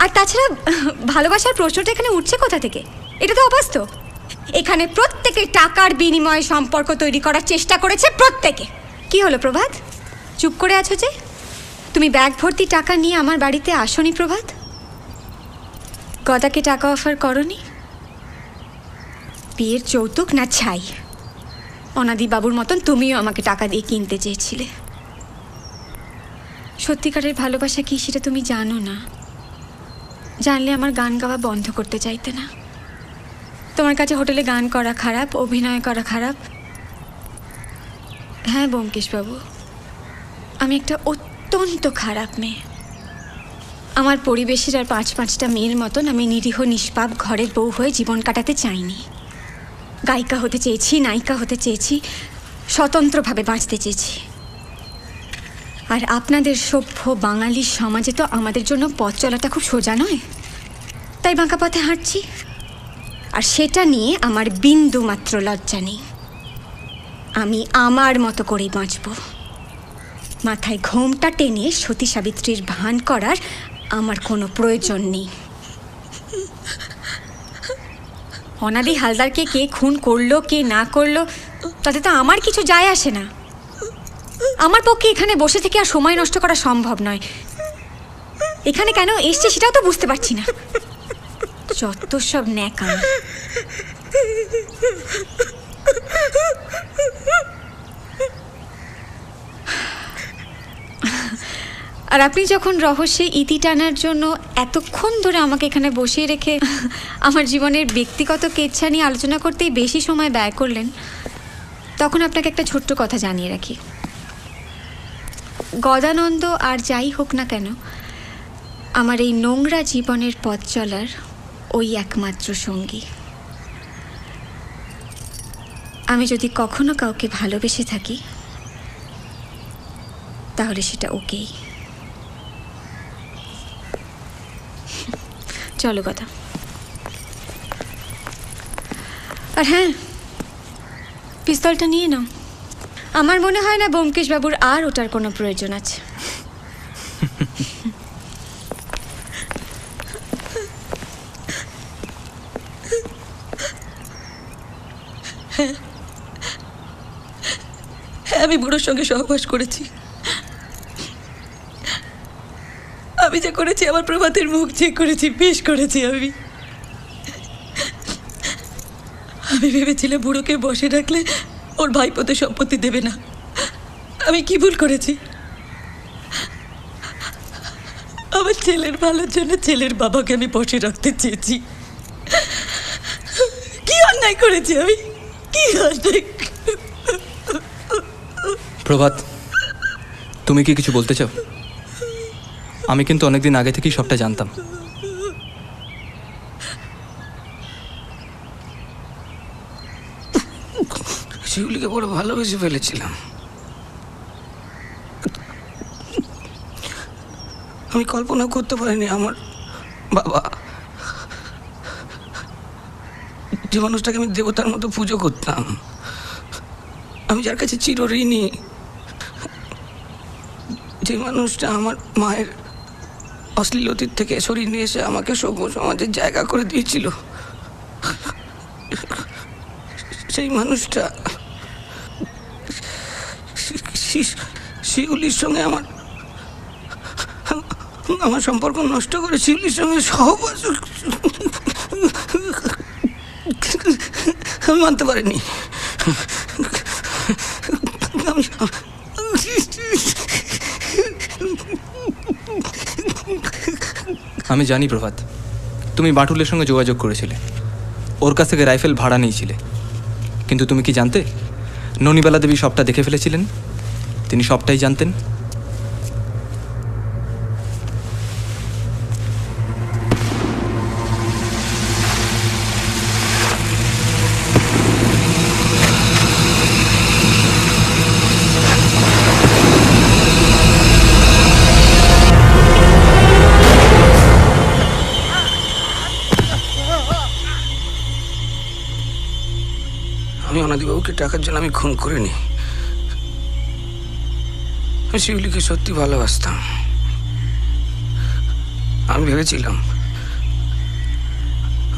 আর তাছাড়া ভালোবাসার প্রশ্নটা এখানে উঠছে কোথা থেকে? এটা তো অবাস্তব। এখানে প্রত্যেকে টাকার বিনিময়ে সম্পর্ক তৈরি করার চেষ্টা করেছে, প্রত্যেকে। কি হলো প্রভাত, চুপ করে আছো যে? তুমি ব্যাগ ভর্তি টাকা নিয়ে আমার বাড়িতে আসোনি প্রভাত? গদাকে টাকা অফার করনি? বিয়ের যৌতুক না ছাই? অনাদি বাবুর মতন তুমিও আমাকে টাকা দিয়ে কিনতে চেয়েছিলে। সত্যিকারের ভালোবাসা কি সেটা তুমি জানো না। জানলে আমার গান গাওয়া বন্ধ করতে চাইতে না। তোমার কাছে হোটেলে গান করা খারাপ, অভিনয় করা খারাপ। হ্যাঁ ব্যোমকেশবাবু, আমি একটা অত্যন্ত খারাপ মেয়ে। আমার পরিবেশের আর 5-5টা মেয়ের মতন আমি নিরীহ নিষ্পাপ ঘরের বউ হয়ে জীবন কাটাতে চাইনি। গায়িকা হতে চেয়েছি, নায়িকা হতে চেয়েছি, স্বতন্ত্রভাবে বাঁচতে চেয়েছি। আর আপনাদের সভ্য বাঙালি সমাজে তো আমাদের জন্য পথ চলাটা খুব সোজা নয়, তাই বাঁকা পথে হাঁটছি। আর সেটা নিয়ে আমার বিন্দু মাত্র লজ্জা নেই। আমি আমার মতো করেই বাঁচব। মাথায় ঘোমটা টেনে সতী সাবিত্রীর ভান করার আমার কোনো প্রয়োজন নেই। অনাদি হালদারকে কে খুন করলো কে না করলো তাতে তো আমার কিছু যায় আসে না। আমার পক্ষে এখানে বসে থেকে আর সময় নষ্ট করা সম্ভব নয়। এখানে কেন এসছে সেটাও তো বুঝতে পারছি না। যত সব ন্যাকাম। আর আপনি যখন রহস্যে ইতি টানার জন্য এতক্ষণ ধরে আমাকে এখানে বসিয়ে রেখে আমার জীবনের ব্যক্তিগত কেচ্ছা নিয়ে আলোচনা করতেই বেশি সময় ব্যয় করলেন, তখন আপনাকে একটা ছোট্ট কথা জানিয়ে রাখি। গদানন্দ আর যাই হোক না কেন, আমার এই নোংরা জীবনের পথ চলার ওই একমাত্র সঙ্গী। আমি যদি কখনো কাউকে ভালোবেসে থাকি তাহলে সেটা ওকেই। চলো কথা। আর হ্যাঁ, পিস্তলটা নিয়ে নাও। আমার মনে হয় না ব্যোমকেশ বাবুর আর ওটার কোনো প্রয়োজন আছে। হ্যাঁ, আমি বুড়োর সঙ্গে সহবাস করেছি। আমি যা করেছি, আমার প্রভাতের মুখ চেক করেছি, বেশ করেছি। আমি ভেবেছিলাম বুড়োকে বসে রাখলে ওর ভাইপোতে সম্পত্তি দেবে না। আমি কি ভুল করেছি? আমার ছেলের ভালোর জন্য ছেলের বাবাকে আমি বসে রাখতে চেয়েছি। কি অন্যায় করেছি আমি, কি অন্যায়! প্রভাত, তুমি কি কিছু বলতে চাও? আমি কিন্তু অনেকদিন আগে থেকেই সবটা জানতাম। শিউলিকে বড় ভালোবেসে ফেলেছিলাম। আমি কল্পনা করতে পারিনি আমার বাবা, যে মানুষটাকে আমি দেবতার মতো পুজো করতাম, আমি যার কাছে চিরঋণী, যে মানুষটা আমার মায়ের অশ্লীল অতীত থেকে সরিয়ে নিয়ে এসে আমাকে সভ্য সমাজের জায়গা করে দিয়েছিল, সেই মানুষটা শিউলির সঙ্গে আমার সম্পর্ক নষ্ট করে শিউলির সঙ্গে সহবাস আমি মানতে পারিনি। আমি জানি প্রভাত, তুমি বাটুলের সঙ্গে যোগাযোগ করেছিলে, ওর কাছ থেকে রাইফেল ভাড়া নিয়েছিলে, কিন্তু তুমি কি জানতে ননিবালা দেবী সবটা দেখে ফেলেছিলেন? তিনি সবটাই জানতেন। আমি অনাদিবাবুকে টাকার জন্য আমি খুন করিনি। আমি শিউলিকে সত্যি ভালোবাসতাম। আমি ভেবেছিলাম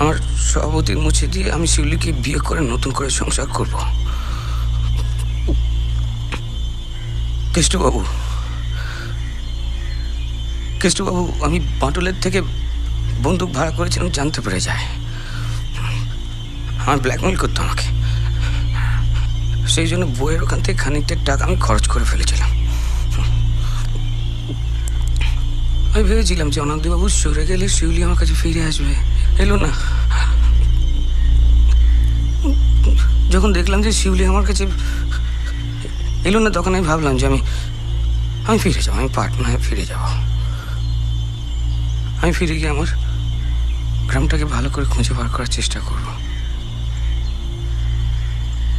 আমার সব অতীত মুছে দিয়ে আমি শিউলিকে বিয়ে করে নতুন করে সংসার করব। কেষ্টবাবু, আমি বাটুলের থেকে বন্দুক ভাড়া করেছিলাম জানতে পেরে যায়। আমার ব্ল্যাকমেল করতো আমাকে, সেই জন্য বইয়ের ওখান থেকে খানিকটা টাকা আমি খরচ করে ফেলেছিলাম। আমি ভেবেছিলাম যে অনাদিবাবু সরে গেলে শিউলি আমার কাছে ফিরে আসবে, এলো না। যখন দেখলাম যে শিউলি আমার কাছে এলো না, তখন আমি ভাবলাম যে আমি ফিরে যাবো, আমি পাটনায় ফিরে যাব। আমি ফিরে গিয়ে আমার গ্রামটাকে ভালো করে খুঁজে বার করার চেষ্টা করব,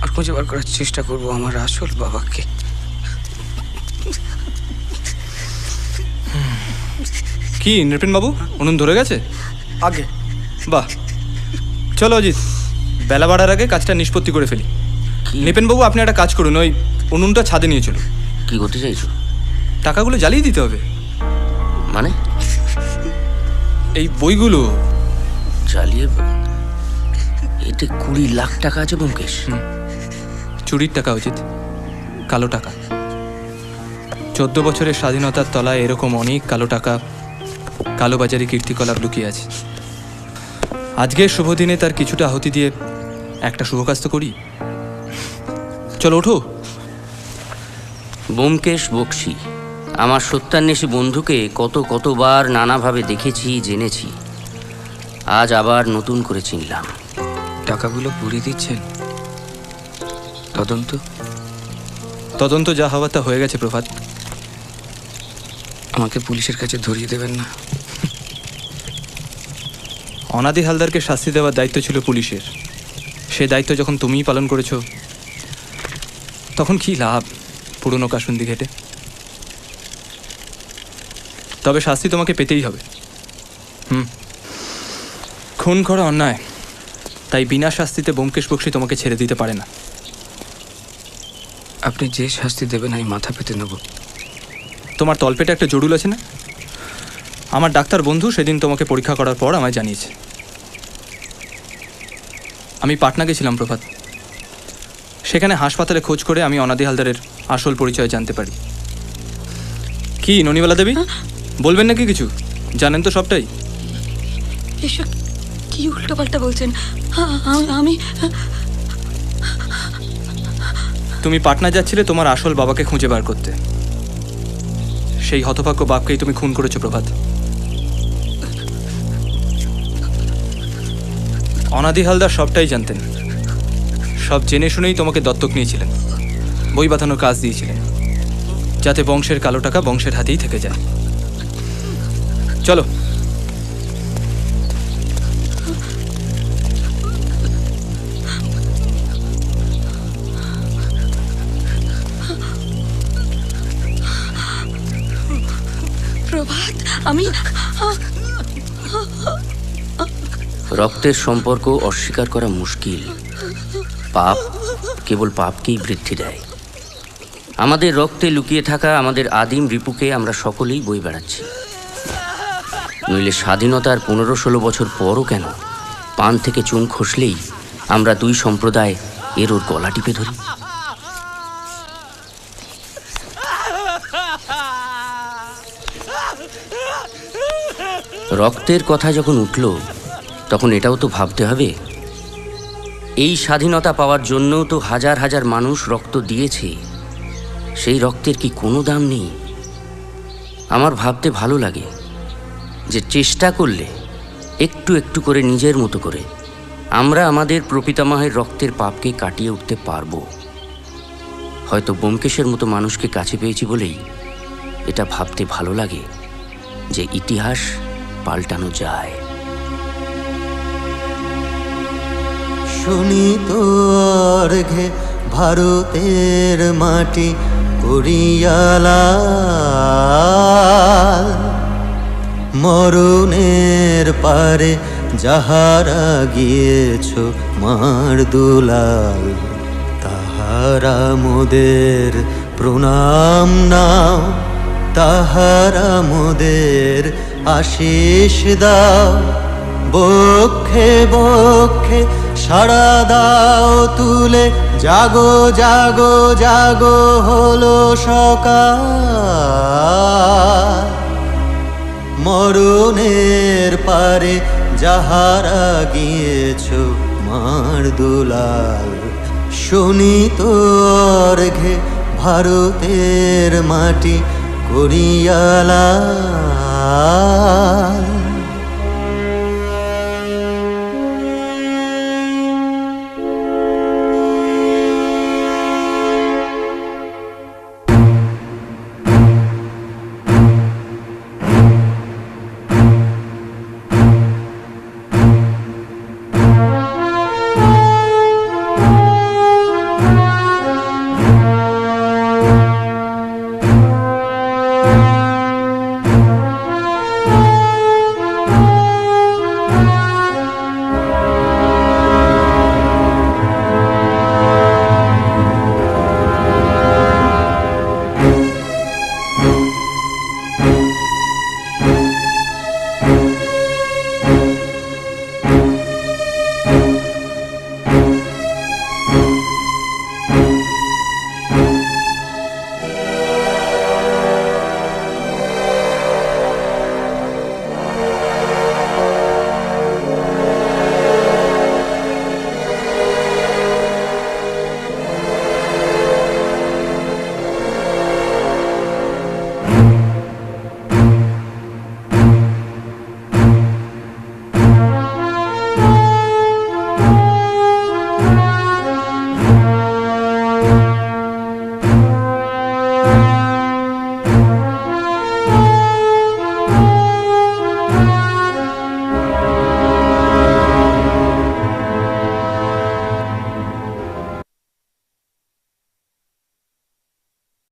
আর খুঁজে বার করার চেষ্টা করব আমার আসল বাবাকে। কি নৃপেন বাবু, উনুন ধরে গেছে? আগে বাহ, চলো অজিত, বেলা বাড়ার আগে কাজটা নিষ্পত্তি করে ফেলি। নৃপেন বাবু, আপনি একটা কাজ করুন, ওই উনুনটা ছাদে নিয়ে চলুন। কি করতে চাইছো? টাকাগুলো জ্বালিয়ে দিতে হবে। মানে? এই বইগুলো জ্বালিয়ে? এতে 20 লাখ টাকা আছে ব্যোমকেশ। চুরির টাকা উচিত, কালো টাকা। 14 বছরের স্বাধীনতার তলায় এরকম অনেক কালো টাকা, কালোবাজারি কীর্তিকলাপ লুকিয়ে আছে। আজকের শুভ দিনে তার কিছুটা আহুতি দিয়ে একটা শুভ কাজ তো করি। চলো ওঠো। ব্যোমকেশ বক্সি, আমার সত্যান্বেষী বন্ধুকে কতবার নানাভাবে দেখেছি, জেনেছি। আজ আবার নতুন করে চিনলাম। টাকাগুলো পুড়িয়ে দিচ্ছেন? তদন্ত যা হওয়ার তা হয়ে গেছে প্রভাত। আমাকে পুলিশের কাছে ধরিয়ে দেবেন না? অনাদি হালদারকে শাস্তি দেওয়ার দায়িত্ব ছিল পুলিশের। সে দায়িত্ব যখন তুমিই পালন করেছো, তখন কি লাভ পুরনো কাসুন্দি ঘেটে? তবে শাস্তি তোমাকে পেতেই হবে। খুন করা অন্যায়, তাই বিনা শাস্তিতে ব্যোমকেশ বক্সী তোমাকে ছেড়ে দিতে পারে না। আপনি যে শাস্তি দেবেন আমি মাথা পেতে নেব। তোমার তলপেটে একটা জরুল আছে না? আমার ডাক্তার বন্ধু সেদিন তোমাকে পরীক্ষা করার পর আমায় জানিয়েছে। আমি পাটনা গেছিলাম প্রভাত। সেখানে হাসপাতালে খোঁজ করে আমি অনাদি হালদারের আসল পরিচয় জানতে পারি। কি ননিবালা দেবী, বলবেন নাকি কিছু? জানেন তো সবটাই? এসব কি উল্টোপাল্টা বলছেন? আমি তুমি পাটনা যাচ্ছিলে তোমার আসল বাবাকে খুঁজে বার করতে। সেই হতভাগ্য বাপকেই তুমি খুন করেছো প্রভাত। অনাদি হালদার সবটাই জানতেন। সব জেনে শুনেই তোমাকে দত্তক নিয়েছিলেন, বই বাঁধানোর কাজ দিয়েছিলেন, যাতে বংশের কালো টাকা বংশের হাতেই থেকে যায়। চলো। প্রভাত, আমি রক্তের সম্পর্ক অস্বীকার করা মুশকিল। পাপ কেবল পাপকেই বৃদ্ধি দেয়। আমাদের রক্তে লুকিয়ে থাকা আমাদের আদিম রিপুকে আমরা সকলেই বই বেড়াচ্ছি। নইলে স্বাধীনতার 15-16 বছর পরও কেন পান থেকে চুন খসলেই আমরা দুই সম্প্রদায় এর ওর গলা টিপে ধরি। রক্তের কথা যখন উঠল, তখন এটাও তো ভাবতে হবে, এই স্বাধীনতা পাওয়ার জন্যও তো হাজার হাজার মানুষ রক্ত দিয়েছে। সেই রক্তের কি কোনো দাম নেই? আমার ভাবতে ভালো লাগে যে চেষ্টা করলে একটু একটু করে নিজের মতো করে আমরা আমাদের প্রপিতামহের রক্তের পাপকে কাটিয়ে উঠতে পারবো। হয়তো ব্যোমকেশের মতো মানুষকে কাছে পেয়েছি বলেই এটা ভাবতে ভালো লাগে যে ইতিহাস পাল্টানো যায়। শুনি তোর ঘে ভারতের মাটি করিয়ালা, মরণের পারে যাহারা গিয়েছ মার দুলাল, তাহারা মোদের প্রণাম নাও, তাহারা মোদের আশিস দাও। বক্ষে বক্ষে সাড়া দাও তুলে, জাগো জাগো জাগো হলো সকাল। মরণের পারে যাহারা গিয়েছ মার দুলাল, শুনি তোর ঘে ভারতের মাটি করিয়ালা।